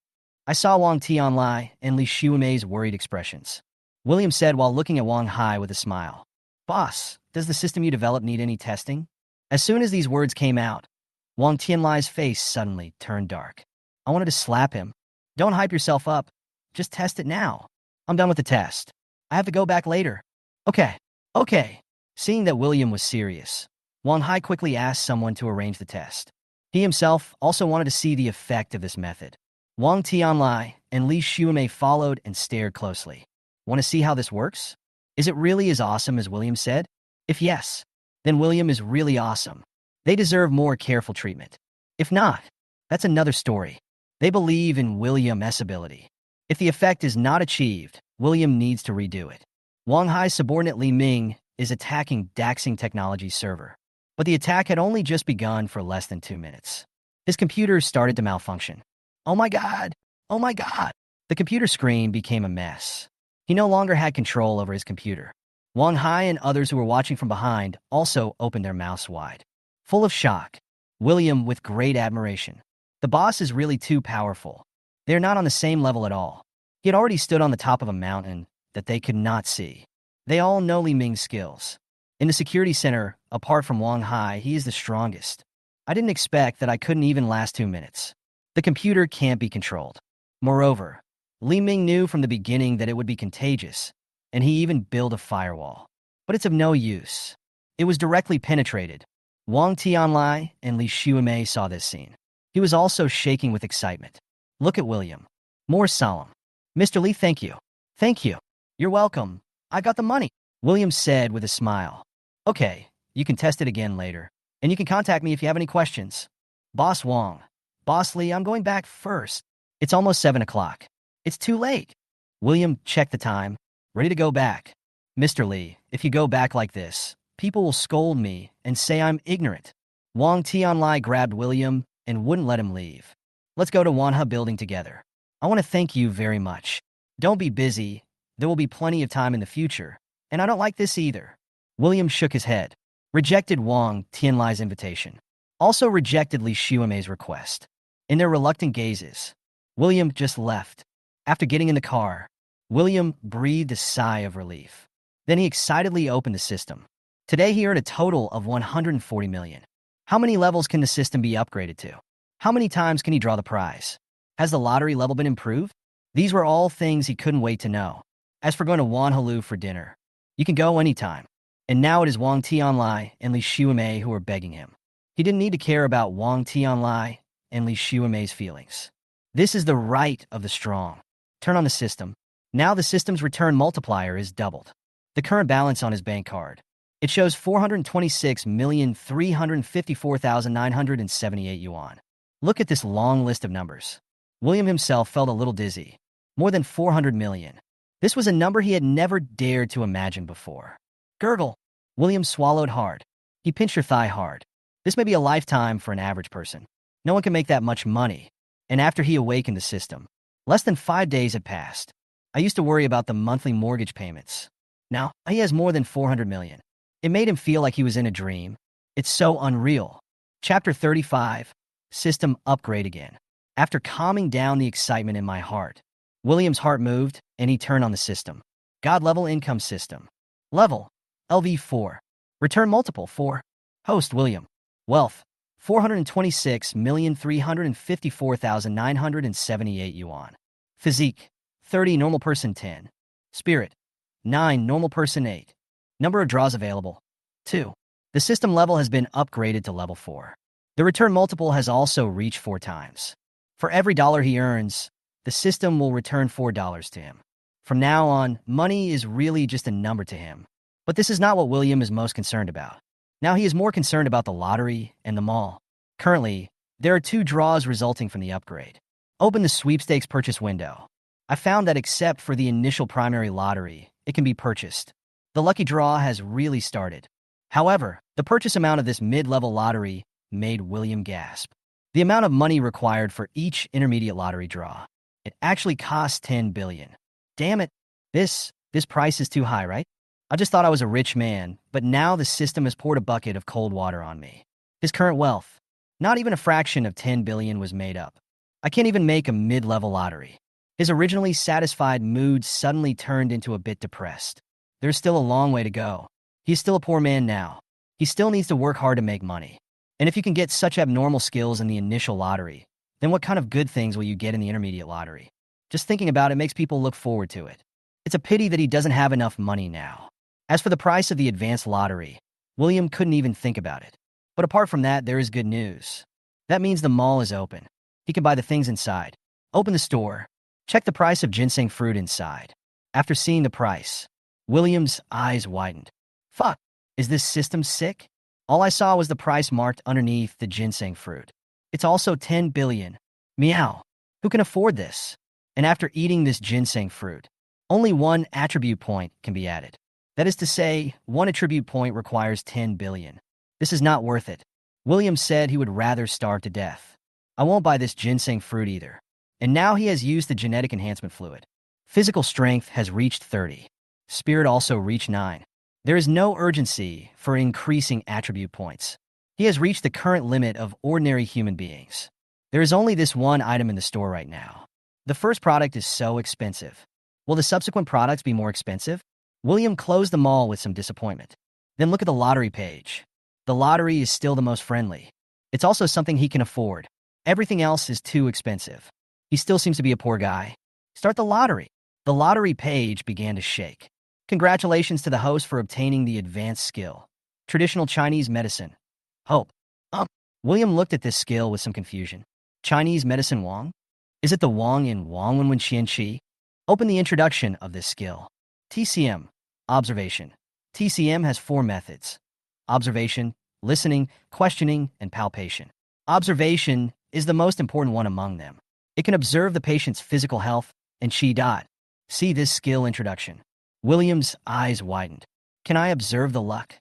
I saw Wang Tianlai and Li Xiumei's worried expressions. William said while looking at Wang Hai with a smile. Boss, does the system you developed need any testing? As soon as these words came out, Wang Tianlai's face suddenly turned dark. I wanted to slap him. Don't hype yourself up. Just test it now. I'm done with the test. I have to go back later. Okay. Seeing that William was serious, Wang Hai quickly asked someone to arrange the test. He himself also wanted to see the effect of this method. Wang Tianlai and Li Xiumei followed and stared closely. Want to see how this works? Is it really as awesome as William said? If yes, then William is really awesome. They deserve more careful treatment. If not, that's another story. They believe in William's ability. If the effect is not achieved, William needs to redo it. Wang Hai's subordinate Li Ming is attacking Daxing Technology's server. But the attack had only just begun for less than 2 minutes. His computer started to malfunction. Oh my god! Oh my god! The computer screen became a mess. He no longer had control over his computer. Wang Hai and others who were watching from behind also opened their mouths wide. Full of shock. William with great admiration. The boss is really too powerful. They are not on the same level at all. He had already stood on the top of a mountain that they could not see. They all know Li Ming's skills. In the security center, apart from Wang Hai, he is the strongest. I didn't expect that I couldn't even last 2 minutes. The computer can't be controlled. Moreover, Li Ming knew from the beginning that it would be contagious, and he even built a firewall. But it's of no use. It was directly penetrated. Wang Tianlai and Li Xiumei saw this scene. He was also shaking with excitement. Look at William. More solemn. Mr. Li, thank you. Thank you. You're welcome. I got the money, William said with a smile. Okay, you can test it again later, and you can contact me if you have any questions. Boss Wang. Boss Li, I'm going back first. It's almost 7 o'clock. It's too late. William checked the time. Ready to go back. Mr. Li, if you go back like this, people will scold me and say I'm ignorant. Wang Tianlai grabbed William and wouldn't let him leave. Let's go to Wanha building together. I want to thank you very much. Don't be busy. There will be plenty of time in the future. And I don't like this either. William shook his head. Rejected Wang Tianlai's invitation. Also rejected Li Xuemei's request. In their reluctant gazes, William just left. After getting in the car, William breathed a sigh of relief. Then he excitedly opened the system. Today he earned a total of 140 million. How many levels can the system be upgraded to? How many times can he draw the prize? Has the lottery level been improved? These were all things he couldn't wait to know. As for going to Wanhalu for dinner, you can go anytime. And now it is Wang Tianlai and Li Xuemei who are begging him. He didn't need to care about Wang Tianlai and Li Xuemei's feelings. This is the right of the strong. Turn on the system. Now the system's return multiplier is doubled. The current balance on his bank card. It shows 426,354,978 yuan. Look at this long list of numbers. William himself felt a little dizzy. More than 400 million. This was a number he had never dared to imagine before. Gurgle. William swallowed hard. He pinched her thigh hard. This may be a lifetime for an average person. No one can make that much money. And after he awakened the system, less than 5 days had passed. I used to worry about the monthly mortgage payments. Now, he has more than 400 million. It made him feel like he was in a dream. It's so unreal. Chapter 35. System upgrade again. After calming down the excitement in my heart, William's heart moved, and he turned on the system. God-level income system. Level. LV4. Return multiple 4. Host William. Wealth. 426,354,978 yuan. Physique. 30 normal person 10. Spirit. 9 normal person 8. Number of draws available. 2. The system level has been upgraded to level 4. The return multiple has also reached 4 times. For every dollar he earns, the system will return $4 to him. From now on, money is really just a number to him. But this is not what William is most concerned about. Now he is more concerned about the lottery and the mall. Currently, there are 2 draws resulting from the upgrade. Open the sweepstakes purchase window. I found that except for the initial primary lottery, it can be purchased. The lucky draw has really started. However, the purchase amount of this mid-level lottery made William gasp. The amount of money required for each intermediate lottery draw. It actually costs 10 billion. Damn it. This price is too high, right? I just thought I was a rich man, but now the system has poured a bucket of cold water on me. His current wealth, not even a fraction of 10 billion was made up. I can't even make a mid-level lottery. His originally satisfied mood suddenly turned into a bit depressed. There's still a long way to go. He's still a poor man now. He still needs to work hard to make money. And if you can get such abnormal skills in the initial lottery, then what kind of good things will you get in the intermediate lottery? Just thinking about it makes people look forward to it. It's a pity that he doesn't have enough money now. As for the price of the advanced lottery, William couldn't even think about it. But apart from that, there is good news. That means the mall is open. He can buy the things inside. Open the store. Check the price of ginseng fruit inside. After seeing the price, William's eyes widened. Fuck, is this system sick? All I saw was the price marked underneath the ginseng fruit. It's also 10 billion. Meow. Who can afford this? And after eating this ginseng fruit, only 1 attribute point can be added. That is to say, 1 attribute point requires 10 billion. This is not worth it. William said he would rather starve to death. I won't buy this ginseng fruit either. And now he has used the genetic enhancement fluid. Physical strength has reached 30. Spirit also reached 9. There is no urgency for increasing attribute points. He has reached the current limit of ordinary human beings. There is only this one item in the store right now. The first product is so expensive. Will the subsequent products be more expensive? William closed the mall with some disappointment. Then look at the lottery page. The lottery is still the most friendly. It's also something he can afford. Everything else is too expensive. He still seems to be a poor guy. Start the lottery. The lottery page began to shake. Congratulations to the host for obtaining the advanced skill. Traditional Chinese medicine. Hope. William looked at this skill with some confusion. Chinese medicine Wang? Is it the Wang in Wang Wenwen Qian Qi? Open the introduction of this skill. TCM. Observation. TCM has 4 methods. Observation, listening, questioning, and palpation. Observation is the most important one among them. It can observe the patient's physical health and qi. See this skill introduction. William's eyes widened. Can I observe the luck?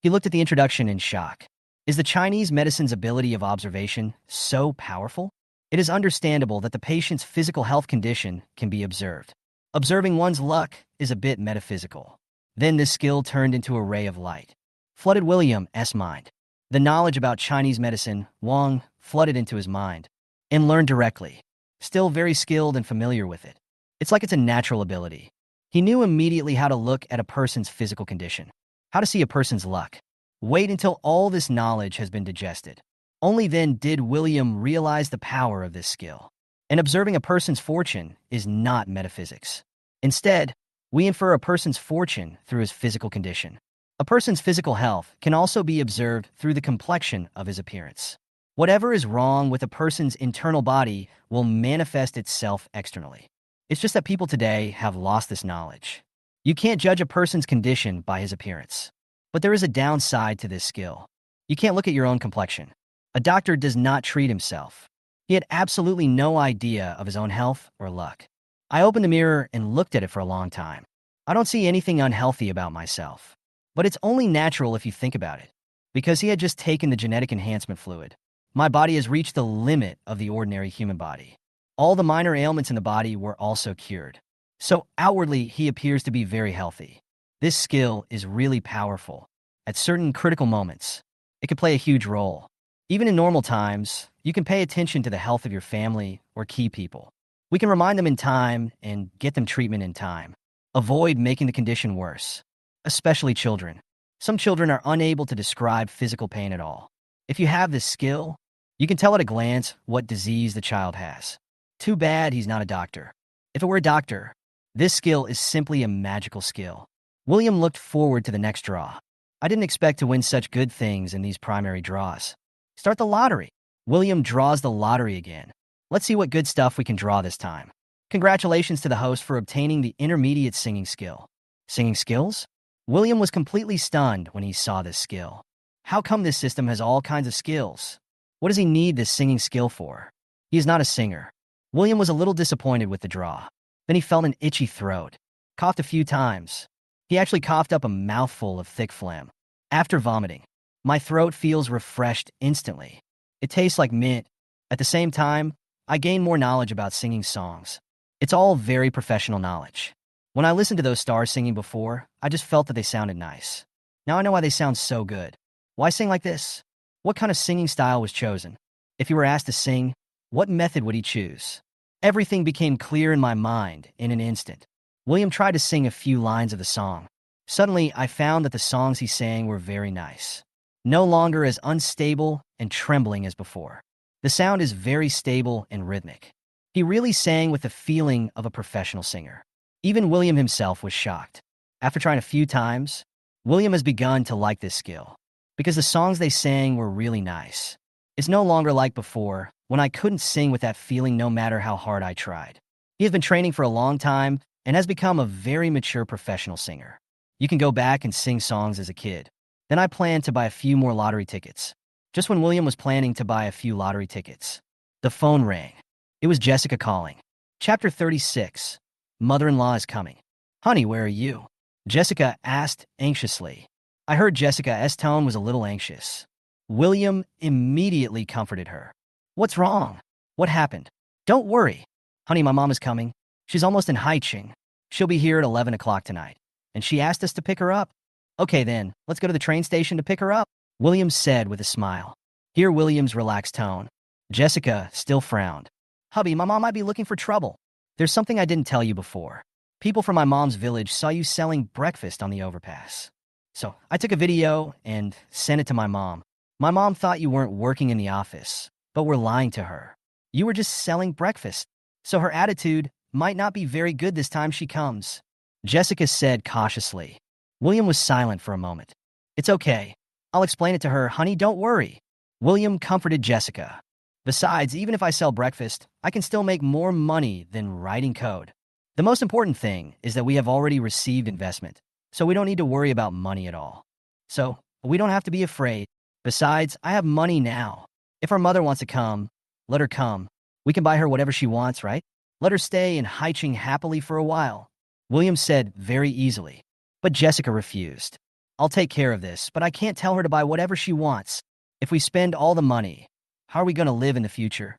He looked at the introduction in shock. Is the Chinese medicine's ability of observation so powerful? It is understandable that the patient's physical health condition can be observed. Observing one's luck is a bit metaphysical. Then this skill turned into a ray of light. Flooded William's mind. The knowledge about Chinese medicine, Wang, flooded into his mind and learned directly. Still very skilled and familiar with it. It's like it's a natural ability. He knew immediately how to look at a person's physical condition, how to see a person's luck. Wait until all this knowledge has been digested. Only then did William realize the power of this skill. And observing a person's fortune is not metaphysics. Instead, we infer a person's fortune through his physical condition. A person's physical health can also be observed through the complexion of his appearance. Whatever is wrong with a person's internal body will manifest itself externally. It's just that people today have lost this knowledge. You can't judge a person's condition by his appearance. But there is a downside to this skill. You can't look at your own complexion. A doctor does not treat himself. He had absolutely no idea of his own health or luck. I opened the mirror and looked at it for a long time. I don't see anything unhealthy about myself. But it's only natural if you think about it. Because he had just taken the genetic enhancement fluid. My body has reached the limit of the ordinary human body. All the minor ailments in the body were also cured. So outwardly, he appears to be very healthy. This skill is really powerful. At certain critical moments, it can play a huge role. Even in normal times, you can pay attention to the health of your family or key people. We can remind them in time and get them treatment in time. Avoid making the condition worse, especially children. Some children are unable to describe physical pain at all. If you have this skill, you can tell at a glance what disease the child has. Too bad he's not a doctor. If it were a doctor, this skill is simply a magical skill. William looked forward to the next draw. I didn't expect to win such good things in these primary draws. Start the lottery. William draws the lottery again. Let's see what good stuff we can draw this time. Congratulations to the host for obtaining the intermediate singing skill. Singing skills? William was completely stunned when he saw this skill. How come this system has all kinds of skills? What does he need this singing skill for? He is not a singer. William was a little disappointed with the draw. Then he felt an itchy throat. Coughed a few times. He actually coughed up a mouthful of thick phlegm. After vomiting, my throat feels refreshed instantly. It tastes like mint. At the same time, I gain more knowledge about singing songs. It's all very professional knowledge. When I listened to those stars singing before, I just felt that they sounded nice. Now I know why they sound so good. Why sing like this? What kind of singing style was chosen? If he were asked to sing, what method would he choose? Everything became clear in my mind in an instant. William tried to sing a few lines of the song. Suddenly, I found that the songs he sang were very nice. No longer as unstable and trembling as before. The sound is very stable and rhythmic. He really sang with the feeling of a professional singer. Even William himself was shocked. After trying a few times, William has begun to like this skill. Because the songs they sang were really nice. It's no longer like before, when I couldn't sing with that feeling no matter how hard I tried. He has been training for a long time and has become a very mature professional singer. You can go back and sing songs as a kid. Then I planned to buy a few more lottery tickets. Just when William was planning to buy a few lottery tickets, the phone rang. It was Jessica calling. Chapter 36. Mother-in-law is coming. Honey, where are you? Jessica asked anxiously. I heard Jessica's tone was a little anxious. William immediately comforted her. What's wrong? What happened? Don't worry. Honey, my mom is coming. She's almost in Haiching. She'll be here at 11 o'clock tonight. And she asked us to pick her up. Okay then, let's go to the train station to pick her up, William said with a smile. Hear William's relaxed tone. Jessica still frowned. Hubby, my mom might be looking for trouble. There's something I didn't tell you before. People from my mom's village saw you selling breakfast on the overpass. So I took a video and sent it to my mom. My mom thought you weren't working in the office, but were lying to her. You were just selling breakfast. So her attitude might not be very good this time she comes, Jessica said cautiously. William was silent for a moment. It's okay. I'll explain it to her, honey, don't worry. William comforted Jessica. Besides, even if I sell breakfast, I can still make more money than writing code. The most important thing is that we have already received investment, so we don't need to worry about money at all. So, we don't have to be afraid. Besides, I have money now. If our mother wants to come, let her come. We can buy her whatever she wants, right? Let her stay in Haiching happily for a while, William said very easily. But Jessica refused. I'll take care of this, but I can't tell her to buy whatever she wants. If we spend all the money, how are we going to live in the future?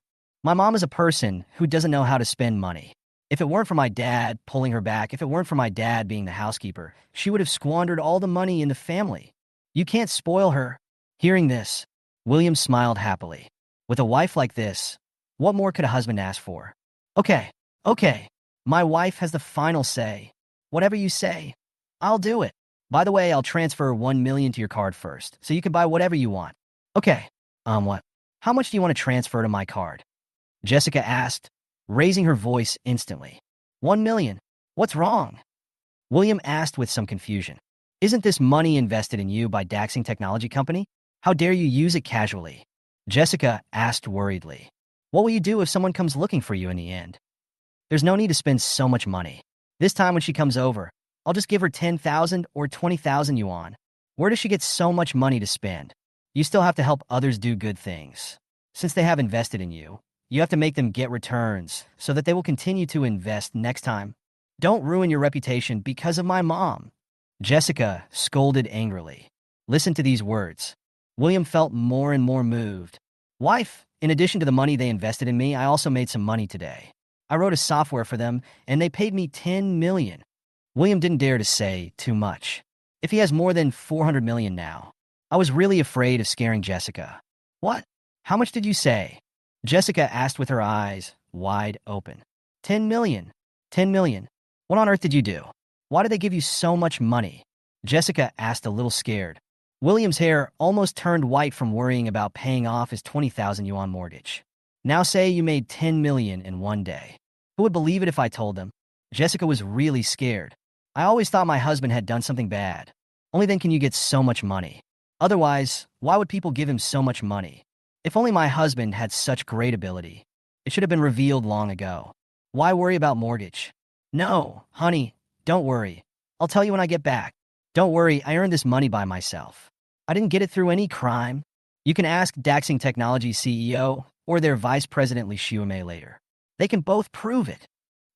My mom is a person who doesn't know how to spend money. If it weren't for my dad pulling her back, if it weren't for my dad being the housekeeper, she would have squandered all the money in the family. You can't spoil her. Hearing this, William smiled happily. With a wife like this, what more could a husband ask for? Okay, okay. My wife has the final say. Whatever you say, I'll do it. By the way, I'll transfer 1 million to your card first, so you can buy whatever you want. Okay. What? How much do you want to transfer to my card? Jessica asked, raising her voice instantly. 1 million. What's wrong? William asked with some confusion. Isn't this money invested in you by Daxing Technology Company? How dare you use it casually? Jessica asked worriedly. What will you do if someone comes looking for you in the end? There's no need to spend so much money. This time when she comes over, I'll just give her 10,000 or 20,000 yuan. Where does she get so much money to spend? You still have to help others do good things. Since they have invested in you, you have to make them get returns so that they will continue to invest next time. Don't ruin your reputation because of my mom. Jessica scolded angrily. Listen to these words. William felt more and more moved. Wife, in addition to the money they invested in me, I also made some money today. I wrote a software for them, and they paid me 10 million. William didn't dare to say too much. If he has more than 400 million now, I was really afraid of scaring Jessica. What? How much did you say? Jessica asked with her eyes wide open. 10 million. 10 million. What on earth did you do? Why did they give you so much money? Jessica asked a little scared. William's hair almost turned white from worrying about paying off his 20,000 yuan mortgage. Now say you made 10 million in one day. Who would believe it if I told them? Jessica was really scared. I always thought my husband had done something bad. Only then can you get so much money. Otherwise, why would people give him so much money? If only my husband had such great ability. It should have been revealed long ago. Why worry about mortgage? No, honey, don't worry. I'll tell you when I get back. Don't worry, I earned this money by myself. I didn't get it through any crime. You can ask Daxing Technology CEO or their Vice President Li Xiumei later. They can both prove it.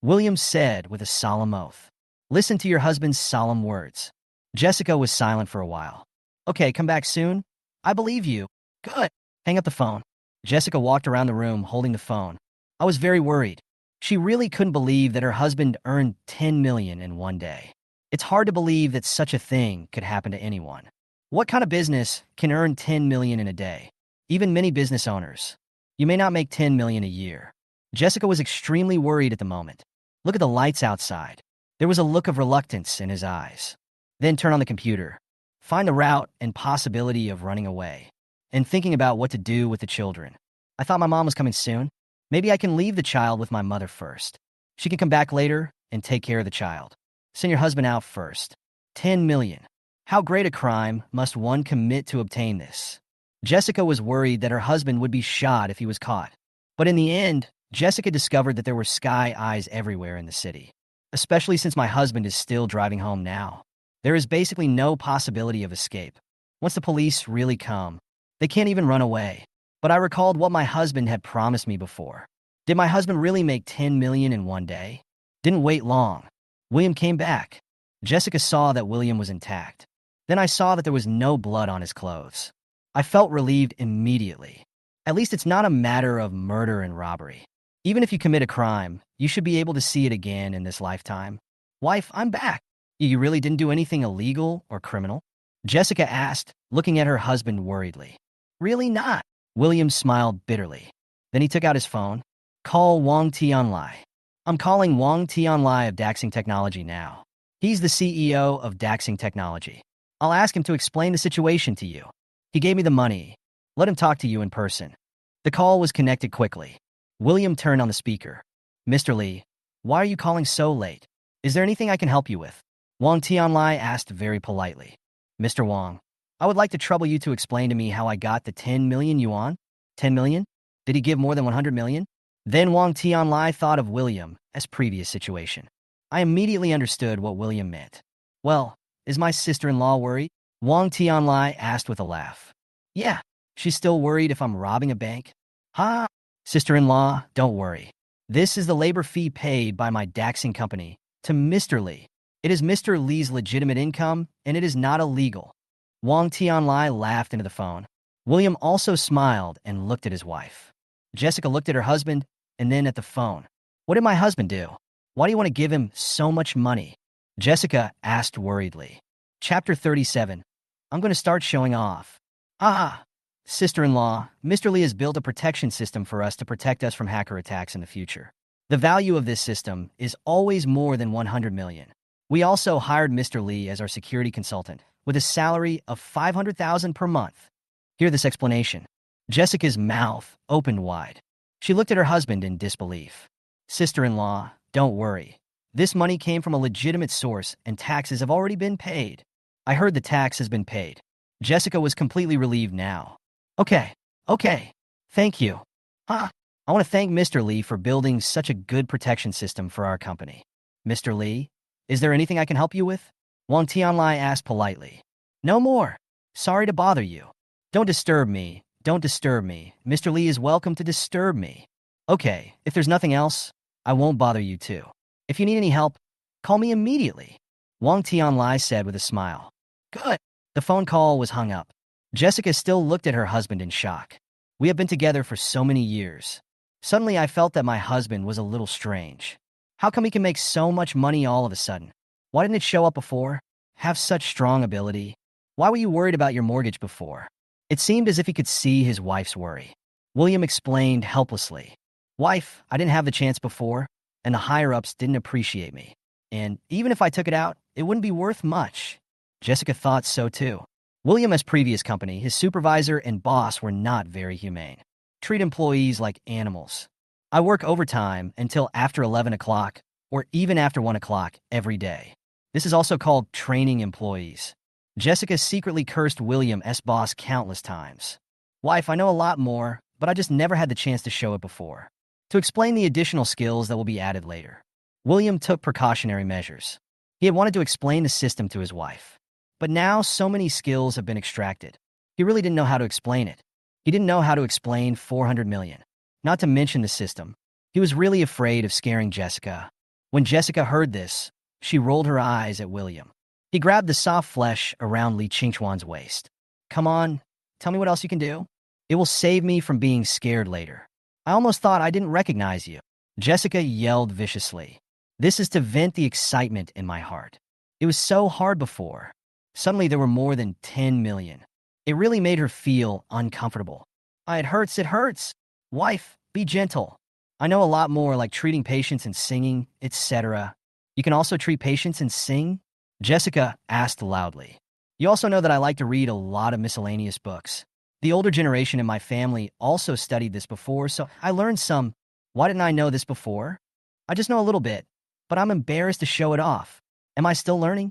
William said with a solemn oath. Listen to your husband's solemn words. Jessica was silent for a while. Okay, come back soon. I believe you. Good. Hang up the phone. Jessica walked around the room holding the phone. I was very worried. She really couldn't believe that her husband earned 10 million in one day. It's hard to believe that such a thing could happen to anyone. What kind of business can earn 10 million in a day? Even many business owners. You may not make 10 million a year. Jessica was extremely worried at the moment. Look at the lights outside. There was a look of reluctance in his eyes. Then turn on the computer. Find the route and possibility of running away. And thinking about what to do with the children. I thought my mom was coming soon. Maybe I can leave the child with my mother first. She can come back later and take care of the child. Send your husband out first. 10 million. How great a crime must one commit to obtain this? Jessica was worried that her husband would be shot if he was caught. But in the end, Jessica discovered that there were sky eyes everywhere in the city. Especially since my husband is still driving home now. There is basically no possibility of escape. Once the police really come, they can't even run away. But I recalled what my husband had promised me before. Did my husband really make 10 million in one day? Didn't wait long. William came back. Jessica saw that William was intact. Then I saw that there was no blood on his clothes. I felt relieved immediately. At least it's not a matter of murder and robbery. Even if you commit a crime, you should be able to see it again in this lifetime. Wife, I'm back. You really didn't do anything illegal or criminal? Jessica asked, looking at her husband worriedly. Really not. William smiled bitterly. Then he took out his phone. Call Wang Tianlai. I'm calling Wang Tianlai of Daxing Technology now. He's the CEO of Daxing Technology. I'll ask him to explain the situation to you. He gave me the money. Let him talk to you in person. The call was connected quickly. William turned on the speaker. Mr. Li, why are you calling so late? Is there anything I can help you with? Wang Tianlai asked very politely. Mr. Wang, I would like to trouble you to explain to me how I got the 10 million yuan? 10 million? Did he give more than 100 million? Then Wang Tianlai thought of William as previous situation. I immediately understood what William meant. Well, is my sister-in-law worried? Wang Tianlai asked with a laugh. Yeah, she's still worried if I'm robbing a bank. Ha! Sister-in-law, don't worry. This is the labor fee paid by my Daxing company to Mr. Li. It is Mr. Li's legitimate income, and it is not illegal. Wang Tianlai laughed into the phone. William also smiled and looked at his wife. Jessica looked at her husband and then at the phone. What did my husband do? Why do you want to give him so much money? Jessica asked worriedly. Chapter 37. I'm going to start showing off. Ah, sister-in-law, Mr. Lee has built a protection system for us to protect us from hacker attacks in the future. The value of this system is always more than 100 million. We also hired Mr. Lee as our security consultant with a salary of 500,000 per month. Hear this explanation. Jessica's mouth opened wide. She looked at her husband in disbelief. Sister-in-law, don't worry. This money came from a legitimate source and taxes have already been paid. I heard the tax has been paid. Jessica was completely relieved now. Okay. Thank you. I want to thank Mr. Lee for building such a good protection system for our company. Mr. Lee, is there anything I can help you with? Wang Tianlai asked politely. No more. Sorry to bother you. Don't disturb me. Mr. Lee is welcome to disturb me. Okay, if there's nothing else, I won't bother you too. If you need any help, call me immediately. Wang Tianlai said with a smile. Good. The phone call was hung up. Jessica still looked at her husband in shock. We have been together for so many years. Suddenly I felt that my husband was a little strange. How come he can make so much money all of a sudden? Why didn't it show up before? Have such strong ability? Why were you worried about your mortgage before? It seemed as if he could see his wife's worry. William explained helplessly. Wife, I didn't have the chance before, and the higher-ups didn't appreciate me. And even if I took it out, it wouldn't be worth much. Jessica thought so too. William's previous company, his supervisor and boss were not very humane. Treat employees like animals. I work overtime until after 11 o'clock or even after 1 o'clock every day. This is also called training employees. Jessica secretly cursed William's boss countless times. Wife, I know a lot more, but I just never had the chance to show it before. To explain the additional skills that will be added later. William took precautionary measures. He had wanted to explain the system to his wife. But now so many skills have been extracted. He really didn't know how to explain it. He didn't know how to explain 400 million. Not to mention the system. He was really afraid of scaring Jessica. When Jessica heard this, she rolled her eyes at William. He grabbed the soft flesh around Li Qingchuan's waist. Come on, tell me what else you can do. It will save me from being scared later. I almost thought I didn't recognize you. Jessica yelled viciously. This is to vent the excitement in my heart. It was so hard before. Suddenly there were more than 10 million. It really made her feel uncomfortable. It hurts. Wife, be gentle. I know a lot more like treating patients and singing, etc. You can also treat patients and sing? Jessica asked loudly. You also know that I like to read a lot of miscellaneous books. The older generation in my family also studied this before, so I learned some. Why didn't I know this before? I just know a little bit, but I'm embarrassed to show it off. Am I still learning?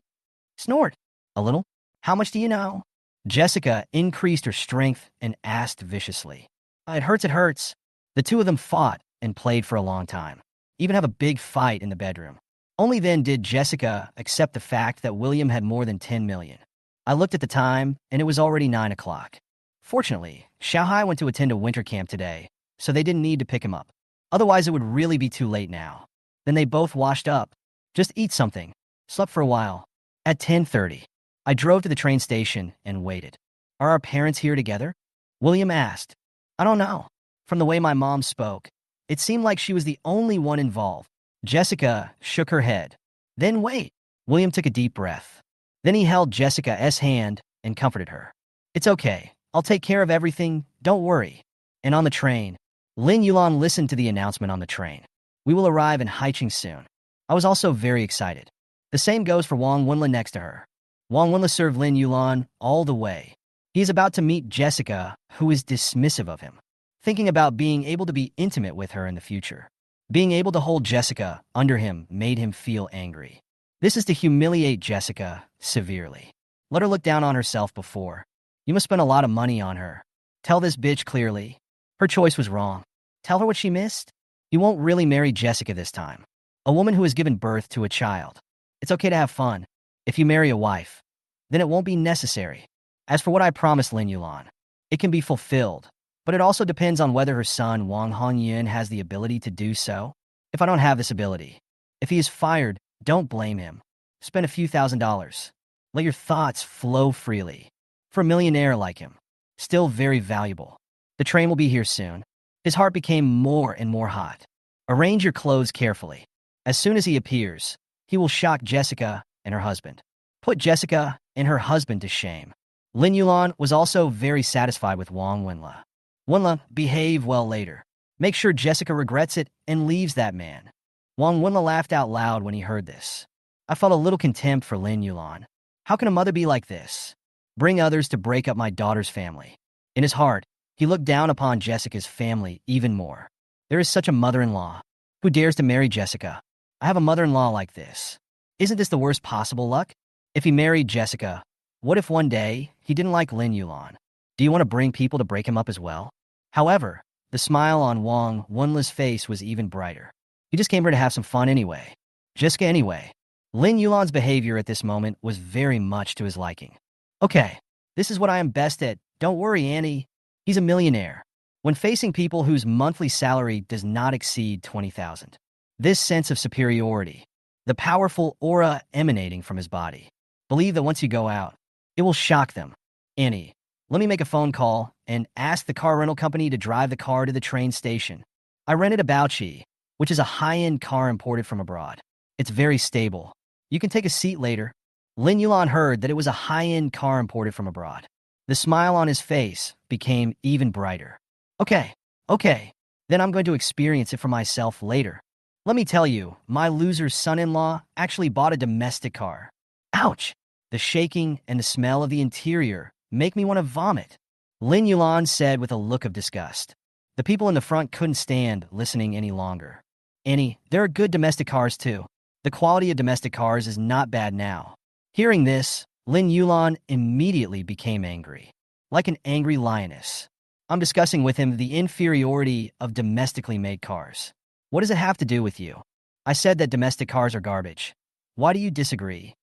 Snort. A little? How much do you know? Jessica increased her strength and asked viciously. It hurts. The two of them fought and played for a long time. Even have a big fight in the bedroom. Only then did Jessica accept the fact that William had more than 10 million. I looked at the time, and it was already 9 o'clock. Fortunately, Xiaohai went to attend a winter camp today, so they didn't need to pick him up. Otherwise, it would really be too late now. Then they both washed up. Just eat something. Slept for a while. At 10:30, I drove to the train station and waited. Are our parents here together? William asked. I don't know. From the way my mom spoke, it seemed like she was the only one involved. Jessica shook her head. Then wait. William took a deep breath. Then he held Jessica's hand and comforted her. It's okay. I'll take care of everything. Don't worry. And on the train, Lin Yulan listened to the announcement on the train. We will arrive in Haicheng soon. I was also very excited. The same goes for Wang Wenla next to her. Wang Wenla served Lin Yulan all the way. He is about to meet Jessica, who is dismissive of him. Thinking about being able to be intimate with her in the future. Being able to hold Jessica under him made him feel angry. This is to humiliate Jessica severely. Let her look down on herself before. You must spend a lot of money on her. Tell this bitch clearly. Her choice was wrong. Tell her what she missed. You won't really marry Jessica this time. A woman who has given birth to a child. It's okay to have fun. If you marry a wife, then it won't be necessary. As for what I promised Lin Yulan, it can be fulfilled, but it also depends on whether her son Wang Hongyan has the ability to do so. If I don't have this ability, if he is fired, don't blame him. Spend a few $1,000s. Let your thoughts flow freely. For a millionaire like him, still very valuable. The train will be here soon. His heart became more and more hot. Arrange your clothes carefully. As soon as he appears, he will shock Jessica and her husband. Put Jessica and her husband to shame. Lin Yulan was also very satisfied with Wang Wenla. Wenla, behave well later. Make sure Jessica regrets it and leaves that man. Wang Wenla laughed out loud when he heard this. I felt a little contempt for Lin Yulan. How can a mother be like this? Bring others to break up my daughter's family. In his heart, he looked down upon Jessica's family even more. There is such a mother-in-law. Who dares to marry Jessica? I have a mother-in-law like this. Isn't this the worst possible luck? If he married Jessica, what if one day he didn't like Lin Yulan? Do you want to bring people to break him up as well? However, the smile on Wang Wenla's face was even brighter. He just came here to have some fun anyway. Jessica anyway. Lin Yulan's behavior at this moment was very much to his liking. Okay, this is what I am best at. Don't worry, Annie. He's a millionaire. When facing people whose monthly salary does not exceed 20,000. This sense of superiority, the powerful aura emanating from his body. Believe that once you go out, it will shock them. Annie, let me make a phone call and ask the car rental company to drive the car to the train station. I rented a Baoqi, which is a high-end car imported from abroad. It's very stable. You can take a seat later. Lin Yulan heard that it was a high-end car imported from abroad. The smile on his face became even brighter. Okay, then I'm going to experience it for myself later. Let me tell you, my loser's son-in-law actually bought a domestic car. Ouch! The shaking and the smell of the interior make me want to vomit. Lin Yulan said with a look of disgust. The people in the front couldn't stand listening any longer. Annie, there are good domestic cars too. The quality of domestic cars is not bad now. Hearing this, Lin Yulan immediately became angry. Like an angry lioness. I'm discussing with him the inferiority of domestically made cars. What does it have to do with you? I said that domestic cars are garbage. Why do you disagree?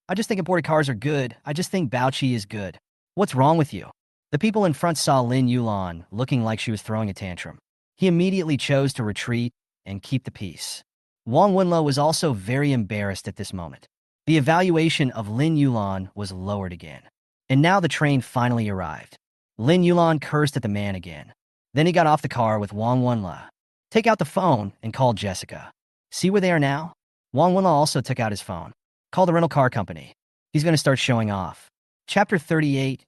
I just think imported cars are good. I just think Baoqi is good. What's wrong with you? The people in front saw Lin Yulan looking like she was throwing a tantrum. He immediately chose to retreat and keep the peace. Wang Wenla was also very embarrassed at this moment. The evaluation of Lin Yulan was lowered again. And now the train finally arrived. Lin Yulan cursed at the man again. Then he got off the car with Wang Wenla. Take out the phone and call Jessica. See where they are now? Wang Wenla also took out his phone. Call the rental car company. He's going to start showing off. Chapter 38.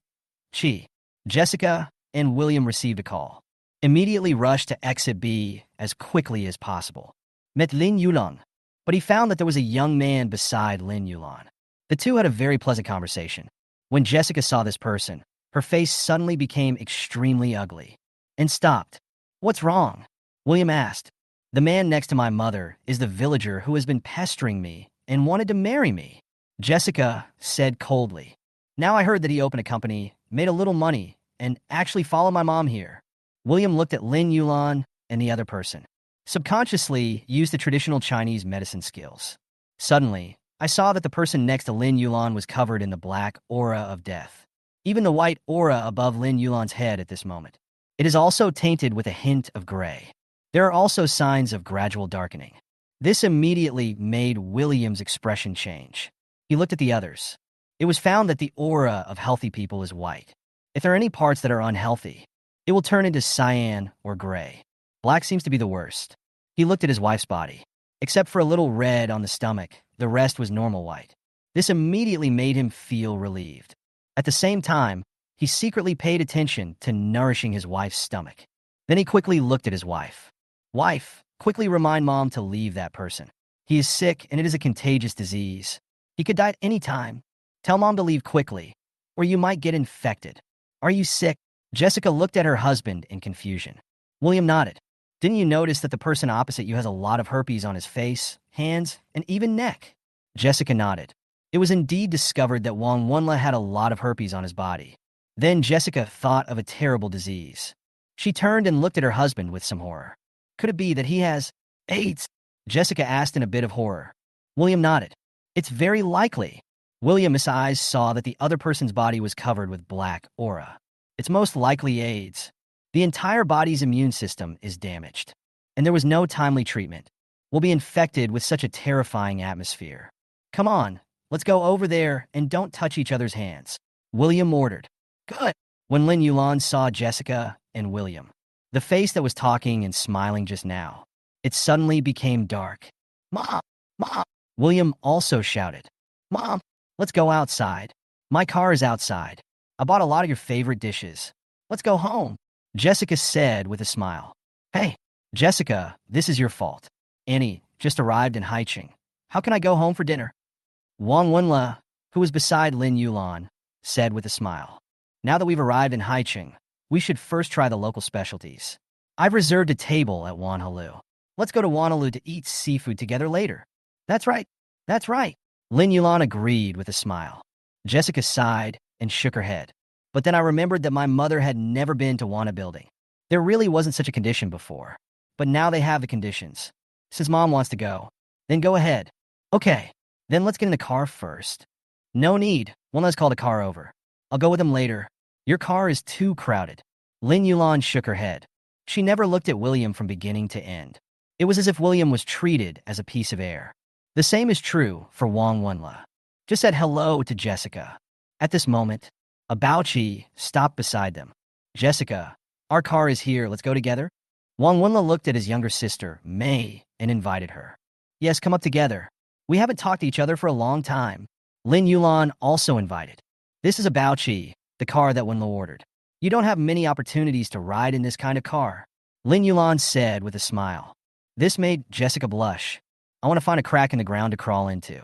Chi. Jessica and William received a call. Immediately rushed to exit B as quickly as possible. Met Lin Yulan. But he found that there was a young man beside Lin Yulan. The two had a very pleasant conversation. When Jessica saw this person, her face suddenly became extremely ugly. And stopped. What's wrong? William asked. The man next to my mother is the villager who has been pestering me and wanted to marry me. Jessica said coldly. Now I heard that he opened a company, made a little money, and actually followed my mom here. William looked at Lin Yulan and the other person. Subconsciously used the traditional Chinese medicine skills. Suddenly, I saw that the person next to Lin Yulan was covered in the black aura of death. Even the white aura above Lin Yulan's head at this moment. It is also tainted with a hint of gray. There are also signs of gradual darkening. This immediately made William's expression change. He looked at the others. It was found that the aura of healthy people is white. If there are any parts that are unhealthy, it will turn into cyan or gray. Black seems to be the worst. He looked at his wife's body. Except for a little red on the stomach, the rest was normal white. This immediately made him feel relieved. At the same time, he secretly paid attention to nourishing his wife's stomach. Then he quickly looked at his wife. Wife, quickly remind mom to leave that person. He is sick and it is a contagious disease. He could die at any time. Tell mom to leave quickly, or you might get infected. Are you sick? Jessica looked at her husband in confusion. William nodded. Didn't you notice that the person opposite you has a lot of herpes on his face, hands, and even neck? Jessica nodded. It was indeed discovered that Wang Wenla had a lot of herpes on his body. Then Jessica thought of a terrible disease. She turned and looked at her husband with some horror. Could it be that he has AIDS? Jessica asked in a bit of horror. William nodded. It's very likely. William's eyes saw that the other person's body was covered with black aura. It's most likely AIDS. The entire body's immune system is damaged. And there was no timely treatment. We'll be infected with such a terrifying atmosphere. Come on, let's go over there and don't touch each other's hands. William ordered. Good. When Lin Yulan saw Jessica and William, The face that was talking and smiling just now. It suddenly became dark. Mom! Mom! William also shouted. Mom, let's go outside. My car is outside. I bought a lot of your favorite dishes. Let's go home. Jessica said with a smile. Hey, Jessica, this is your fault. Annie just arrived in Haicheng. How can I go home for dinner? Wang Wenla, who was beside Lin Yulan, said with a smile. Now that we've arrived in Haicheng, we should first try the local specialties. I've reserved a table at Wanhalu. Let's go to Wanhalu to eat seafood together later. That's right. That's right. Lin Yulan agreed with a smile. Jessica sighed and shook her head. But then I remembered that my mother had never been to Wana building. There really wasn't such a condition before. But now they have the conditions. Since Mom wants to go, then go ahead. Okay, then let's get in the car first. No need. Let's call the car over. I'll go with them later. Your car is too crowded. Lin Yulan shook her head. She never looked at William from beginning to end. It was as if William was treated as a piece of air. The same is true for Wang Wenla. Just said hello to Jessica. At this moment, a Baochi stopped beside them. Jessica, our car is here. Let's go together. Wang Wenla looked at his younger sister, Mei, and invited her. Yes, come up together. We haven't talked to each other for a long time. Lin Yulan also invited. This is a Baochi, the car that Wenla ordered. You don't have many opportunities to ride in this kind of car. Lin Yulan said with a smile. This made Jessica blush. I want to find a crack in the ground to crawl into.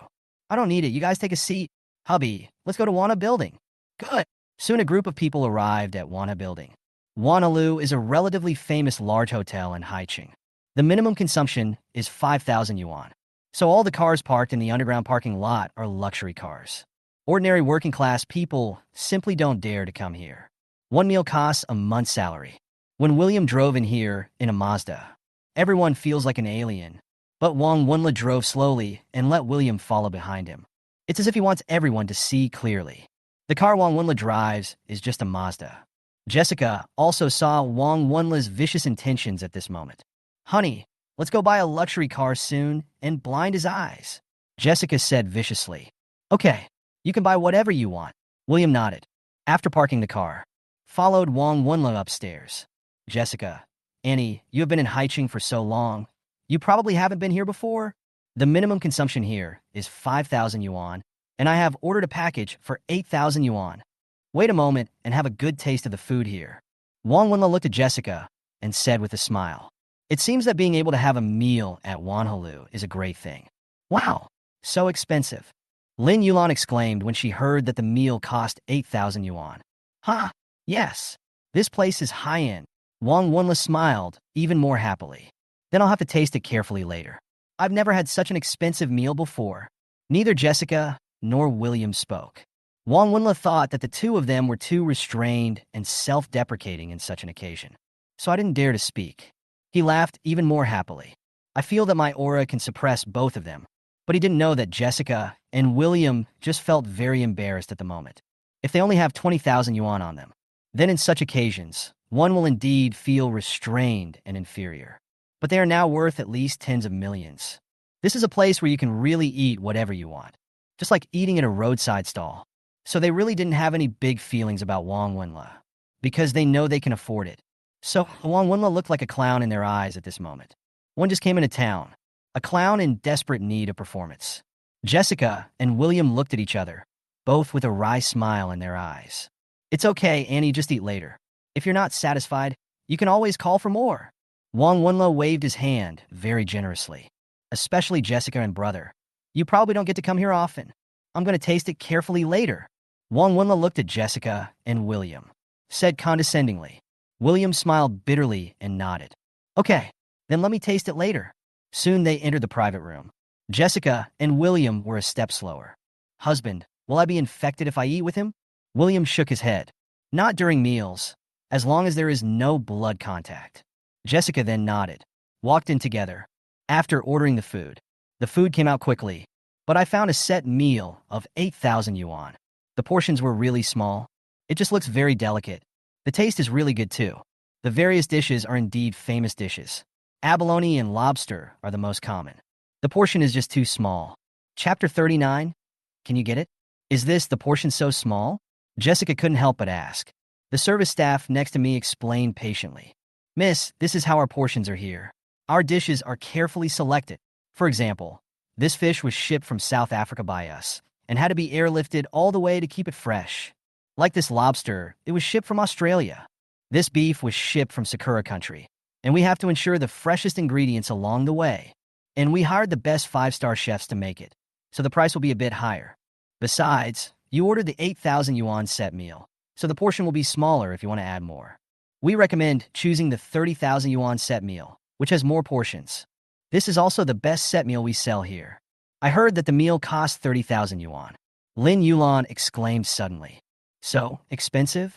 I don't need it. You guys take a seat. Hubby, let's go to Wana Building. Good. Soon a group of people arrived at Wana Building. Wanhalu is a relatively famous large hotel in Haicheng. The minimum consumption is 5,000 yuan. So all the cars parked in the underground parking lot are luxury cars. Ordinary working class people simply don't dare to come here. One meal costs a month's salary. When William drove in here in a Mazda, everyone feels like an alien. But Wang Wenla drove slowly and let William follow behind him. It's as if he wants everyone to see clearly. The car Wang Wenla drives is just a Mazda. Jessica also saw Wang Wenla's vicious intentions at this moment. Honey, let's go buy a luxury car soon and blind his eyes. Jessica said viciously. Okay, you can buy whatever you want. William nodded. After parking the car, followed Wang Wenla upstairs. Jessica, Annie, you have been in Haicheng for so long. You probably haven't been here before. The minimum consumption here is 5,000 yuan, and I have ordered a package for 8,000 yuan. Wait a moment and have a good taste of the food here. Wang Wenla looked at Jessica and said with a smile. It seems that being able to have a meal at Wanhalu is a great thing. Wow, so expensive. Lin Yulan exclaimed when she heard that the meal cost 8,000 yuan. Ha, yes. This place is high-end. Wang Wenla smiled even more happily. Then I'll have to taste it carefully later. I've never had such an expensive meal before. Neither Jessica nor William spoke. Wang Wenla thought that the two of them were too restrained and self-deprecating in such an occasion. So I didn't dare to speak. He laughed even more happily. I feel that my aura can suppress both of them. But he didn't know that Jessica and William just felt very embarrassed at the moment. If they only have 20,000 yuan on them, then in such occasions, one will indeed feel restrained and inferior. But they are now worth at least tens of millions. This is a place where you can really eat whatever you want, just like eating at a roadside stall. So they really didn't have any big feelings about Wang Wenla, because they know they can afford it. So Wang Wenla looked like a clown in their eyes at this moment. One just came into town, a clown in desperate need of performance. Jessica and William looked at each other, both with a wry smile in their eyes. It's okay, Annie, just eat later. If you're not satisfied, you can always call for more. Wang Wenla waved his hand very generously. Especially Jessica and brother. You probably don't get to come here often. I'm going to taste it carefully later. Wang Wenla looked at Jessica and William, said condescendingly. William smiled bitterly and nodded. Okay, then let me taste it later. Soon they entered the private room. Jessica and William were a step slower. Husband, will I be infected if I eat with him? William shook his head. Not during meals, as long as there is no blood contact. Jessica then nodded, walked in together. After ordering the food came out quickly, but I found a set meal of 8,000 yuan. The portions were really small. It just looks very delicate. The taste is really good too. The various dishes are indeed famous dishes. Abalone and lobster are the most common. The portion is just too small. Chapter 39. Can you get it? Is the portion so small? Jessica couldn't help but ask. The service staff next to me explained patiently. Miss, this is how our portions are here. Our dishes are carefully selected. For example, this fish was shipped from South Africa by us and had to be airlifted all the way to keep it fresh. Like this lobster, it was shipped from Australia. This beef was shipped from Sakura country, and we have to ensure the freshest ingredients along the way. And we hired the best five-star chefs to make it, so the price will be a bit higher. Besides, you ordered the 8,000 yuan set meal, so the portion will be smaller if you want to add more. We recommend choosing the 30,000 yuan set meal, which has more portions. This is also the best set meal we sell here. I heard that the meal costs 30,000 yuan. Lin Yulan exclaimed suddenly. So, expensive?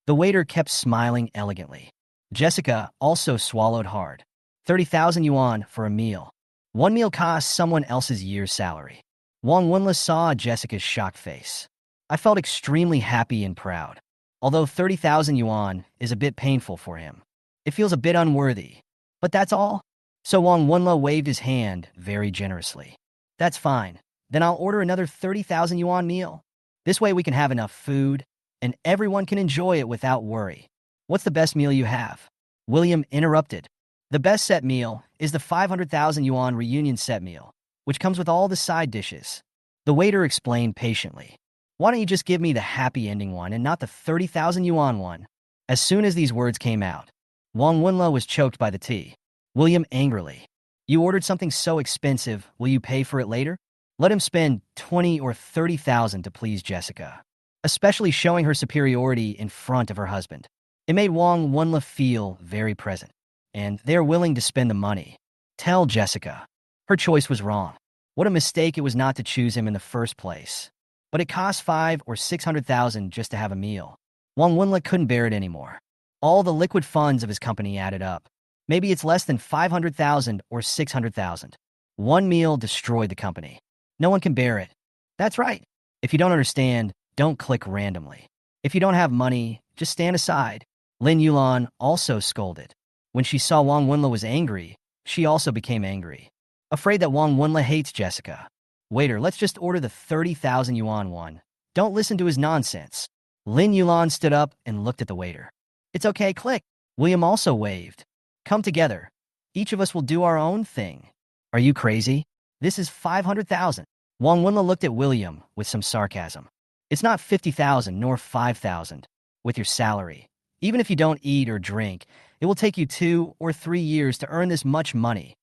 The waiter kept smiling elegantly. Jessica also swallowed hard. 30,000 yuan for a meal. One meal costs someone else's year's salary. Wang Wenla saw Jessica's shocked face. I felt extremely happy and proud. Although 30,000 yuan is a bit painful for him. It feels a bit unworthy. But that's all? So Wang Wenla waved his hand very generously. That's fine. Then I'll order another 30,000 yuan meal. This way we can have enough food, and everyone can enjoy it without worry. What's the best meal you have? William interrupted. The best set meal is the 500,000 yuan reunion set meal, which comes with all the side dishes. The waiter explained patiently. Why don't you just give me the happy ending one and not the 30,000 yuan one? As soon as these words came out, Wang Wenla was choked by the tea. William angrily. You ordered something so expensive, will you pay for it later? Let him spend 20 or 30,000 to please Jessica, especially showing her superiority in front of her husband. It made Wang Wenla feel very present, and they're willing to spend the money. Tell Jessica. Her choice was wrong. What a mistake it was not to choose him in the first place. But it cost 5 or 600,000 just to have a meal. Wang Wenla couldn't bear it anymore. All the liquid funds of his company added up. Maybe it's less than 500,000 or 600,000. One meal destroyed the company. No one can bear it. That's right. If you don't understand, don't click randomly. If you don't have money, just stand aside. Lin Yulan also scolded. When she saw Wang Wenla was angry, she also became angry. Afraid that Wang Wenla hates Jessica. Waiter, let's just order the 30,000 yuan one. Don't listen to his nonsense. Lin Yulan stood up and looked at the waiter. It's okay, click. William also waved. Come together. Each of us will do our own thing. Are you crazy? This is 500,000. Wang Wenla looked at William with some sarcasm. It's not 50,000 nor 5,000 with your salary. Even if you don't eat or drink, it will take you 2 or 3 years to earn this much money.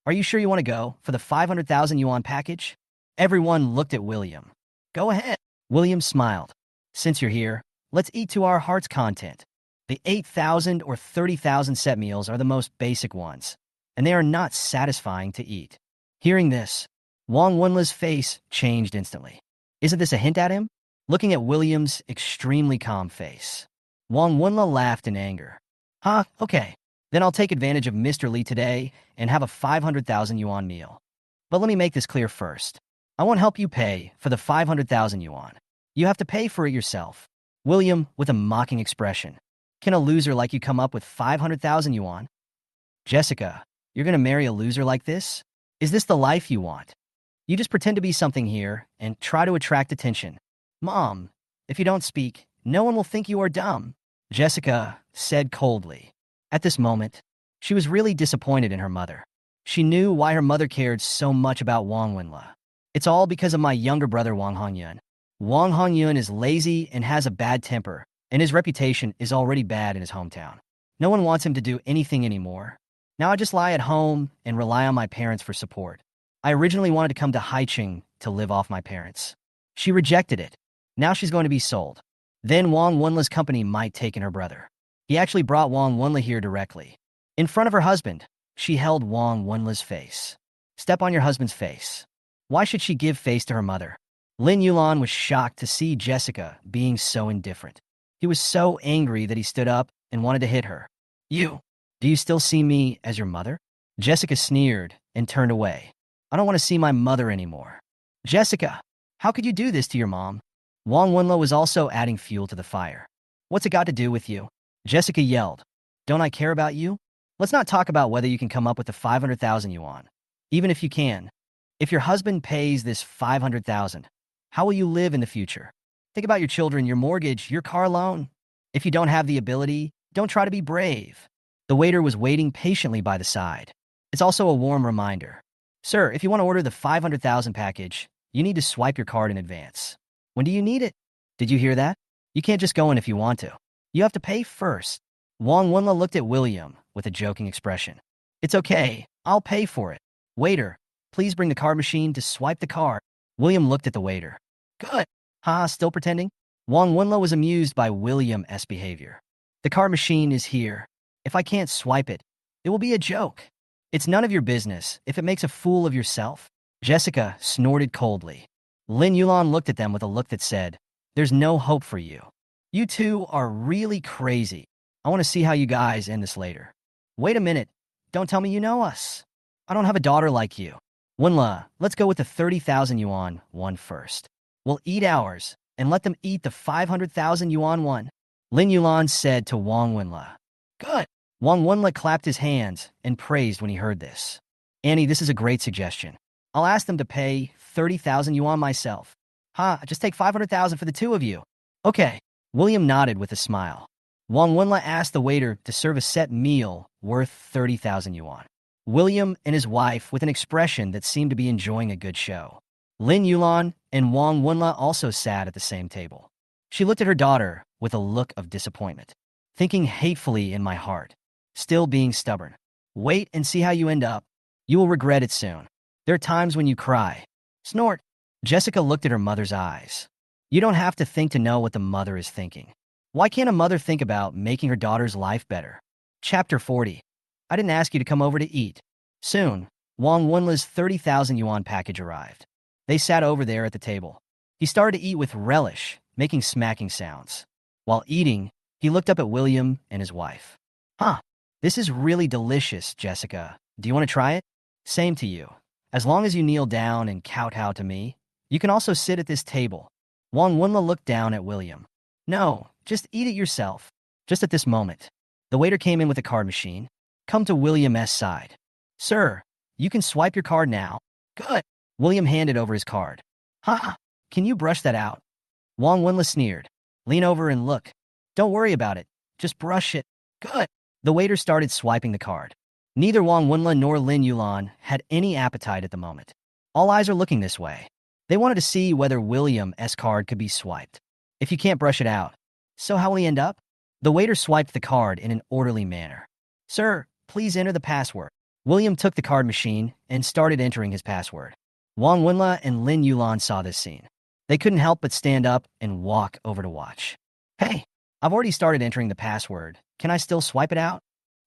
Are you sure you want to go for the 500,000 yuan package? Everyone looked at William. Go ahead. William smiled. Since you're here, let's eat to our heart's content. The 8,000 or 30,000 set meals are the most basic ones, and they are not satisfying to eat. Hearing this, Wang Wenla's face changed instantly. Isn't this a hint at him? Looking at William's extremely calm face, Wang Wenla laughed in anger. Okay. Then I'll take advantage of Mr. Li today and have a 500,000 yuan meal. But let me make this clear first. I won't help you pay for the 500,000 yuan. You have to pay for it yourself. William, with a mocking expression. Can a loser like you come up with 500,000 yuan? Jessica, you're going to marry a loser like this? Is this the life you want? You just pretend to be something here and try to attract attention. Mom, if you don't speak, no one will think you are dumb. Jessica said coldly. At this moment, she was really disappointed in her mother. She knew why her mother cared so much about Wang Wenla. It's all because of my younger brother Wang Hongyun. Wang Hongyun is lazy and has a bad temper, and his reputation is already bad in his hometown. No one wants him to do anything anymore. Now I just lie at home and rely on my parents for support. I originally wanted to come to Haicheng to live off my parents. She rejected it. Now she's going to be sold. Then Wang Wenla's company might take in her brother. He actually brought Wang Wenla here directly. In front of her husband, she held Wang Wenla's face. Step on your husband's face. Why should she give face to her mother? Lin Yulan was shocked to see Jessica being so indifferent. He was so angry that he stood up and wanted to hit her. Do you still see me as your mother? Jessica sneered and turned away. I don't want to see my mother anymore. Jessica, how could you do this to your mom? Wang Wenla was also adding fuel to the fire. What's it got to do with you? Jessica yelled. Don't I care about you? Let's not talk about whether you can come up with the 500,000 yuan. Even if you can. If your husband pays this 500,000, how will you live in the future? Think about your children, your mortgage, your car loan. If you don't have the ability, don't try to be brave. The waiter was waiting patiently by the side. It's also a warm reminder. Sir, if you want to order the 500,000 package, you need to swipe your card in advance. When do you need it? Did you hear that? You can't just go in if you want to. You have to pay first. Wang Wenla looked at William with a joking expression. It's okay, I'll pay for it. Waiter, please bring the card machine to swipe the card. William looked at the waiter. Good. Still pretending? Wang Wenla was amused by William's behavior. The card machine is here. If I can't swipe it, it will be a joke. It's none of your business if it makes a fool of yourself. Jessica snorted coldly. Lin Yulan looked at them with a look that said, there's no hope for you. You two are really crazy. I want to see how you guys end this later. Wait a minute. Don't tell me you know us. I don't have a daughter like you. Wenla, let's go with the 30,000 yuan one first. We'll eat ours and let them eat the 500,000 yuan one. Lin Yulan said to Wang Wenla. Good. Wang Wenla clapped his hands and praised when he heard this. Annie, this is a great suggestion. I'll ask them to pay 30,000 yuan myself. Just take 500,000 for the two of you. Okay. William nodded with a smile. Wang Wenla asked the waiter to serve a set meal worth 30,000 yuan. William and his wife with an expression that seemed to be enjoying a good show. Lin Yulan and Wang Wenla also sat at the same table. She looked at her daughter with a look of disappointment, thinking hatefully in my heart, still being stubborn. Wait and see how you end up. You will regret it soon. There are times when you cry. Snort. Jessica looked at her mother's eyes. You don't have to think to know what the mother is thinking. Why can't a mother think about making her daughter's life better? Chapter 40. I didn't ask you to come over to eat. Soon, Wang Wenla's 30,000 yuan package arrived. They sat over there at the table. He started to eat with relish, making smacking sounds. While eating, he looked up at William and his wife. This is really delicious, Jessica. Do you want to try it? Same to you. As long as you kneel down and kowtow to me, you can also sit at this table. Wang Wenla looked down at William. No, just eat it yourself. Just at this moment, the waiter came in with a card machine. Come to William's side. Sir, you can swipe your card now. Good. William handed over his card. Can you brush that out? Wang Wenla sneered. Lean over and look. Don't worry about it. Just brush it. Good. The waiter started swiping the card. Neither Wang Wenla nor Lin Yulan had any appetite at the moment. All eyes are looking this way. They wanted to see whether William's card could be swiped. If you can't brush it out, so how will he end up? The waiter swiped the card in an orderly manner. Sir, please enter the password. William took the card machine and started entering his password. Wang Wenla and Lin Yulan saw this scene. They couldn't help but stand up and walk over to watch. Hey, I've already started entering the password. Can I still swipe it out?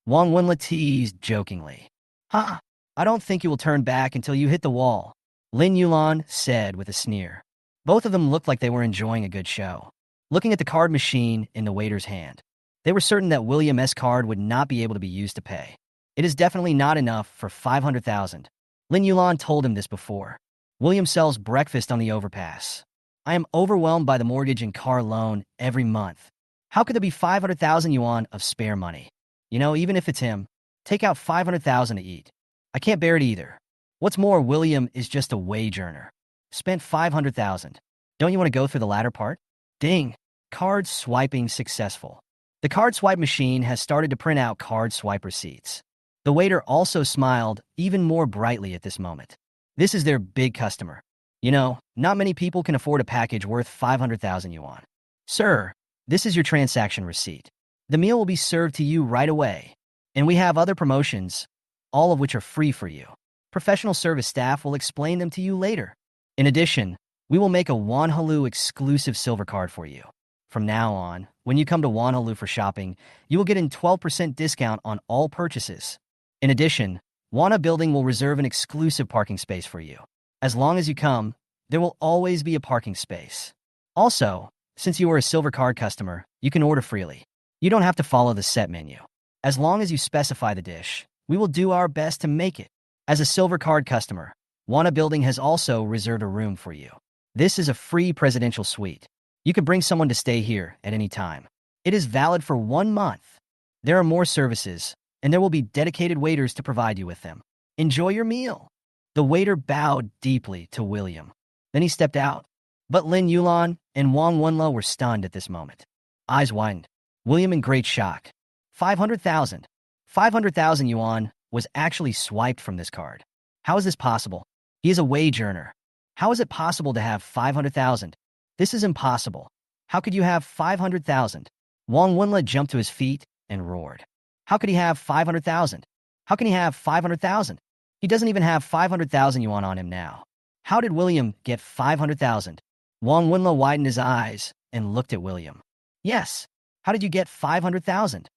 Wang Wenla teased jokingly. I don't think you will turn back until you hit the wall, Lin Yulan said with a sneer. Both of them looked like they were enjoying a good show. Looking at the card machine in the waiter's hand, they were certain that William's card would not be able to be used to pay. It is definitely not enough for 500,000. Lin Yulan told him this before. William sells breakfast on the overpass. I am overwhelmed by the mortgage and car loan every month. How could there be 500,000 yuan of spare money? Even if it's him, take out 500,000 to eat. I can't bear it either. What's more, William is just a wage earner. Spent 500,000. Don't you want to go through the latter part? Ding. Card swiping successful. The card swipe machine has started to print out card swipe receipts. The waiter also smiled even more brightly at this moment. This is their big customer. Not many people can afford a package worth 500,000 yuan. Sir, this is your transaction receipt. The meal will be served to you right away. And we have other promotions, all of which are free for you. Professional service staff will explain them to you later. In addition, we will make a Wanhalu exclusive silver card for you. From now on, when you come to Wanhalu for shopping, you will get a 12% discount on all purchases. In addition, Wana Building will reserve an exclusive parking space for you. As long as you come, there will always be a parking space. Also, since you are a silver card customer, you can order freely. You don't have to follow the set menu. As long as you specify the dish, we will do our best to make it. As a silver card customer, Wana Building has also reserved a room for you. This is a free presidential suite. You can bring someone to stay here at any time. It is valid for 1 month. There are more services, and there will be dedicated waiters to provide you with them. Enjoy your meal. The waiter bowed deeply to William. Then he stepped out. But Lin Yulan and Wang Wenla were stunned at this moment. Eyes widened. William in great shock. 500,000. 500,000 yuan was actually swiped from this card. How is this possible? He is a wage earner. How is it possible to have 500,000? This is impossible. How could you have 500,000? Wang Wenle jumped to his feet and roared. How could he have 500,000? How can he have 500,000? He doesn't even have 500,000 yuan on him now. How did William get 500,000? Wang Wenle widened his eyes and looked at William. Yes. How did you get 500,000?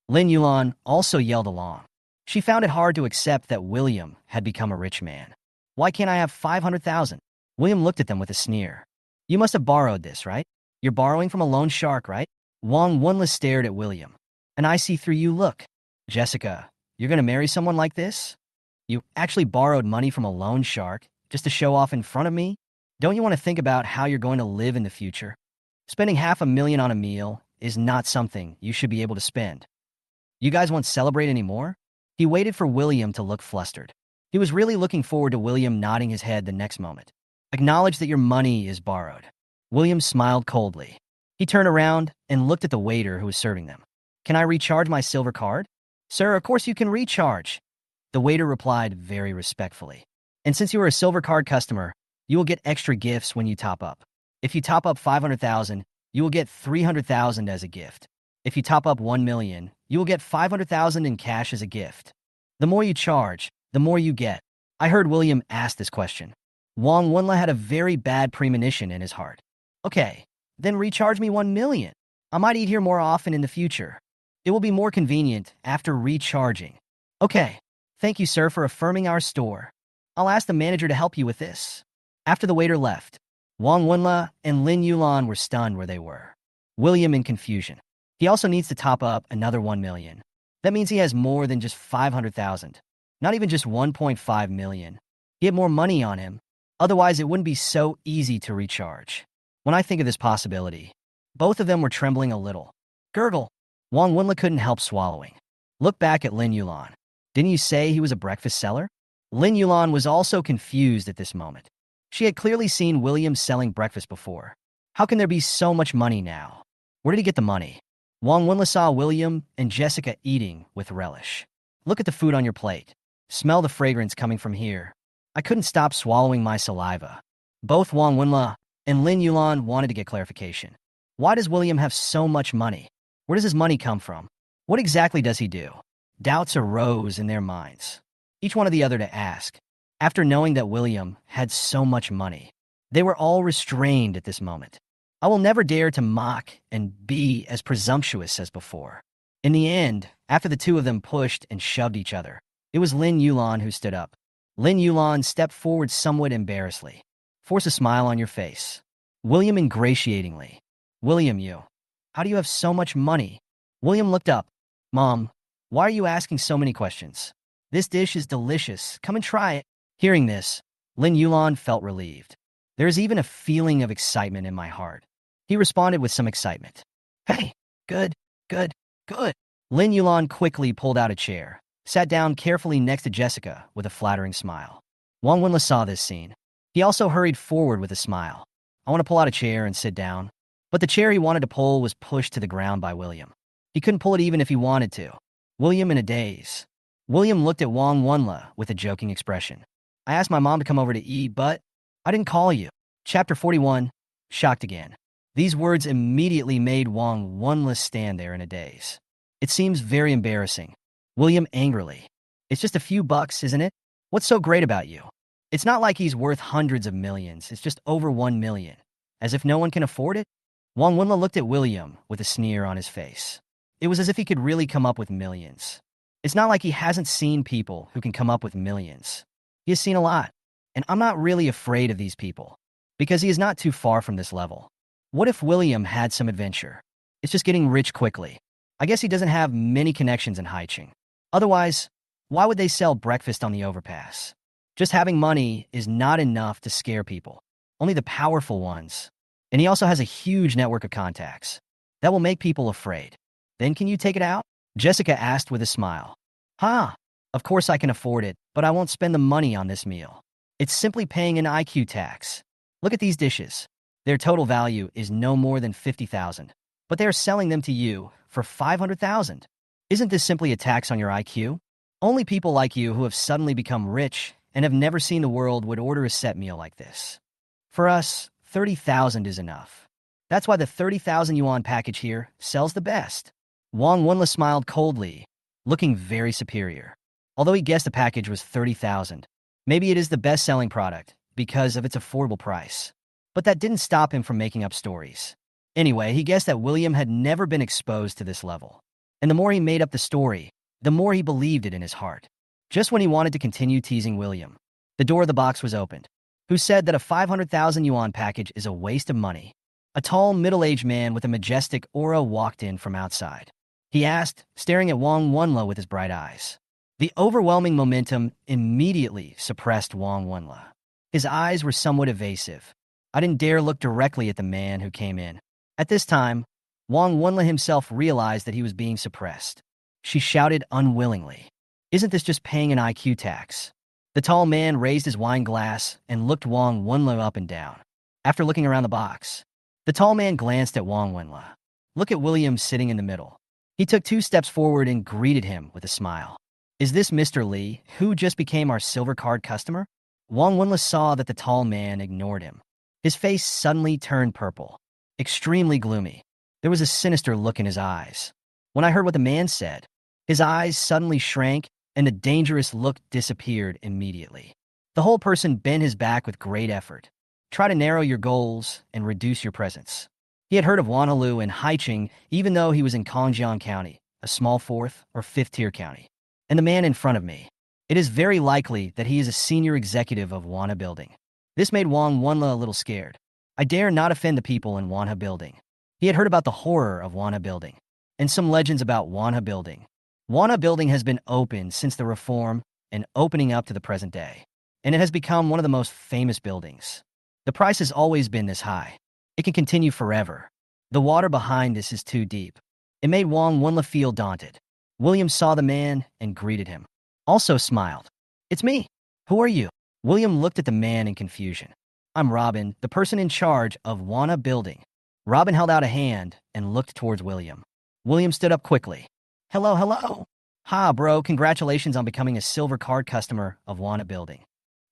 Lin Yulan also yelled along. She found it hard to accept that William had become a rich man. Why can't I have 500,000? William looked at them with a sneer. You must have borrowed this, right? You're borrowing from a loan shark, right? Wang Wenle stared at William. And I see through you, look. Jessica, you're going to marry someone like this? You actually borrowed money from a loan shark just to show off in front of me? Don't you want to think about how you're going to live in the future? Spending $500,000 on a meal is not something you should be able to spend. You guys won't celebrate anymore? He waited for William to look flustered. He was really looking forward to William nodding his head the next moment. Acknowledge that your money is borrowed. William smiled coldly. He turned around and looked at the waiter who was serving them. Can I recharge my silver card? Sir, of course you can recharge. The waiter replied very respectfully. And since you are a silver card customer, you will get extra gifts when you top up. If you top up 500,000, you will get 300,000 as a gift. If you top up 1 million, you will get 500,000 in cash as a gift. The more you charge, the more you get. I heard William ask this question. Wang Wenle had a very bad premonition in his heart. Okay, then recharge me 1 million. I might eat here more often in the future. It will be more convenient after recharging. Okay, thank you, sir, for affirming our store. I'll ask the manager to help you with this. After the waiter left, Wang Wenle and Lin Yulan were stunned where they were. William in confusion. He also needs to top up another 1 million. That means he has more than just 500,000. Not even just 1.5 million. He had more money on him. Otherwise, it wouldn't be so easy to recharge. When I think of this possibility, both of them were trembling a little. Gurgle. Wang Wenle couldn't help swallowing. Look back at Lin Yulan. Didn't you say he was a breakfast seller? Lin Yulan was also confused at this moment. She had clearly seen William selling breakfast before. How can there be so much money now? Where did he get the money? Wang Wenle saw William and Jessica eating with relish. Look at the food on your plate. Smell the fragrance coming from here. I couldn't stop swallowing my saliva. Both Wang Wenle and Lin Yulan wanted to get clarification. Why does William have so much money? Where does his money come from? What exactly does he do? Doubts arose in their minds. Each wanted the other to ask. After knowing that William had so much money, they were all restrained at this moment. I will never dare to mock and be as presumptuous as before. In the end, after the two of them pushed and shoved each other, it was Lin Yulan who stood up. Lin Yulan stepped forward somewhat embarrassedly. Force a smile on your face. William ingratiatingly. William, how do you have so much money? William looked up. Mom, why are you asking so many questions? This dish is delicious. Come and try it. Hearing this, Lin Yulan felt relieved. There is even a feeling of excitement in my heart. He responded with some excitement. Hey, good. Lin Yulan quickly pulled out a chair, sat down carefully next to Jessica with a flattering smile. Wang Wenle saw this scene. He also hurried forward with a smile. I want to pull out a chair and sit down. But the chair he wanted to pull was pushed to the ground by William. He couldn't pull it even if he wanted to. William in a daze. William looked at Wang Wenle with a joking expression. I asked my mom to come over to eat, but I didn't call you. Chapter 41, shocked again. These words immediately made Wang Wenle stand there in a daze. It seems very embarrassing. William angrily. It's just a few bucks, isn't it? What's so great about you? It's not like he's worth hundreds of millions. It's just over 1 million. As if no one can afford it? Wang Wenle looked at William with a sneer on his face. It was as if he could really come up with millions. It's not like he hasn't seen people who can come up with millions. He has seen a lot. And I'm not really afraid of these people, because he is not too far from this level. What if William had some adventure? It's just getting rich quickly. I guess he doesn't have many connections in Haicheng. Otherwise, why would they sell breakfast on the overpass? Just having money is not enough to scare people. Only the powerful ones. And he also has a huge network of contacts. That will make people afraid. Then can you take it out? Jessica asked with a smile. Of course I can afford it, but I won't spend the money on this meal. It's simply paying an IQ tax. Look at these dishes. Their total value is no more than 50,000, but they are selling them to you for 500,000. Isn't this simply a tax on your IQ? Only people like you who have suddenly become rich and have never seen the world would order a set meal like this. For us, 30,000 is enough. That's why the 30,000 yuan package here sells the best. Wang Wenla smiled coldly, looking very superior. Although he guessed the package was 30,000, maybe it is the best-selling product because of its affordable price. But that didn't stop him from making up stories. Anyway, he guessed that William had never been exposed to this level. And the more he made up the story, the more he believed it in his heart. Just when he wanted to continue teasing William, the door of the box was opened. Who said that a 500,000 yuan package is a waste of money? A tall, middle-aged man with a majestic aura walked in from outside. He asked, staring at Wang Wenla with his bright eyes. The overwhelming momentum immediately suppressed Wang Wenla. His eyes were somewhat evasive. I didn't dare look directly at the man who came in. At this time, Wang Wenla himself realized that he was being suppressed. She shouted unwillingly, "Isn't this just paying an IQ tax?" The tall man raised his wine glass and looked Wang Wenla up and down. After looking around the box, the tall man glanced at Wang Wenla. Look at William sitting in the middle. He took 2 steps forward and greeted him with a smile. "Is this Mr. Li, who just became our silver card customer?" Wang Wenla saw that the tall man ignored him. His face suddenly turned purple, extremely gloomy. There was a sinister look in his eyes. When I heard what the man said, his eyes suddenly shrank and the dangerous look disappeared immediately. The whole person bent his back with great effort. Try to narrow your goals and reduce your presence. He had heard of Wanhelu and Haicheng even though he was in Kongjiang County, a small 4th or 5th-tier county. And the man in front of me, it is very likely that he is a senior executive of Wanha Building. This made Wang Wenla a little scared. I dare not offend the people in Wanha Building. He had heard about the horror of Wanha Building and some legends about Wanha Building. Wanha Building has been open since the reform and opening up to the present day, and it has become one of the most famous buildings. The price has always been this high. It can continue forever. The water behind this is too deep. It made Wang Wenla feel daunted. William saw the man and greeted him. Also smiled. "It's me. Who are you?" William looked at the man in confusion. "I'm Robin, the person in charge of Wanha Building." Robin held out a hand and looked towards William. William stood up quickly. "Hello, hello. Ha, bro, congratulations on becoming a silver card customer of Wanha Building.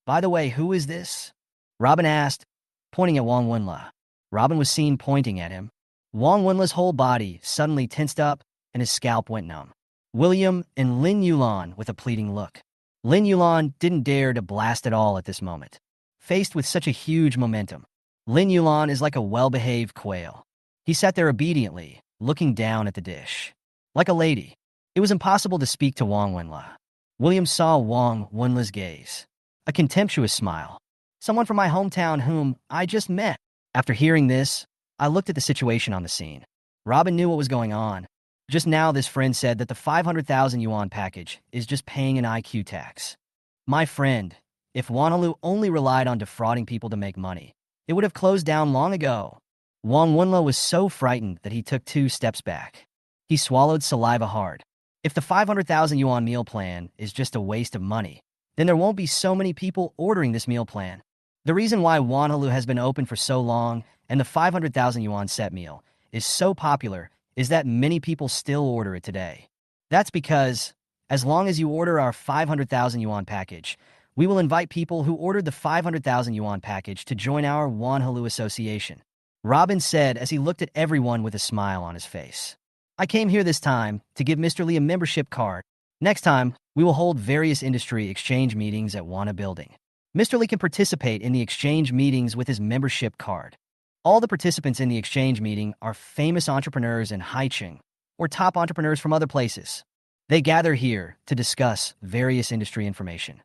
By the way, who is this?" Robin asked, pointing at Wang Wenla. Robin was seen pointing at him. Wang Wenla's whole body suddenly tensed up and his scalp went numb. William and Lin Yulan with a pleading look. Lin Yulan didn't dare to blast at all at this moment. Faced with such a huge momentum, Lin Yulan is like a well-behaved quail. He sat there obediently, looking down at the dish. Like a lady. It was impossible to speak to Wang Wenla. William saw Wang Wenla's gaze. A contemptuous smile. "Someone from my hometown whom I just met." After hearing this, I looked at the situation on the scene. Robin knew what was going on. Just now this friend said that the 500,000 yuan package is just paying an IQ tax. My friend, if Wanhelu only relied on defrauding people to make money, it would have closed down long ago. Wang Wenla was so frightened that he took 2 steps back. He swallowed saliva hard. If the 500,000 yuan meal plan is just a waste of money, then there won't be so many people ordering this meal plan. The reason why Wanhelu has been open for so long and the 500,000 yuan set meal is so popular is that many people still order it today. That's because, as long as you order our 500,000 yuan package, we will invite people who ordered the 500,000 yuan package to join our Wanhelu Association. Robin said as he looked at everyone with a smile on his face. I came here this time to give Mr. Lee a membership card. Next time, we will hold various industry exchange meetings at Wanha Building. Mr. Lee can participate in the exchange meetings with his membership card. All the participants in the exchange meeting are famous entrepreneurs in Haicheng or top entrepreneurs from other places. They gather here to discuss various industry information.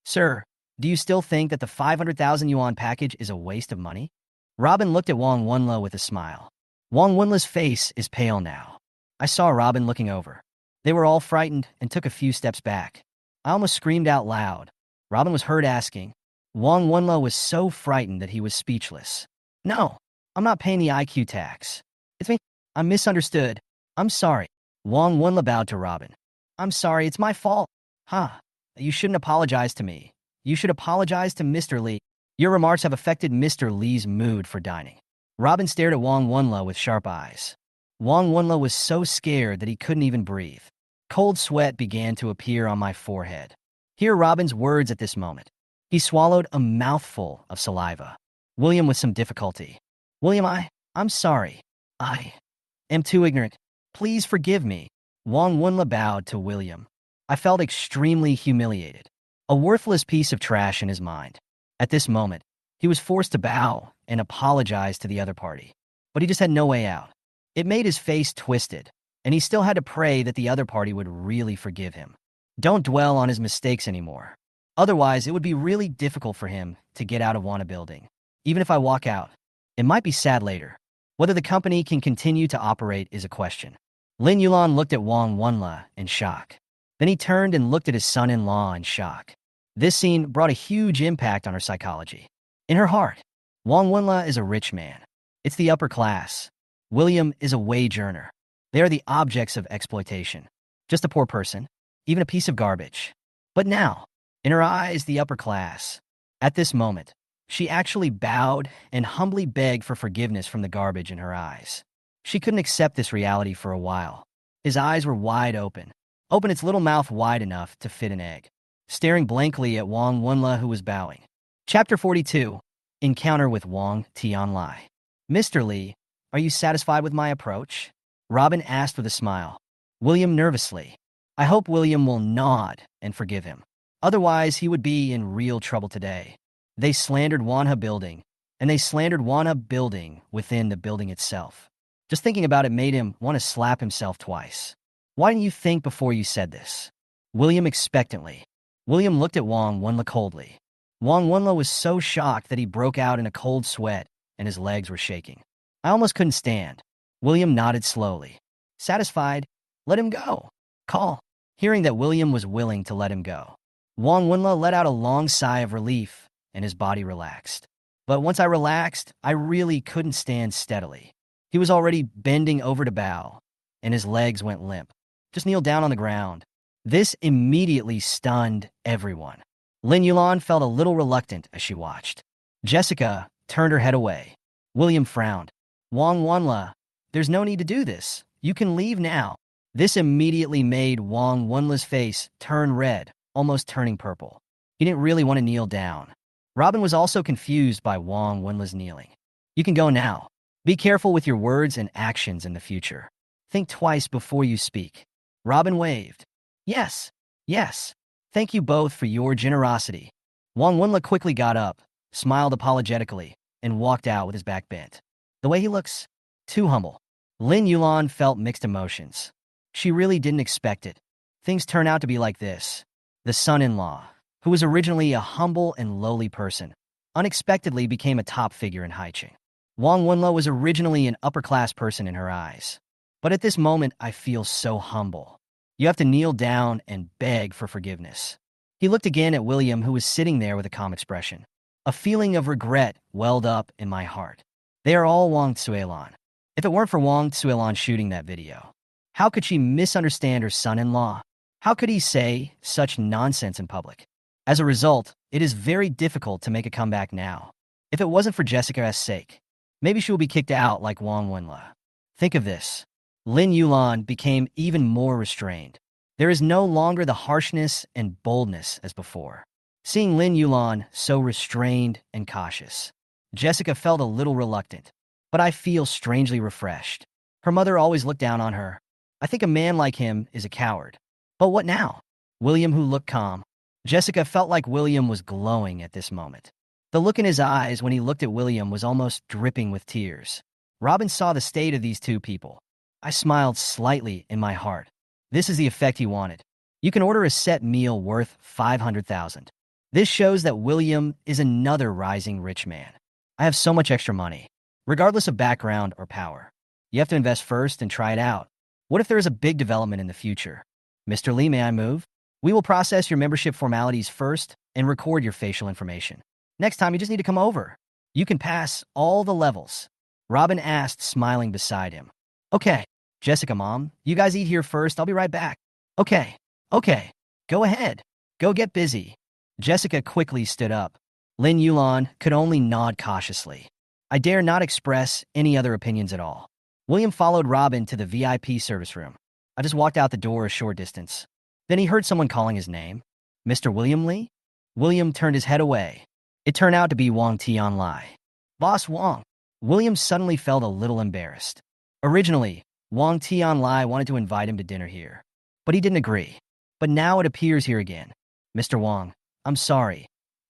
Sir, do you still think that the 500,000 yuan package is a waste of money? Robin looked at Wang Wenla with a smile. Wang Wenla's face is pale now. I saw Robin looking over. They were all frightened and took a few steps back. I almost screamed out loud. Robin was heard asking. Wang Wenla was so frightened that he was speechless. No, I'm not paying the IQ tax. It's me. I'm misunderstood. I'm sorry. Wang Wenla bowed to Robin. I'm sorry, it's my fault. You shouldn't apologize to me. You should apologize to Mr. Lee. Your remarks have affected Mr. Lee's mood for dining. Robin stared at Wang Wenla with sharp eyes. Wang Wenla was so scared that he couldn't even breathe. Cold sweat began to appear on my forehead. Hear Robin's words at this moment. He swallowed a mouthful of saliva. William with some difficulty. William, I'm sorry. I am too ignorant. Please forgive me. Wang Wunla bowed to William. I felt extremely humiliated. A worthless piece of trash in his mind. At this moment, he was forced to bow and apologize to the other party. But he just had no way out. It made his face twisted, and he still had to pray that the other party would really forgive him. Don't dwell on his mistakes anymore. Otherwise, it would be really difficult for him to get out of Wana building. Even if I walk out, it might be sad later. Whether the company can continue to operate is a question. Lin Yulan looked at Wang Wunla in shock. Then he turned and looked at his son-in-law in shock. This scene brought a huge impact on her psychology. In her heart, Wang Wunla is a rich man. It's the upper class. William is a wage earner. They are the objects of exploitation. Just a poor person, even a piece of garbage. But now, in her eyes, the upper class. At this moment, she actually bowed and humbly begged for forgiveness from the garbage in her eyes. She couldn't accept this reality for a while. His eyes were wide open. Opened its little mouth wide enough to fit an egg, staring blankly at Wang Wunla, who was bowing. Chapter 42. Encounter with Wang Tianlai. Mr. Li, are you satisfied with my approach? Robin asked with a smile. William nervously. I hope William will nod and forgive him. Otherwise, he would be in real trouble today. They slandered Wanha building, and they slandered Wanha building within the building itself. Just thinking about it made him want to slap himself twice. Why didn't you think before you said this? William expectantly. William looked at Wang Wunla coldly. Wang Wunla was so shocked that he broke out in a cold sweat and his legs were shaking. I almost couldn't stand. William nodded slowly. Satisfied, let him go. Call. Hearing that William was willing to let him go, Wang Wunla let out a long sigh of relief and his body relaxed. But once I relaxed, I really couldn't stand steadily. He was already bending over to bow, and his legs went limp. Just kneel down on the ground. This immediately stunned everyone. Lin Yulan felt a little reluctant as she watched. Jessica turned her head away. William frowned. Wang Wunla, there's no need to do this. You can leave now. This immediately made Wang Wunla's face turn red, almost turning purple. He didn't really want to kneel down. Robin was also confused by Wang Wunla's kneeling. You can go now. Be careful with your words and actions in the future. Think twice before you speak. Robin waved. Yes, yes. Thank you both for your generosity. Wang Wunla quickly got up, smiled apologetically, and walked out with his back bent. The way he looks, too humble. Lin Yulan felt mixed emotions. She really didn't expect it. Things turn out to be like this. The son-in-law, who was originally a humble and lowly person, unexpectedly became a top figure in Haicheng. Wang Wunla was originally an upper-class person in her eyes. But at this moment, I feel so humble. You have to kneel down and beg for forgiveness. He looked again at William, who was sitting there with a calm expression. A feeling of regret welled up in my heart. They are all Wang Tsuelan. If it weren't for Wang Tsuelan shooting that video, how could she misunderstand her son-in-law? How could he say such nonsense in public? As a result, it is very difficult to make a comeback now. If it wasn't for Jessica's sake, maybe she will be kicked out like Wang Wunla. Think of this. Lin Yulan became even more restrained. There is no longer the harshness and boldness as before. Seeing Lin Yulan so restrained and cautious, Jessica felt a little reluctant, but I feel strangely refreshed. Her mother always looked down on her. I think a man like him is a coward. But what now? William, who looked calm. Jessica felt like William was glowing at this moment. The look in his eyes when he looked at William was almost dripping with tears. Robin saw the state of these two people. I smiled slightly in my heart. This is the effect he wanted. You can order a set meal worth 500,000. This shows that William is another rising rich man. I have so much extra money, regardless of background or power. You have to invest first and try it out. What if there is a big development in the future? Mr. Li, may I move? We will process your membership formalities first and record your facial information. Next time, you just need to come over. You can pass all the levels. Robin asked, smiling beside him. Okay, Jessica, Mom, you guys eat here first. I'll be right back. Okay, go ahead. Go get busy. Jessica quickly stood up. Lin Yulan could only nod cautiously. I dare not express any other opinions at all. William followed Robin to the VIP service room. I just walked out the door a short distance. Then he heard someone calling his name. Mr. William Lee? William turned his head away. It turned out to be Wang Tianlai. Boss Wang. William suddenly felt a little embarrassed. Originally, Wang Tianlai wanted to invite him to dinner here, but he didn't agree. But now it appears here again. Mr. Wang, I'm sorry.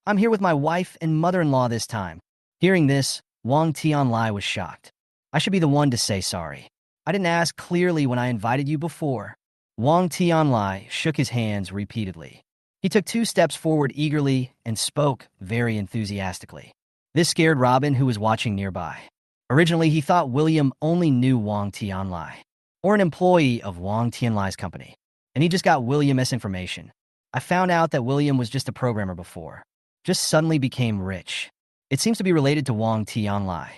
I'm here with my wife and mother-in-law this time. Hearing this, Wang Tianlai was shocked. I should be the one to say sorry. I didn't ask clearly when I invited you before. Wang Tianlai shook his hands repeatedly. He took 2 steps forward eagerly and spoke very enthusiastically. This scared Robin, who was watching nearby. Originally, he thought William only knew Wang Tianlai, or an employee of Wang Tianlai's company, and he just got William's information. I found out that William was just a programmer before, just suddenly became rich. It seems to be related to Wang Tianlai.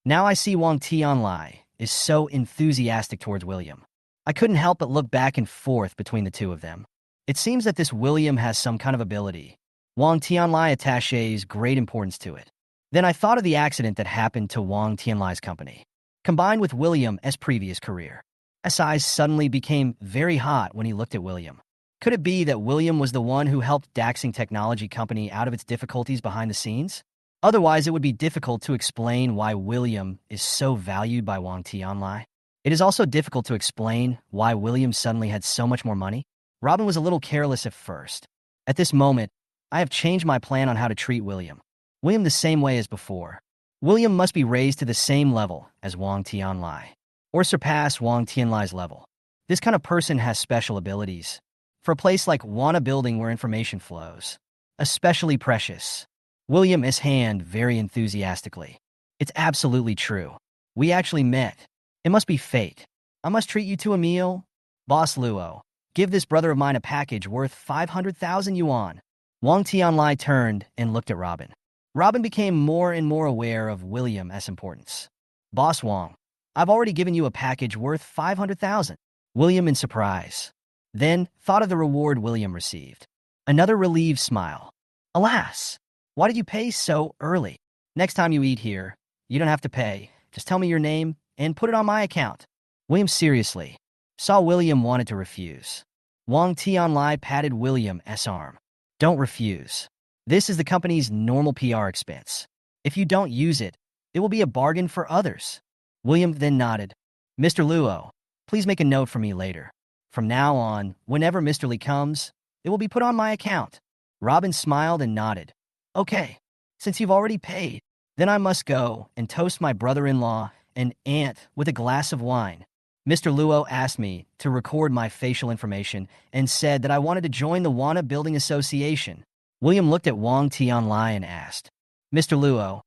Now I see Wang Tianlai is so enthusiastic towards William. I couldn't help but look back and forth between the two of them. It seems that this William has some kind of ability. Wang Tianlai attaches great importance to it. Then I thought of the accident that happened to Wang Tianlai's company, combined with William's previous career. His eyes suddenly became very hot when he looked at William. Could it be that William was the one who helped Daxing Technology Company out of its difficulties behind the scenes? Otherwise, it would be difficult to explain why William is so valued by Wang Tianlai. It is also difficult to explain why William suddenly had so much more money. Robin was a little careless at first. At this moment, I have changed my plan on how to treat William. William the same way as before. William must be raised to the same level as Wang Tianlai, or surpass Wang Tianlai's level. This kind of person has special abilities. For a place like Wana Building where information flows, especially precious. William is hand very enthusiastically. It's absolutely true. We actually met. It must be fate. I must treat you to a meal. Boss Luo, give this brother of mine a package worth 500,000 yuan. Wang Tianlai turned and looked at Robin. Robin became more and more aware of William's importance. Boss Wang, I've already given you a package worth 500,000. William in surprise. Then thought of the reward William received. Another relieved smile. Alas, why did you pay so early? Next time you eat here, you don't have to pay. Just tell me your name and put it on my account. William seriously saw William wanted to refuse. Wang Tianlai patted William's arm. Don't refuse. This is the company's normal PR expense. If you don't use it, it will be a bargain for others. William then nodded. Mr. Luo, please make a note for me later. From now on, whenever Mr. Lee comes, it will be put on my account. Robin smiled and nodded. Okay, since you've already paid, then I must go and toast my brother-in-law and aunt with a glass of wine. Mr. Luo asked me to record my facial information and said that I wanted to join the Wana Building Association. William looked at Wang Tianlai and asked, Mr. Luo,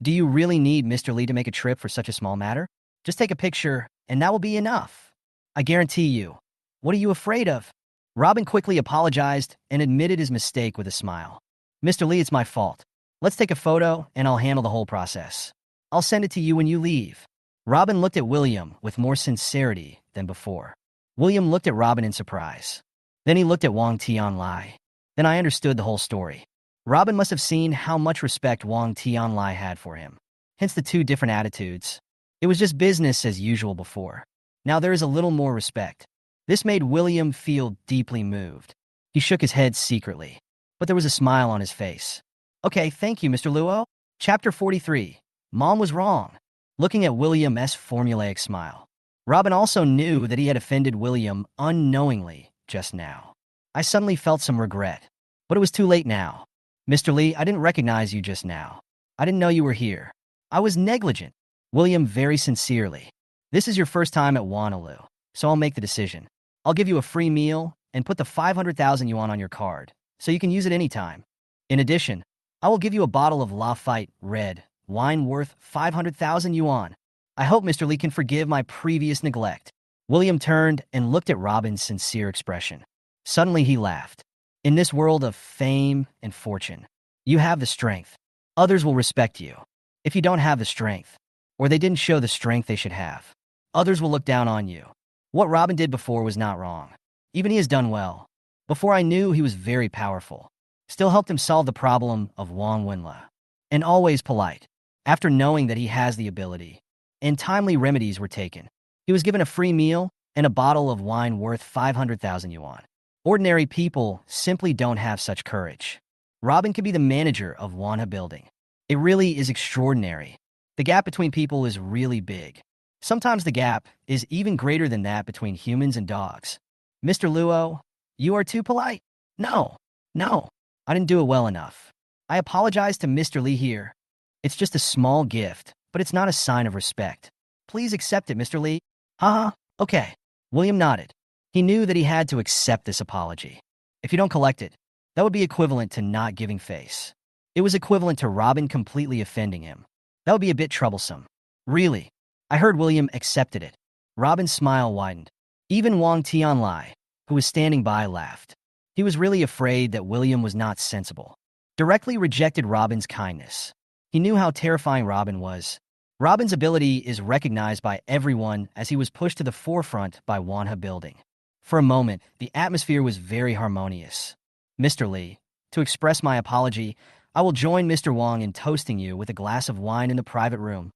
do you really need Mr. Lee to make a trip for such a small matter? Just take a picture, and that will be enough. I guarantee you. What are you afraid of? Robin quickly apologized and admitted his mistake with a smile. Mr. Lee, it's my fault. Let's take a photo, and I'll handle the whole process. I'll send it to you when you leave. Robin looked at William with more sincerity than before. William looked at Robin in surprise. Then he looked at Wang Tianlai. Then I understood the whole story. Robin must have seen how much respect Wang Tianlai had for him. Hence the 2 different attitudes. It was just business as usual before. Now there is a little more respect. This made William feel deeply moved. He shook his head secretly, but there was a smile on his face. Okay, thank you, Mr. Luo. Chapter 43. Mom was wrong. Looking at William's formulaic smile. Robin also knew that he had offended William unknowingly just now. I suddenly felt some regret, but it was too late now. Mr. Lee, I didn't recognize you just now. I didn't know you were here. I was negligent. William very sincerely. This is your first time at Wanaloo, so I'll make the decision. I'll give you a free meal and put the 500,000 yuan on your card, so you can use it anytime. In addition, I will give you a bottle of Lafite red wine worth 500,000 yuan. I hope Mr. Lee can forgive my previous neglect. William turned and looked at Robin's sincere expression. Suddenly he laughed. In this world of fame and fortune, you have the strength. Others will respect you. If you don't have the strength, or they didn't show the strength they should have, others will look down on you. What Robin did before was not wrong. Even he has done well. Before I knew he was very powerful. Still helped him solve the problem of Wang Wenla. And always polite. After knowing that he has the ability, and timely remedies were taken, he was given a free meal and a bottle of wine worth 500,000 yuan. Ordinary people simply don't have such courage. Robin could be the manager of Manhwa building. It really is extraordinary. The gap between people is really big. Sometimes the gap is even greater than that between humans and dogs. Mr. Luo, you are too polite. No, no, I didn't do it well enough. I apologize to Mr. Li here. It's just a small gift, but it's not a sign of respect. Please accept it, Mr. Li. Haha, okay. William nodded. He knew that he had to accept this apology. If you don't collect it, that would be equivalent to not giving face. It was equivalent to Robin completely offending him. That would be a bit troublesome. Really? I heard William accepted it. Robin's smile widened. Even Wang Tianlai, who was standing by, laughed. He was really afraid that William was not sensible. Directly rejected Robin's kindness. He knew how terrifying Robin was. Robin's ability is recognized by everyone as he was pushed to the forefront by Manhwa building. For a moment, the atmosphere was very harmonious. Mr. Li, to express my apology, I will join Mr. Wang in toasting you with a glass of wine in the private room.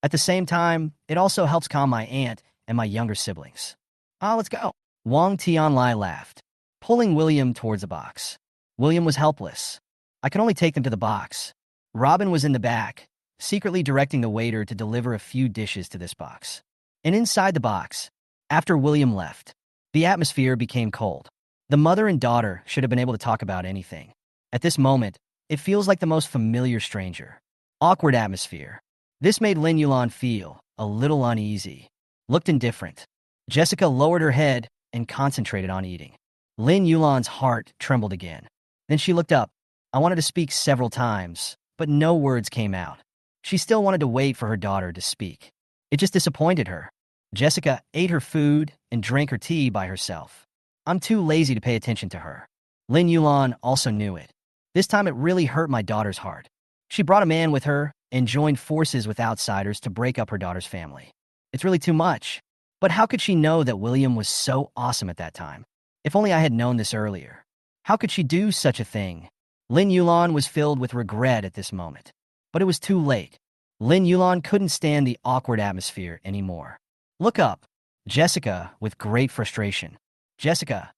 At the same time, it also helps calm my aunt and my younger siblings. Let's go. Wang Tianlai laughed, pulling William towards the box. William was helpless. I could only take them to the box. Robin was in the back, secretly directing the waiter to deliver a few dishes to this box. And inside the box, after William left, the atmosphere became cold. The mother and daughter should have been able to talk about anything. At this moment, it feels like the most familiar stranger. Awkward atmosphere. This made Lin Yulan feel a little uneasy. Looked indifferent. Jessica lowered her head and concentrated on eating. Lin Yulan's heart trembled again. Then she looked up. I wanted to speak several times, but no words came out. She still wanted to wait for her daughter to speak. It just disappointed her. Jessica ate her food and drank her tea by herself. I'm too lazy to pay attention to her. Lin Yulan also knew it. This time it really hurt my daughter's heart. She brought a man with her and joined forces with outsiders to break up her daughter's family. It's really too much. But how could she know that William was so awesome at that time? If only I had known this earlier. How could she do such a thing? Lin Yulan was filled with regret at this moment. But it was too late. Lin Yulan couldn't stand the awkward atmosphere anymore. Look up. Jessica, with great frustration. Jessica,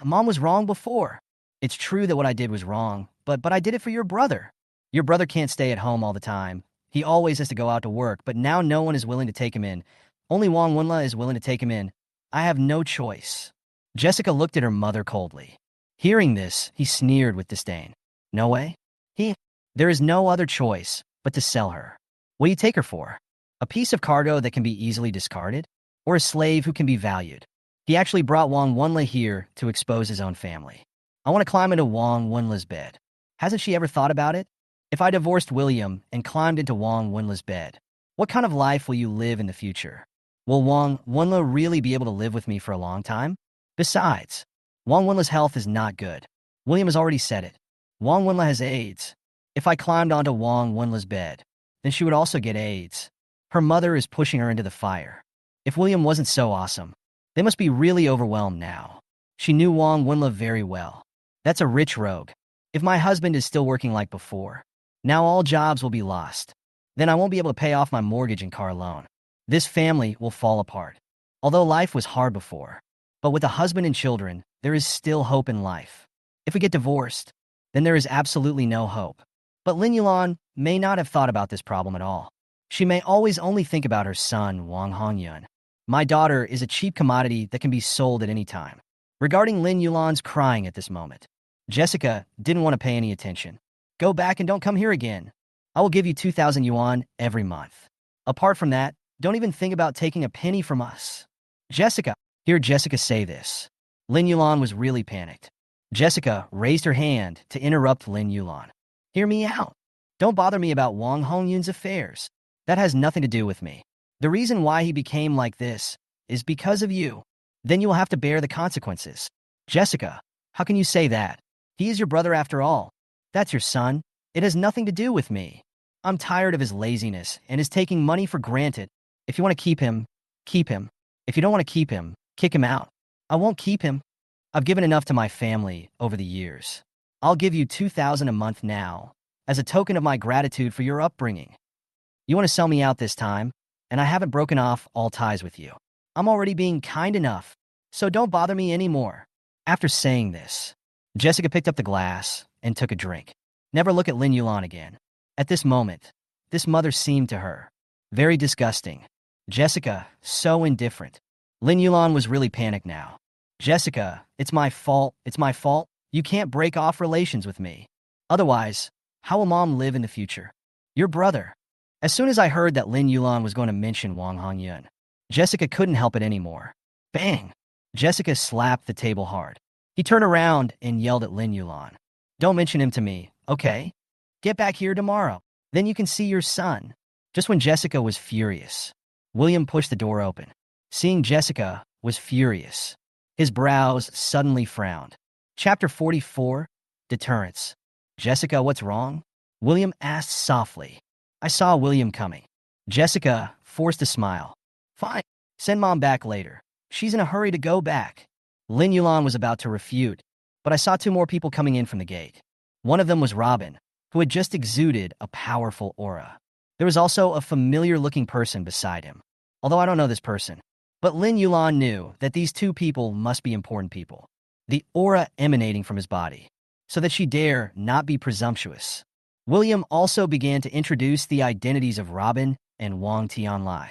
Mom was wrong before. It's true that what I did was wrong, but I did it for your brother. Your brother can't stay at home all the time. He always has to go out to work, but now no one is willing to take him in. Only Wang Wenla is willing to take him in. I have no choice. Jessica looked at her mother coldly. Hearing this, he sneered with disdain. No way? There is no other choice but to sell her. What do you take her for? A piece of cargo that can be easily discarded? Or a slave who can be valued? He actually brought Wang Wenla here to expose his own family. I want to climb into Wang Wenla's bed. Hasn't she ever thought about it? If I divorced William and climbed into Wang Wenla's bed, what kind of life will you live in the future? Will Wang Wenla really be able to live with me for a long time? Besides, Wang Wenla's health is not good. William has already said it. Wang Wenla has AIDS. If I climbed onto Wang Wenla's bed, then she would also get AIDS. Her mother is pushing her into the fire. If William wasn't so awesome, they must be really overwhelmed now. She knew Wang Wenla very well. That's a rich rogue. If my husband is still working like before, now all jobs will be lost. Then I won't be able to pay off my mortgage and car loan. This family will fall apart. Although life was hard before, but with a husband and children, there is still hope in life. If we get divorced, then there is absolutely no hope. But Lin Yulan may not have thought about this problem at all. She may always only think about her son, Wang Hongyun. My daughter is a cheap commodity that can be sold at any time. Regarding Lin Yulan's crying at this moment, Jessica didn't want to pay any attention. Go back and don't come here again. I will give you 2,000 yuan every month. Apart from that, don't even think about taking a penny from us. Jessica, hear Jessica say this. Lin Yulan was really panicked. Jessica raised her hand to interrupt Lin Yulan. Hear me out. Don't bother me about Wang Hongyun's affairs. That has nothing to do with me. The reason why he became like this is because of you. Then you will have to bear the consequences. Jessica, how can you say that? He is your brother after all. That's your son. It has nothing to do with me. I'm tired of his laziness and his taking money for granted. If you want to keep him, keep him. If you don't want to keep him, kick him out. I won't keep him. I've given enough to my family over the years. I'll give you 2,000 a month now, as a token of my gratitude for your upbringing. You want to sell me out this time, and I haven't broken off all ties with you. I'm already being kind enough, so don't bother me anymore. After saying this, Jessica picked up the glass and took a drink. Never look at Lin Yulan again. At this moment, this mother seemed to her very disgusting. Jessica, so indifferent. Lin Yulan was really panicked now. Jessica, it's my fault. It's my fault. You can't break off relations with me. Otherwise, how will mom live in the future? Your brother. As soon as I heard that Lin Yulan was going to mention Wang Hongyun, Jessica couldn't help it anymore. Bang! Jessica slapped the table hard. He turned around and yelled at Lin Yulan. Don't mention him to me, okay? Get back here tomorrow. Then you can see your son. Just when Jessica was furious, William pushed the door open. Seeing Jessica was furious. His brows suddenly frowned. Chapter 44, Deterrence. Jessica, what's wrong? William asked softly. I saw William coming. Jessica forced a smile. Fine. Send mom back later. She's in a hurry to go back. Lin Yulan was about to refute, but I saw two more people coming in from the gate. One of them was Robin, who had just exuded a powerful aura. There was also a familiar-looking person beside him, although I don't know this person. But Lin Yulan knew that these two people must be important people. The aura emanating from his body, so that she dare not be presumptuous. William also began to introduce the identities of Robin and Wang Tianlai.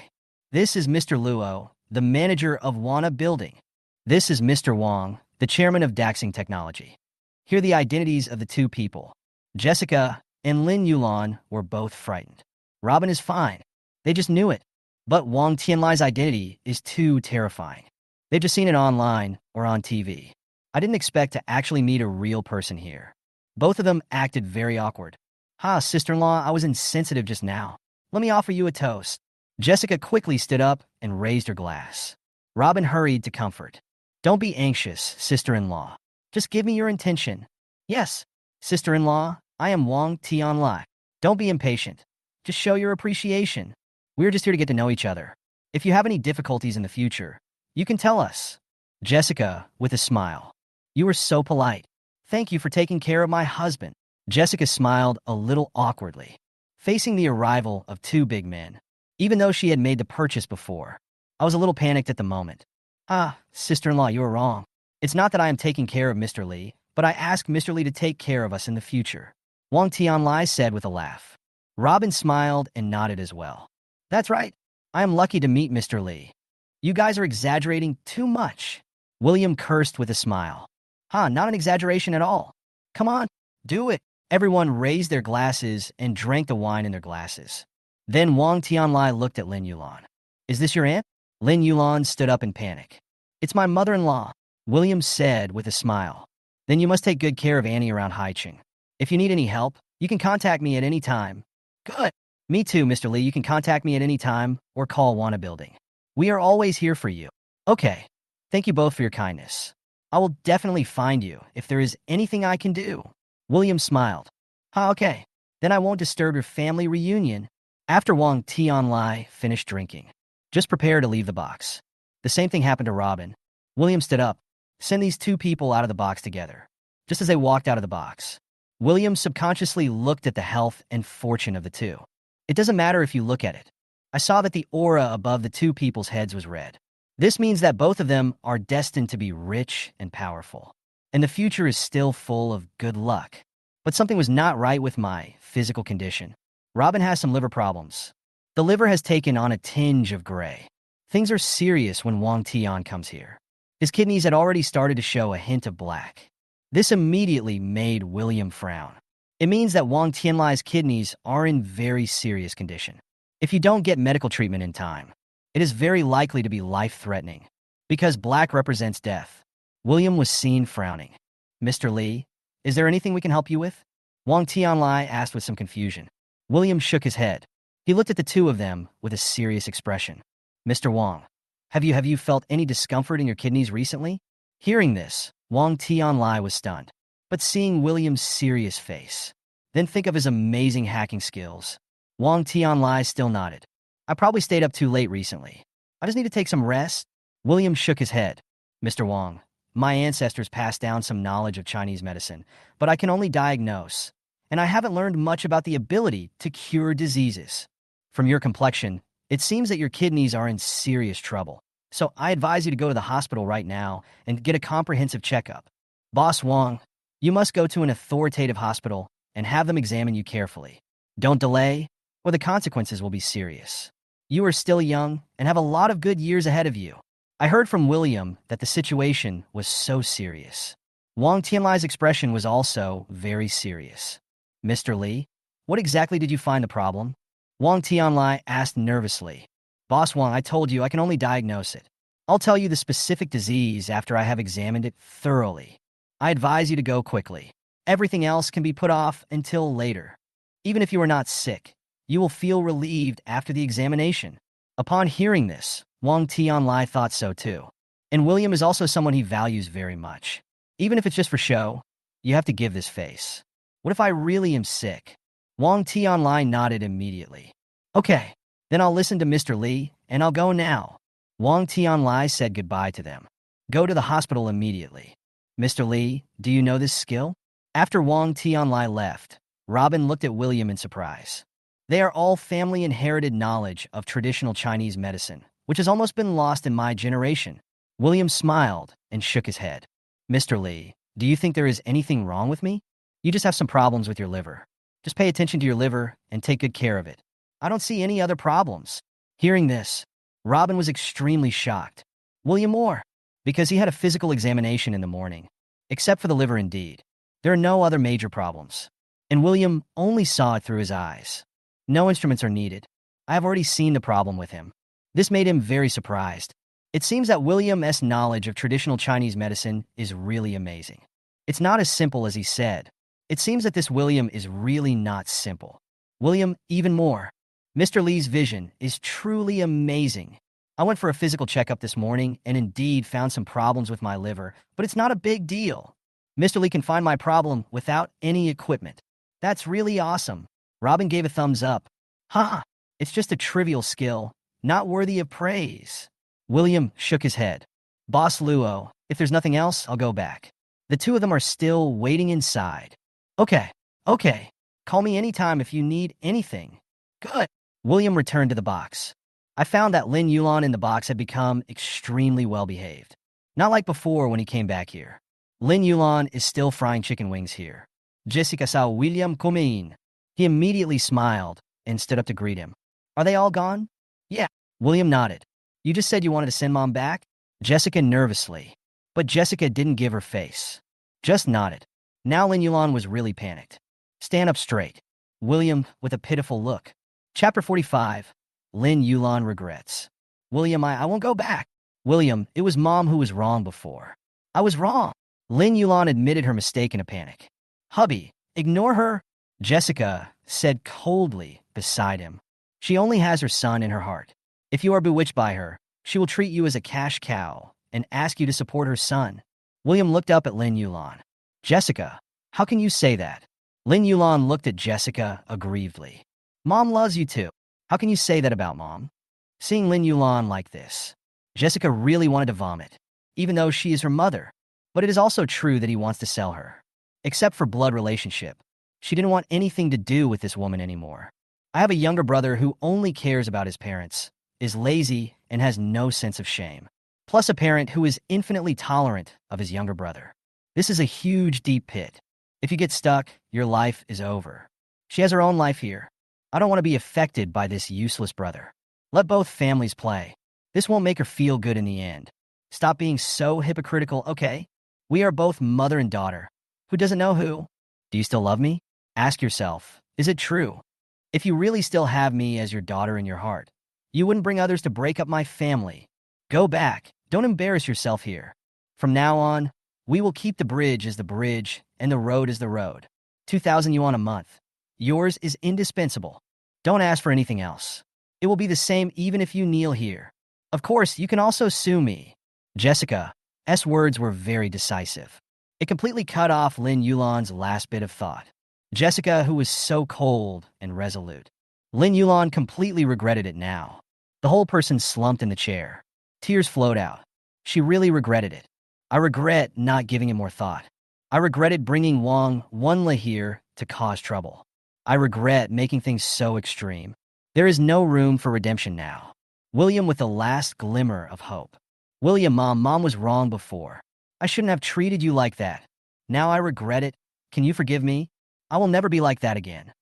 This is Mr. Luo, the manager of Wana Building. This is Mr. Wang, the chairman of Daxing Technology. Here are the identities of the two people. Jessica and Lin Yulan were both frightened. Robin is fine. They just knew it. But Wang Tianlai's identity is too terrifying. They've just seen it online or on TV. I didn't expect to actually meet a real person here. Both of them acted very awkward. Sister-in-law, I was insensitive just now. Let me offer you a toast. Jessica quickly stood up and raised her glass. Robin hurried to comfort. Don't be anxious, sister-in-law. Just give me your intention. Yes, sister-in-law, I am Wang Tianlai. Don't be impatient. Just show your appreciation. We're just here to get to know each other. If you have any difficulties in the future, you can tell us. Jessica, with a smile. You were so polite. Thank you for taking care of my husband. Jessica smiled a little awkwardly, facing the arrival of two big men. Even though she had made the purchase before, I was a little panicked at the moment. Sister-in-law, you were wrong. It's not that I am taking care of Mr. Li, but I asked Mr. Li to take care of us in the future. Wang Tianlai said with a laugh. Robin smiled and nodded as well. That's right. I am lucky to meet Mr. Li. You guys are exaggerating too much. William cursed with a smile. Not an exaggeration at all. Come on, do it. Everyone raised their glasses and drank the wine in their glasses. Then Wang Tianlai looked at Lin Yulan. Is this your aunt? Lin Yulan stood up in panic. It's my mother-in-law, William said with a smile. Then you must take good care of Annie around Haicheng. If you need any help, you can contact me at any time. Good. Me too, Mr. Li. You can contact me at any time or call Wana Building. We are always here for you. Okay. Thank you both for your kindness. I will definitely find you if there is anything I can do. William smiled. Okay. Then I won't disturb your family reunion. After Wang Tianlai finished drinking, just prepare to leave the box. The same thing happened to Robin. William stood up. Send these two people out of the box together. Just as they walked out of the box, William subconsciously looked at the health and fortune of the two. It doesn't matter if you look at it. I saw that the aura above the two people's heads was red. This means that both of them are destined to be rich and powerful. And the future is still full of good luck. But something was not right with my physical condition. Robin has some liver problems. The liver has taken on a tinge of gray. Things are serious when Wang Tian comes here. His kidneys had already started to show a hint of black. This immediately made William frown. It means that Wang Tianlai's kidneys are in very serious condition. If you don't get medical treatment in time, it is very likely to be life-threatening. Because black represents death, William was seen frowning. Mr. Li, is there anything we can help you with? Wang Tianlai asked with some confusion. William shook his head. He looked at the two of them with a serious expression. Mr. Wang, have you felt any discomfort in your kidneys recently? Hearing this, Wang Tianlai was stunned. But seeing William's serious face, then think of his amazing hacking skills, Wang Tianlai still nodded. I probably stayed up too late recently. I just need to take some rest. William shook his head. Mr. Wang, my ancestors passed down some knowledge of Chinese medicine, but I can only diagnose, and I haven't learned much about the ability to cure diseases. From your complexion, it seems that your kidneys are in serious trouble. So I advise you to go to the hospital right now and get a comprehensive checkup. Boss Wang, you must go to an authoritative hospital and have them examine you carefully. Don't delay, or the consequences will be serious. You are still young and have a lot of good years ahead of you. I heard from William that the situation was so serious. Wang Tianlai's expression was also very serious. Mr. Li, what exactly did you find the problem? Wang Tianlai asked nervously. Boss Wang, I told you I can only diagnose it. I'll tell you the specific disease after I have examined it thoroughly. I advise you to go quickly. Everything else can be put off until later. Even if you are not sick, you will feel relieved after the examination. Upon hearing this, Wang Tianlai thought so too. And William is also someone he values very much. Even if it's just for show, you have to give this face. What if I really am sick? Wang Tianlai nodded immediately. Okay, then I'll listen to Mr. Li, and I'll go now. Wang Tianlai said goodbye to them. Go to the hospital immediately. Mr. Li, do you know this skill? After Wang Tianlai left, Robin looked at William in surprise. They are all family-inherited knowledge of traditional Chinese medicine, which has almost been lost in my generation. William smiled and shook his head. Mr. Li, do you think there is anything wrong with me? You just have some problems with your liver. Just pay attention to your liver and take good care of it. I don't see any other problems. Hearing this, Robin was extremely shocked. William Moore, because he had a physical examination in the morning. Except for the liver indeed. There are no other major problems. And William only saw it through his eyes. No instruments are needed. I have already seen the problem with him. This made him very surprised. It seems that William's knowledge of traditional Chinese medicine is really amazing. It's not as simple as he said. It seems that this William is really not simple. William, even more. Mr. Li's vision is truly amazing. I went for a physical checkup this morning and indeed found some problems with my liver, but it's not a big deal. Mr. Li can find my problem without any equipment. That's really awesome. Robin gave a thumbs up. Ha! It's just a trivial skill, not worthy of praise. William shook his head. Boss Luo, if there's nothing else, I'll go back. The two of them are still waiting inside. Okay. Call me anytime if you need anything. Good. William returned to the box. I found that Lin Yulan in the box had become extremely well-behaved. Not like before when he came back here. Lin Yulan is still frying chicken wings here. Jessica saw William come in. He immediately smiled and stood up to greet him. Are they all gone? Yeah. William nodded. You just said you wanted to send Mom back? Jessica nervously. But Jessica didn't give her face. Just nodded. Now Lin Yulan was really panicked. Stand up straight. William with a pitiful look. Chapter 45. Lin Yulan regrets. William, I won't go back. William, it was Mom who was wrong before. I was wrong. Lin Yulan admitted her mistake in a panic. Hubby, ignore her. Jessica said coldly beside him. She only has her son in her heart. If you are bewitched by her, she will treat you as a cash cow and ask you to support her son. William looked up at Lin Yulan. Jessica, how can you say that? Lin Yulan looked at Jessica aggrievedly. Mom loves you too. How can you say that about Mom? Seeing Lin Yulan like this, Jessica really wanted to vomit, even though she is her mother. But it is also true that he wants to sell her. Except for blood relationship, she didn't want anything to do with this woman anymore. I have a younger brother who only cares about his parents, is lazy, and has no sense of shame. Plus a parent who is infinitely tolerant of his younger brother. This is a huge, deep pit. If you get stuck, your life is over. She has her own life here. I don't want to be affected by this useless brother. Let both families play. This won't make her feel good in the end. Stop being so hypocritical, okay? We are both mother and daughter. Who doesn't know who? Do you still love me? Ask yourself, is it true? If you really still have me as your daughter in your heart, you wouldn't bring others to break up my family. Go back. Don't embarrass yourself here. From now on, we will keep the bridge as the bridge and the road as the road. 2,000 yuan a month. Yours is indispensable. Don't ask for anything else. It will be the same even if you kneel here. Of course, you can also sue me. Jessica's words were very decisive. It completely cut off Lin Yulan's last bit of thought. Jessica, who was so cold and resolute. Lin Yulan completely regretted it now. The whole person slumped in the chair. Tears flowed out. She really regretted it. I regret not giving it more thought. I regretted bringing Wang Wenle here to cause trouble. I regret making things so extreme. There is no room for redemption now. William with the last glimmer of hope. William, Mom was wrong before. I shouldn't have treated you like that. Now I regret it. Can you forgive me? I will never be like that again.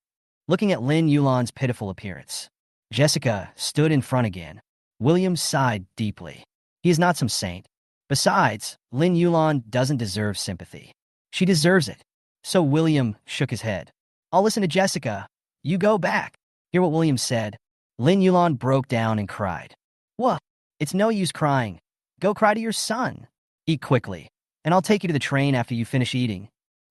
Looking at Lin Yulan's pitiful appearance, Jessica stood in front again. William sighed deeply. He is not some saint. Besides, Lin Yulan doesn't deserve sympathy. She deserves it. So William shook his head. I'll listen to Jessica. You go back. Hear what William said. Lin Yulan broke down and cried. What? It's no use crying. Go cry to your son. Eat quickly, and I'll take you to the train after you finish eating.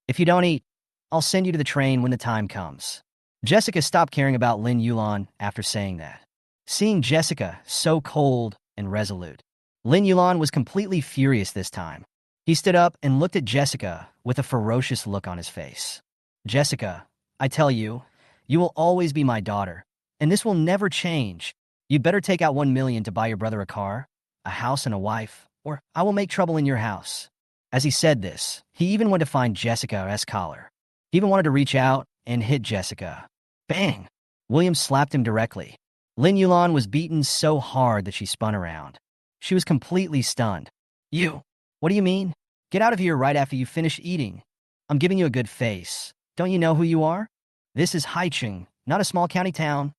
If you don't eat, I'll send you to the train when the time comes. Jessica stopped caring about Lin Yulan after saying that. Seeing Jessica so cold and resolute, Lin Yulan was completely furious this time. He stood up and looked at Jessica with a ferocious look on his face. Jessica, I tell you, you will always be my daughter, and this will never change. You'd better take out 1 million to buy your brother a car, a house, and a wife, or I will make trouble in your house. As he said this, he even went to find Jessica's collar. He even wanted to reach out and hit Jessica. Bang! William slapped him directly. Lin Yulan was beaten so hard that she spun around. She was completely stunned. You! What do you mean? Get out of here right after you finish eating. I'm giving you a good face. Don't you know who you are? This is Haicheng, not a small county town.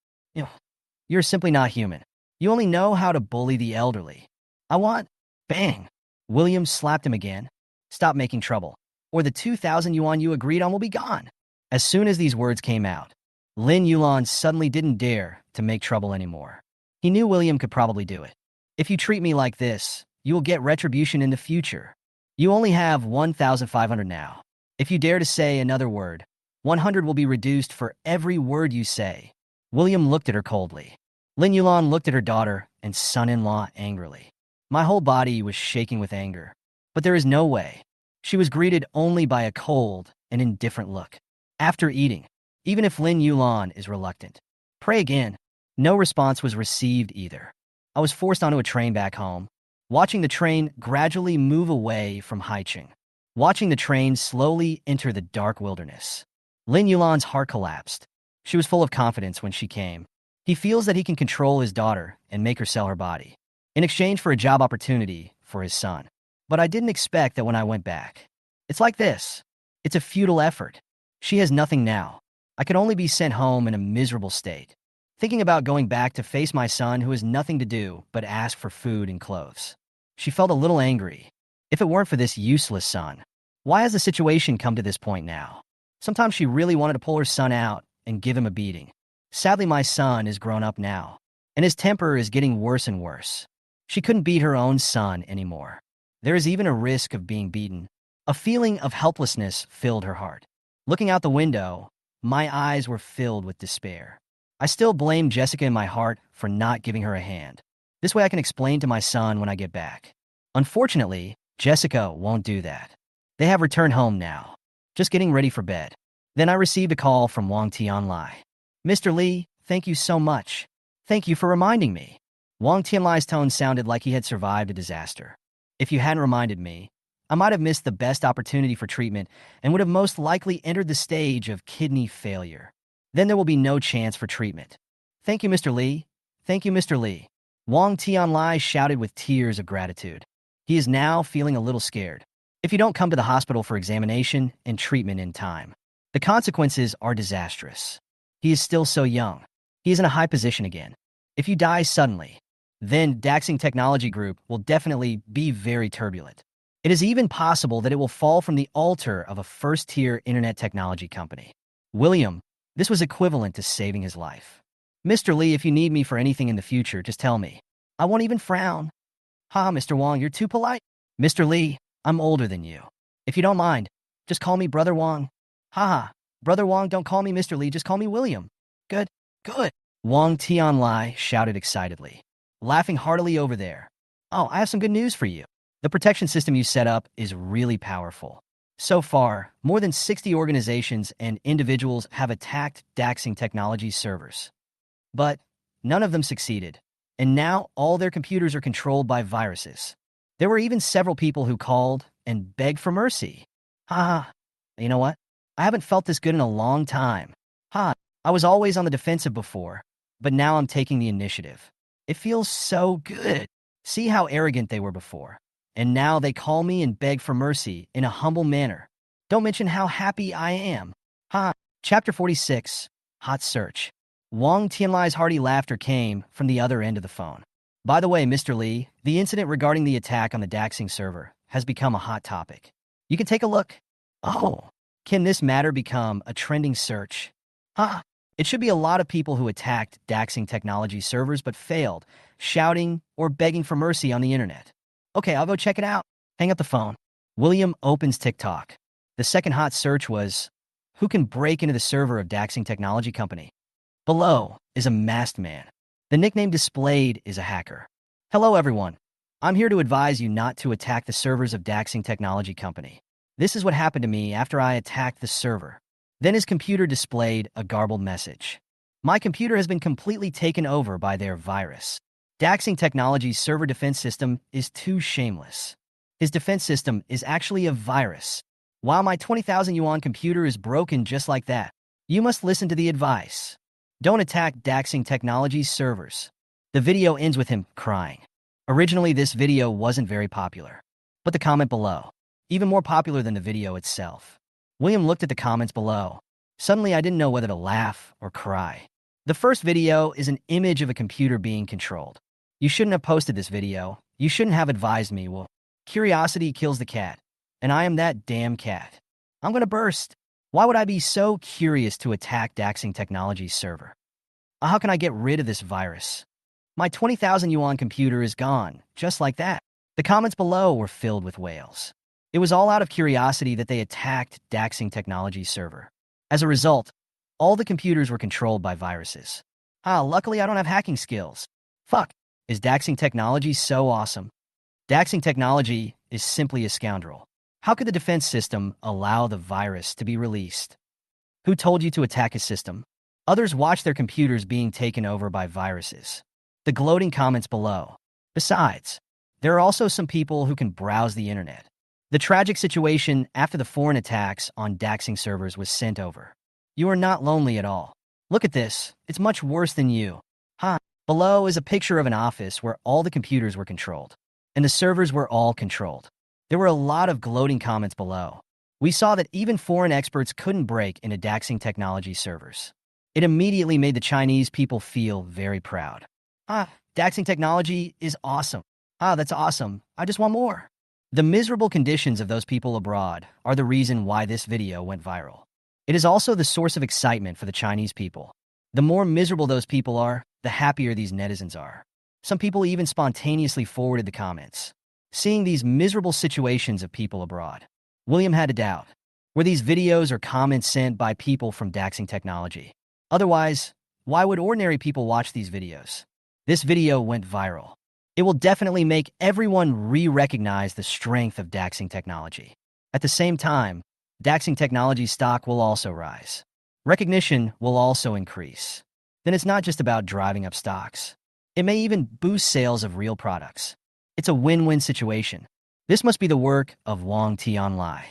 You're simply not human. You only know how to bully the elderly. I want... Bang! William slapped him again. Stop making trouble, or the 2,000 yuan you agreed on will be gone. As soon as these words came out, Lin Yulan suddenly didn't dare to make trouble anymore. He knew William could probably do it. If you treat me like this, you will get retribution in the future. You only have 1,500 now. If you dare to say another word, 100 will be reduced for every word you say. William looked at her coldly. Lin Yulan looked at her daughter and son-in-law angrily. My whole body was shaking with anger. But there is no way. She was greeted only by a cold and indifferent look. After eating, even if Lin Yulan is reluctant, pray again. No response was received either. I was forced onto a train back home, watching the train gradually move away from Haicheng, watching the train slowly enter the dark wilderness. Lin Yulan's heart collapsed. She was full of confidence when she came. He feels that he can control his daughter and make her sell her body, in exchange for a job opportunity for his son. But I didn't expect that when I went back. It's like this. It's a futile effort. She has nothing now. I could only be sent home in a miserable state, thinking about going back to face my son who has nothing to do but ask for food and clothes. She felt a little angry. If it weren't for this useless son, why has the situation come to this point now? Sometimes she really wanted to pull her son out and give him a beating. Sadly, my son is grown up now, and his temper is getting worse and worse. She couldn't beat her own son anymore. There is even a risk of being beaten. A feeling of helplessness filled her heart. Looking out the window, my eyes were filled with despair. I still blame Jessica in my heart for not giving her a hand. This way I can explain to my son when I get back. Unfortunately, Jessica won't do that. They have returned home now, just getting ready for bed. Then I received a call from Wang Tianlai. Mr. Li, thank you so much. Thank you for reminding me. Wang Tianlai's tone sounded like he had survived a disaster. If you hadn't reminded me, I might have missed the best opportunity for treatment and would have most likely entered the stage of kidney failure. Then there will be no chance for treatment. Thank you, Mr. Li. Thank you, Mr. Li. Wang Tianlai shouted with tears of gratitude. He is now feeling a little scared. If you don't come to the hospital for examination and treatment in time, the consequences are disastrous. He is still so young. He is in a high position again. If you die suddenly, then Daxing Technology Group will definitely be very turbulent. It is even possible that it will fall from the altar of a first-tier internet technology company. William, this was equivalent to saving his life. Mr. Li, if you need me for anything in the future, just tell me. I won't even frown. Ha, Mr. Wang, you're too polite. Mr. Li, I'm older than you. If you don't mind, just call me Brother Wang. Ha, Brother Wang, don't call me Mr. Li, just call me William. Good, good. Wang Tianlai shouted excitedly, laughing heartily over there. Oh, I have some good news for you. The protection system you set up is really powerful. So far, more than 60 organizations and individuals have attacked Daxing Technology's servers. But none of them succeeded, and now all their computers are controlled by viruses. There were even several people who called and begged for mercy. Ha! You know what? I haven't felt this good in a long time. Ha! I was always on the defensive before, but now I'm taking the initiative. It feels so good. See how arrogant they were before. And now they call me and beg for mercy in a humble manner. Don't mention how happy I am. Ha! Chapter 46, Hot Search. Wang Tianlai's hearty laughter came from the other end of the phone. By the way, Mr. Li, the incident regarding the attack on the Daxing server has become a hot topic. You can take a look. Oh, can this matter become a trending search? Ha! It should be a lot of people who attacked Daxing technology servers but failed, shouting or begging for mercy on the internet. Okay, I'll go check it out. Hang up the phone. William opens TikTok. The second hot search was, who can break into the server of Daxing Technology Company? Below is a masked man. The nickname displayed is a hacker. Hello everyone. I'm here to advise you not to attack the servers of Daxing Technology Company. This is what happened to me after I attacked the server. Then his computer displayed a garbled message. My computer has been completely taken over by their virus. Daxing Technology's server defense system is too shameless. His defense system is actually a virus. While my 20,000 yuan computer is broken just like that, you must listen to the advice. Don't attack Daxing Technology's servers. The video ends with him crying. Originally, this video wasn't very popular. But the comment below, even more popular than the video itself. William looked at the comments below. Suddenly, I didn't know whether to laugh or cry. The first video is an image of a computer being controlled. You shouldn't have posted this video. You shouldn't have advised me. Well, curiosity kills the cat. And I am that damn cat. I'm gonna burst. Why would I be so curious to attack Daxing Technology's server? How can I get rid of this virus? My 20,000 yuan computer is gone, just like that. The comments below were filled with wails. It was all out of curiosity that they attacked Daxing Technology's server. As a result, all the computers were controlled by viruses. Luckily I don't have hacking skills. Fuck, is Daxing Technology so awesome? Daxing Technology is simply a scoundrel. How could the defense system allow the virus to be released? Who told you to attack a system? Others watch their computers being taken over by viruses. The gloating comments below. Besides, there are also some people who can browse the internet. The tragic situation after the foreign attacks on Daxing servers was sent over. You are not lonely at all. Look at this. It's much worse than you. Below is a picture of an office where all the computers were controlled. And the servers were all controlled. There were a lot of gloating comments below. We saw that even foreign experts couldn't break into Daxing Technology servers. It immediately made the Chinese people feel very proud. Daxing Technology is awesome. That's awesome. I just want more. The miserable conditions of those people abroad are the reason why this video went viral. It is also the source of excitement for the Chinese people. The more miserable those people are, the happier these netizens are. Some people even spontaneously forwarded the comments. Seeing these miserable situations of people abroad, William had to doubt, were these videos or comments sent by people from Daxing Technology? Otherwise, why would ordinary people watch these videos? This video went viral. It will definitely make everyone re-recognize the strength of Daxing Technology. At the same time, Daxing Technology's stock will also rise. Recognition will also increase. Then it's not just about driving up stocks. It may even boost sales of real products. It's a win-win situation. This must be the work of Wang Tianlai.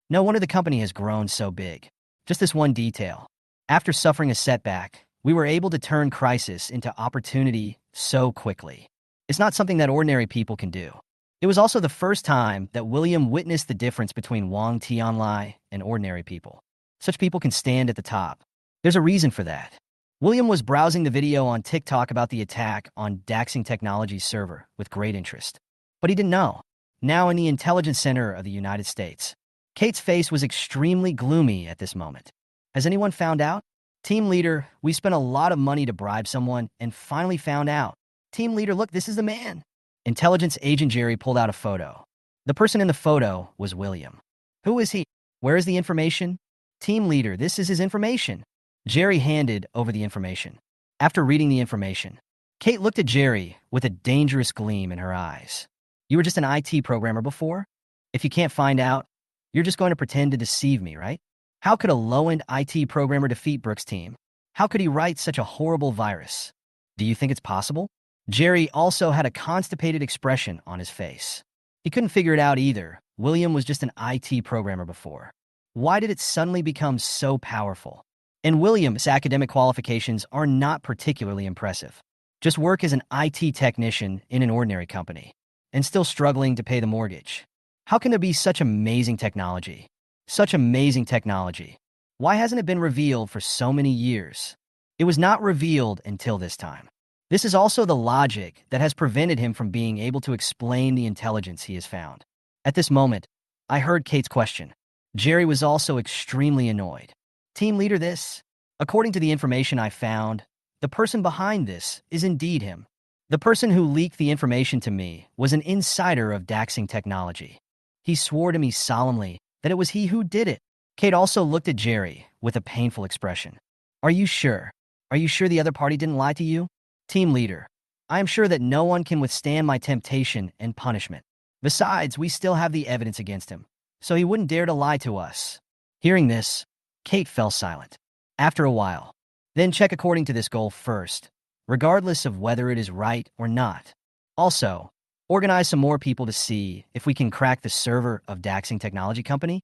No wonder the company has grown so big. Just this one detail. After suffering a setback, we were able to turn crisis into opportunity so quickly. It's not something that ordinary people can do. It was also the first time that William witnessed the difference between Wang Tianlai and ordinary people. Such people can stand at the top. There's a reason for that. William was browsing the video on TikTok about the attack on Daxing Technology's server with great interest. But he didn't know. Now in the intelligence center of the United States, Kate's face was extremely gloomy at this moment. Has anyone found out? Team leader, we spent a lot of money to bribe someone and finally found out. Team leader, look, this is the man. Intelligence agent Jerry pulled out a photo. The person in the photo was William. Who is he? Where is the information? Team leader, this is his information. Jerry handed over the information. After reading the information, Kate looked at Jerry with a dangerous gleam in her eyes. You were just an IT programmer before? If you can't find out, you're just going to pretend to deceive me, right? How could a low-end IT programmer defeat Brooks' team? How could he write such a horrible virus? Do you think it's possible? Jerry also had a constipated expression on his face. He couldn't figure it out either. William was just an IT programmer before. Why did it suddenly become so powerful? And William's academic qualifications are not particularly impressive. Just work as an IT technician in an ordinary company, and still struggling to pay the mortgage. How can there be such amazing technology? Such amazing technology. Why hasn't it been revealed for so many years? It was not revealed until this time. This is also the logic that has prevented him from being able to explain the intelligence he has found. At this moment, I heard Kate's question. Jerry was also extremely annoyed. Team leader this? According to the information I found, the person behind this is indeed him. The person who leaked the information to me was an insider of Daxing technology. He swore to me solemnly that it was he who did it. Kate also looked at Jerry with a painful expression. Are you sure? Are you sure the other party didn't lie to you? Team leader, I am sure that no one can withstand my temptation and punishment. Besides, we still have the evidence against him, so he wouldn't dare to lie to us. Hearing this, Kate fell silent. After a while, then check according to this goal first, regardless of whether it is right or not. Also, organize some more people to see if we can crack the server of Daxing Technology Company.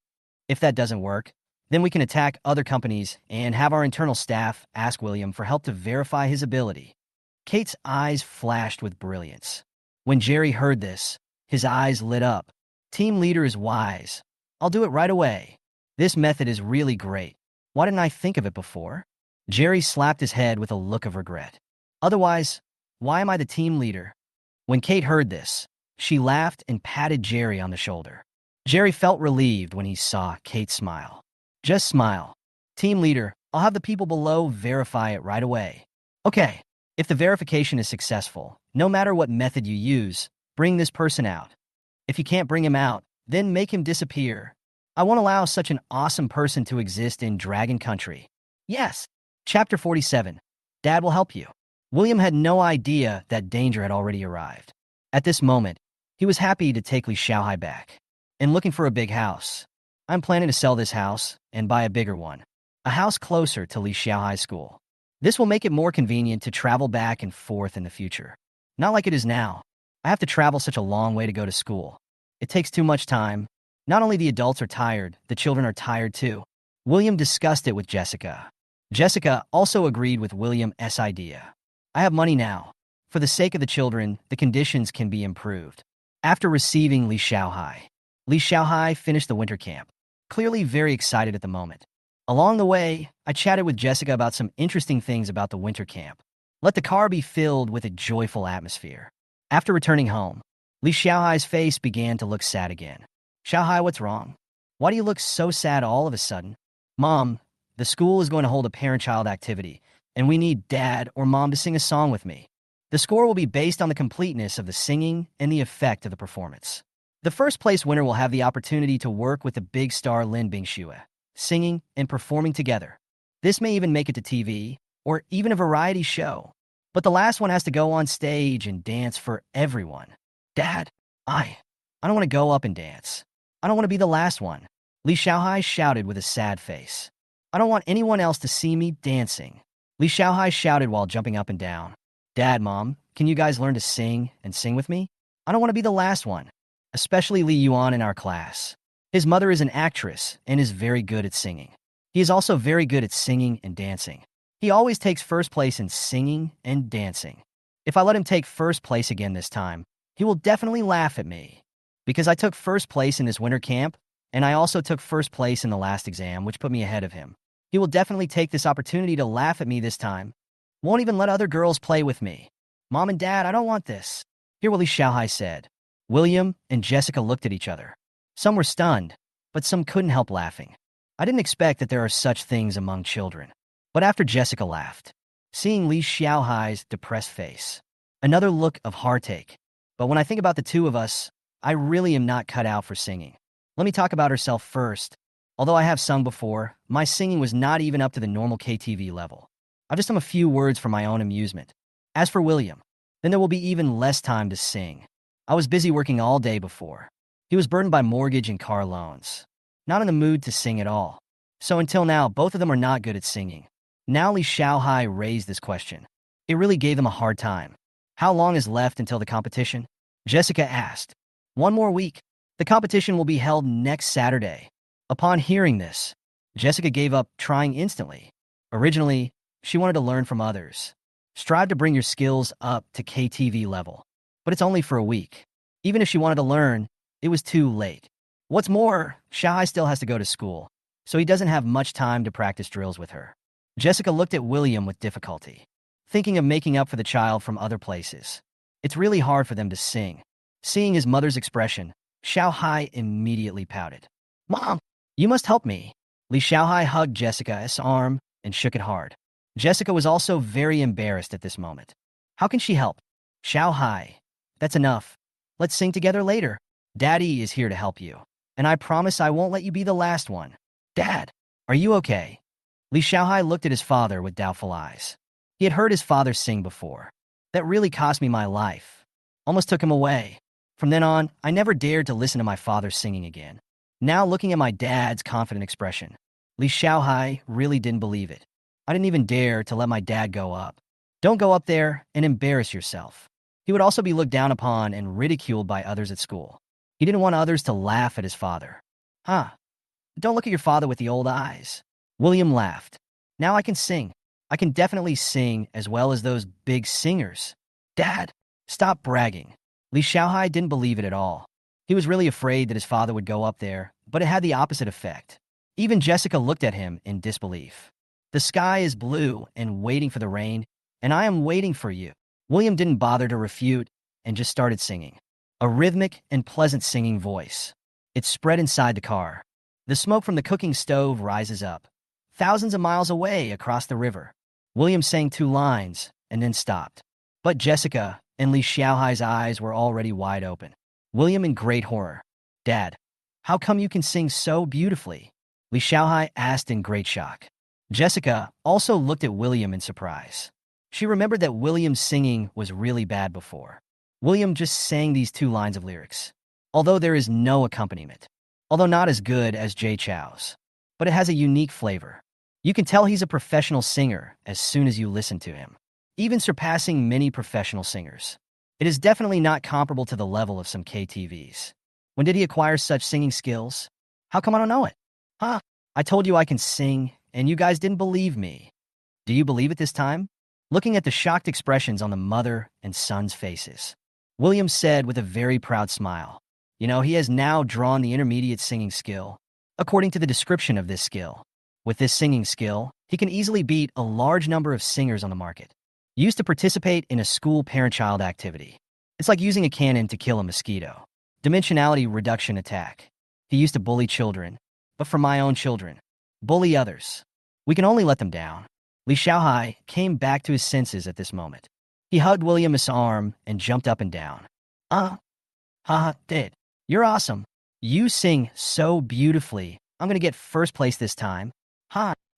If that doesn't work, then we can attack other companies and have our internal staff ask William for help to verify his ability. Kate's eyes flashed with brilliance. When Jerry heard this, his eyes lit up. Team leader is wise. I'll do it right away. This method is really great. Why didn't I think of it before? Jerry slapped his head with a look of regret. Otherwise, why am I the team leader? When Kate heard this, she laughed and patted Jerry on the shoulder. Jerry felt relieved when he saw Kate smile. Just smile. Team leader, I'll have the people below verify it right away. Okay, if the verification is successful, no matter what method you use, bring this person out. If you can't bring him out, then make him disappear. I won't allow such an awesome person to exist in Dragon Country. Yes. Chapter 47. Dad will help you. William had no idea that danger had already arrived. At this moment, he was happy to take Li Xiaohai back and looking for a big house. I'm planning to sell this house and buy a bigger one. A house closer to Li Xiaohai's school. This will make it more convenient to travel back and forth in the future. Not like it is now. I have to travel such a long way to go to school. It takes too much time. Not only the adults are tired, the children are tired too. William discussed it with Jessica. Jessica also agreed with William's idea. I have money now. For the sake of the children, the conditions can be improved. After receiving Li Xiaohai finished the winter camp, clearly very excited at the moment. Along the way, I chatted with Jessica about some interesting things about the winter camp. Let the car be filled with a joyful atmosphere. After returning home, Li Xiaohai's face began to look sad again. Xiaohai, what's wrong? Why do you look so sad all of a sudden? Mom, the school is going to hold a parent-child activity, and we need Dad or Mom to sing a song with me. The score will be based on the completeness of the singing and the effect of the performance. The first place winner will have the opportunity to work with the big star Lin Bingxue, singing and performing together. This may even make it to TV, or even a variety show. But the last one has to go on stage and dance for everyone. Dad, I don't want to go up and dance. I don't want to be the last one. Li Xiaohai shouted with a sad face. I don't want anyone else to see me dancing. Li Xiaohai shouted while jumping up and down. Dad, Mom, can you guys learn to sing and sing with me? I don't want to be the last one, especially Li Yuan in our class. His mother is an actress and is very good at singing. He is also very good at singing and dancing. He always takes first place in singing and dancing. If I let him take first place again this time, he will definitely laugh at me. Because I took first place in this winter camp, and I also took first place in the last exam, which put me ahead of him. He will definitely take this opportunity to laugh at me this time. Won't even let other girls play with me. Mom and Dad, I don't want this. Hear what Li Xiaohai said. William and Jessica looked at each other. Some were stunned, but some couldn't help laughing. I didn't expect that there are such things among children. But after Jessica laughed, seeing Li Xiaohai's depressed face, another look of heartache. But when I think about the two of us, I really am not cut out for singing. Let me talk about herself first. Although I have sung before, my singing was not even up to the normal KTV level. I've just done a few words for my own amusement. As for William, then there will be even less time to sing. I was busy working all day before. He was burdened by mortgage and car loans. Not in the mood to sing at all. So until now, both of them are not good at singing. Now Li Xiaohai raised this question. It really gave them a hard time. How long is left until the competition? Jessica asked. 1 more week. The competition will be held next Saturday. Upon hearing this, Jessica gave up trying instantly. Originally, she wanted to learn from others. Strive to bring your skills up to KTV level. But it's only for a week. Even if she wanted to learn, it was too late. What's more, Xiaohai still has to go to school, so he doesn't have much time to practice drills with her. Jessica looked at William with difficulty, thinking of making up for the child from other places. It's really hard for them to sing. Seeing his mother's expression, Xiaohai immediately pouted. Mom, you must help me. Li Xiaohai hugged Jessica's arm and shook it hard. Jessica was also very embarrassed at this moment. How can she help? Xiaohai, that's enough. Let's sing together later. Daddy is here to help you, and I promise I won't let you be the last one. Dad, are you okay? Li Xiaohai looked at his father with doubtful eyes. He had heard his father sing before. That really cost me my life. Almost took him away. From then on, I never dared to listen to my father singing again. Now looking at my dad's confident expression, Li Xiaohai really didn't believe it. I didn't even dare to let my dad go up. Don't go up there and embarrass yourself. He would also be looked down upon and ridiculed by others at school. He didn't want others to laugh at his father. Huh. Don't look at your father with the old eyes. William laughed. Now I can sing. I can definitely sing as well as those big singers. Dad, stop bragging. Li Xiaohai didn't believe it at all. He was really afraid that his father would go up there, but it had the opposite effect. Even Jessica looked at him in disbelief. The sky is blue and waiting for the rain, and I am waiting for you. William didn't bother to refute and just started singing. A rhythmic and pleasant singing voice. It spread inside the car. The smoke from the cooking stove rises up, thousands of miles away across the river. William sang 2 lines and then stopped. But Jessica and Li Xiaohai's eyes were already wide open. William in great horror. Dad, how come you can sing so beautifully? Li Xiaohai asked in great shock. Jessica also looked at William in surprise. She remembered that William's singing was really bad before. William just sang these 2 lines of lyrics, although there is no accompaniment. Although not as good as Jay Chou's, but it has a unique flavor. You can tell he's a professional singer as soon as you listen to him, even surpassing many professional singers. It is definitely not comparable to the level of some KTVs. When did he acquire such singing skills? How come I don't know it? Huh? I told you I can sing, and you guys didn't believe me. Do you believe it this time? Looking at the shocked expressions on the mother and son's faces, William said with a very proud smile, you know, he has now drawn the intermediate singing skill, according to the description of this skill. With this singing skill, he can easily beat a large number of singers on the market. Used to participate in a school parent-child activity. It's like using a cannon to kill a mosquito. Dimensionality reduction attack. He used to bully children, but for my own children. Bully others. We can only let them down. Li Xiaohai came back to his senses at this moment. He hugged William's arm and jumped up and down. Dad, you're awesome. You sing so beautifully. I'm gonna get first place this time.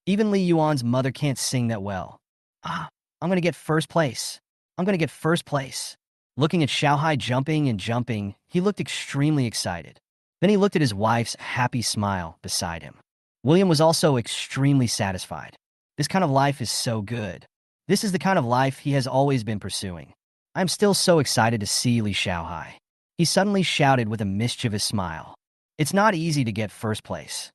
Even Li Yuan's mother can't sing that well. I'm gonna get first place. I'm gonna get first place. Looking at Xiaohai jumping and jumping, he looked extremely excited. Then he looked at his wife's happy smile beside him. William was also extremely satisfied. This kind of life is so good. This is the kind of life he has always been pursuing. I'm still so excited to see Li Xiaohai. He suddenly shouted with a mischievous smile. It's not easy to get first place.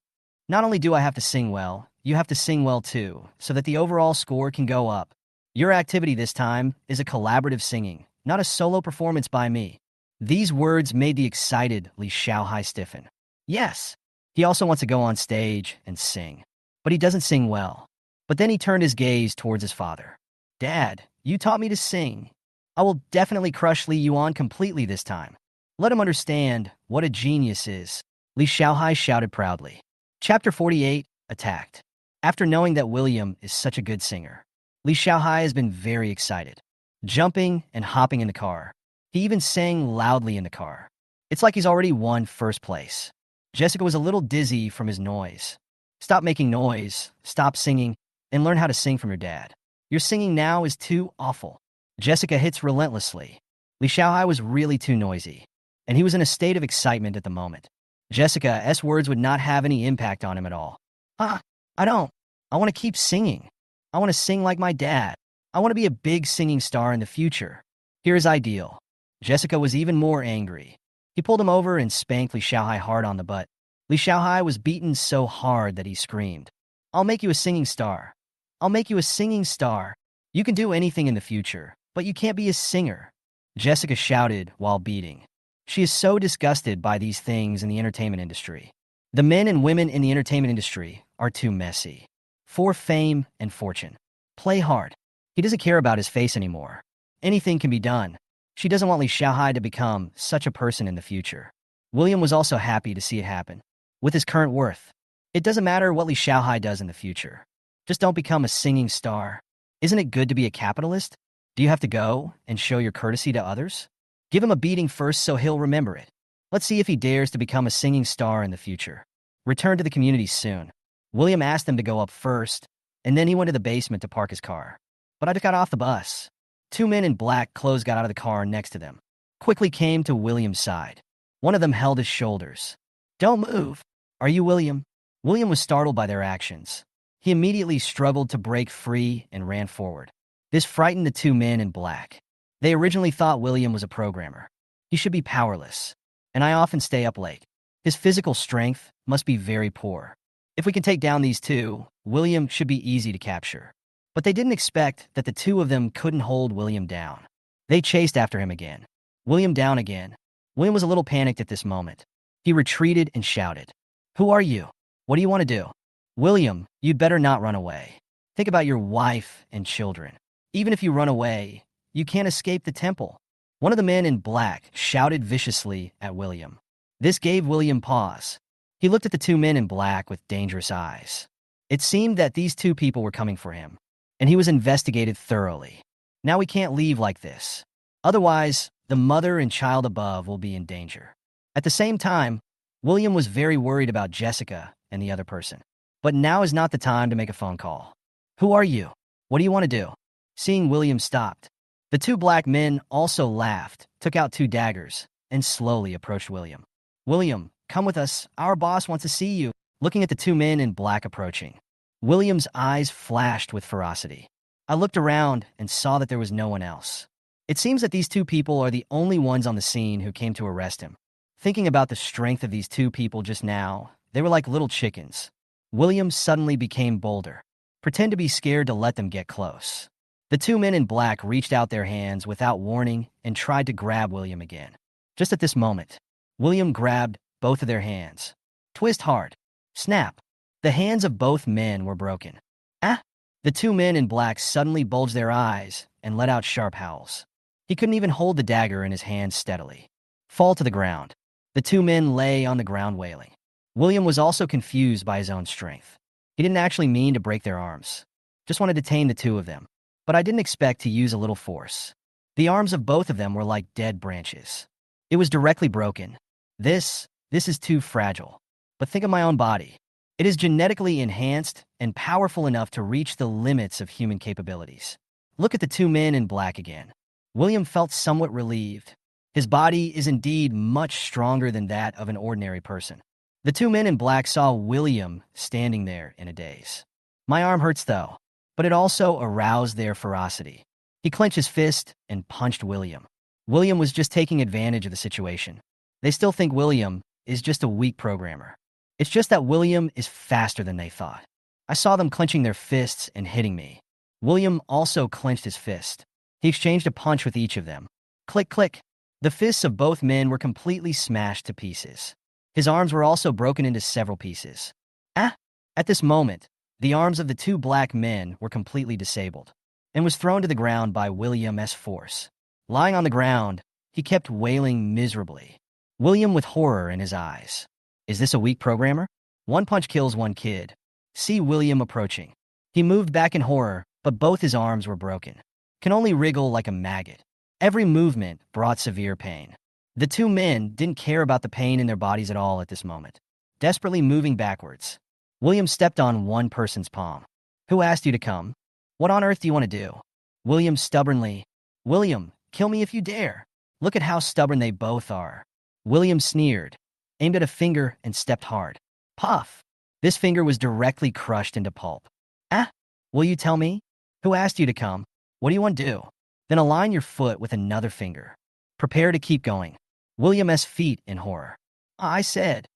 Not only do I have to sing well, you have to sing well too, so that the overall score can go up. Your activity this time is a collaborative singing, not a solo performance by me. These words made the excited Li Xiaohai stiffen. Yes, he also wants to go on stage and sing, but he doesn't sing well. But then he turned his gaze towards his father. Dad, you taught me to sing. I will definitely crush Li Yuan completely this time. Let him understand what a genius is. Li Xiaohai shouted proudly. Chapter 48, Attacked. After knowing that William is such a good singer, Li Xiaohai has been very excited, jumping and hopping in the car. He even sang loudly in the car. It's like he's already won first place. Jessica was a little dizzy from his noise. Stop making noise, stop singing, and learn how to sing from your dad. Your singing now is too awful. Jessica hits relentlessly. Li Xiaohai was really too noisy, and he was in a state of excitement at the moment. Jessica's words would not have any impact on him at all. I don't. I want to keep singing. I want to sing like my dad. I want to be a big singing star in the future. Here is ideal. Jessica was even more angry. He pulled him over and spanked Li Xiaohai hard on the butt. Li Xiaohai was beaten so hard that he screamed, I'll make you a singing star. I'll make you a singing star. You can do anything in the future, but you can't be a singer, Jessica shouted while beating. She is so disgusted by these things in the entertainment industry. The men and women in the entertainment industry are too messy. For fame and fortune. Play hard. He doesn't care about his face anymore. Anything can be done. She doesn't want Li Xiaohai to become such a person in the future. William was also happy to see it happen. With his current worth, it doesn't matter what Li Xiaohai does in the future. Just don't become a singing star. Isn't it good to be a capitalist? Do you have to go and show your courtesy to others? Give him a beating first so he'll remember it. Let's see if he dares to become a singing star in the future. Return to the community soon. William asked them to go up first, and then he went to the basement to park his car. But I got off the bus. Two men in black clothes got out of the car next to them, quickly came to William's side. One of them held his shoulders. Don't move. Are you William? William was startled by their actions. He immediately struggled to break free and ran forward. This frightened the two men in black. They originally thought William was a programmer. He should be powerless. And I often stay up late. His physical strength must be very poor. If we can take down these two, William should be easy to capture. But they didn't expect that the two of them couldn't hold William down. They chased after him again. William down again. William was a little panicked at this moment. He retreated and shouted, Who are you? What do you want to do? William, you'd better not run away. Think about your wife and children. Even if you run away, you can't escape the temple. One of the men in black shouted viciously at William. This gave William pause. He looked at the two men in black with dangerous eyes. It seemed that these two people were coming for him, and he was investigated thoroughly. Now we can't leave like this. Otherwise, the mother and child above will be in danger. At the same time, William was very worried about Jessica and the other person. But now is not the time to make a phone call. Who are you? What do you want to do? Seeing William stopped. The two black men also laughed, took out two daggers, and slowly approached William. William, come with us. Our boss wants to see you. Looking at the two men in black approaching, William's eyes flashed with ferocity. I looked around and saw that there was no one else. It seems that these two people are the only ones on the scene who came to arrest him. Thinking about the strength of these two people just now, they were like little chickens. William suddenly became bolder. Pretend to be scared to let them get close. The two men in black reached out their hands without warning and tried to grab William again. Just at this moment, William grabbed both of their hands. Twist hard. Snap. The hands of both men were broken. Ah! The two men in black suddenly bulged their eyes and let out sharp howls. He couldn't even hold the dagger in his hands steadily. Fall to the ground. The two men lay on the ground wailing. William was also confused by his own strength. He didn't actually mean to break their arms. Just wanted to tame the two of them. But I didn't expect to use a little force. The arms of both of them were like dead branches. It was directly broken. This is too fragile. But think of my own body. It is genetically enhanced and powerful enough to reach the limits of human capabilities. Look at the two men in black again. William felt somewhat relieved. His body is indeed much stronger than that of an ordinary person. The two men in black saw William standing there in a daze. My arm hurts though, but it also aroused their ferocity. He clenched his fist and punched William. William was just taking advantage of the situation. They still think William is just a weak programmer. It's just that William is faster than they thought. I saw them clenching their fists and hitting me. William also clenched his fist. He exchanged a punch with each of them. Click, click. The fists of both men were completely smashed to pieces. His arms were also broken into several pieces. Ah! At this moment, the arms of the two black men were completely disabled and was thrown to the ground by William's force. Lying on the ground, he kept wailing miserably. William with horror in his eyes. Is this a weak programmer? One punch kills one kid. See William approaching. He moved back in horror, but both his arms were broken. Can only wriggle like a maggot. Every movement brought severe pain. The two men didn't care about the pain in their bodies at all at this moment. Desperately moving backwards, William stepped on one person's palm. Who asked you to come? What on earth do you want to do? William stubbornly. William, kill me if you dare. Look at how stubborn they both are. William sneered, aimed at a finger and stepped hard. Puff! This finger was directly crushed into pulp. Ah! Will you tell me? Who asked you to come? What do you want to do? Then align your foot with another finger. Prepare to keep going. William's feet in horror. I said,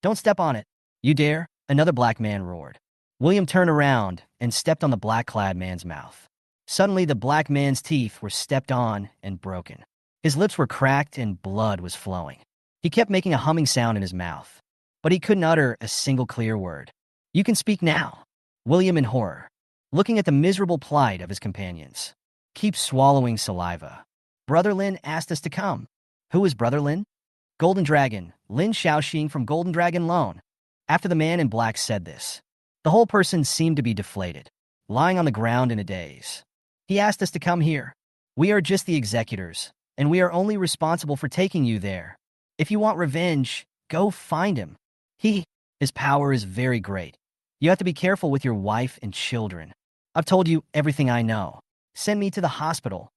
don't step on it. You dare? Another black man roared. William turned around and stepped on the black-clad man's mouth. Suddenly, the black man's teeth were stepped on and broken. His lips were cracked and blood was flowing. He kept making a humming sound in his mouth, but he couldn't utter a single clear word. "You can speak now." William in horror, looking at the miserable plight of his companions. "Keep swallowing saliva. Brother Lin asked us to come." "Who is Brother Lin?" "Golden Dragon, Lin Shaoxing from Golden Dragon Loan." After the man in black said this, the whole person seemed to be deflated, lying on the ground in a daze. "He asked us to come here. We are just the executors, and we are only responsible for taking you there. If you want revenge, go find him. His power is very great. You have to be careful with your wife and children. I've told you everything I know. Send me to the hospital.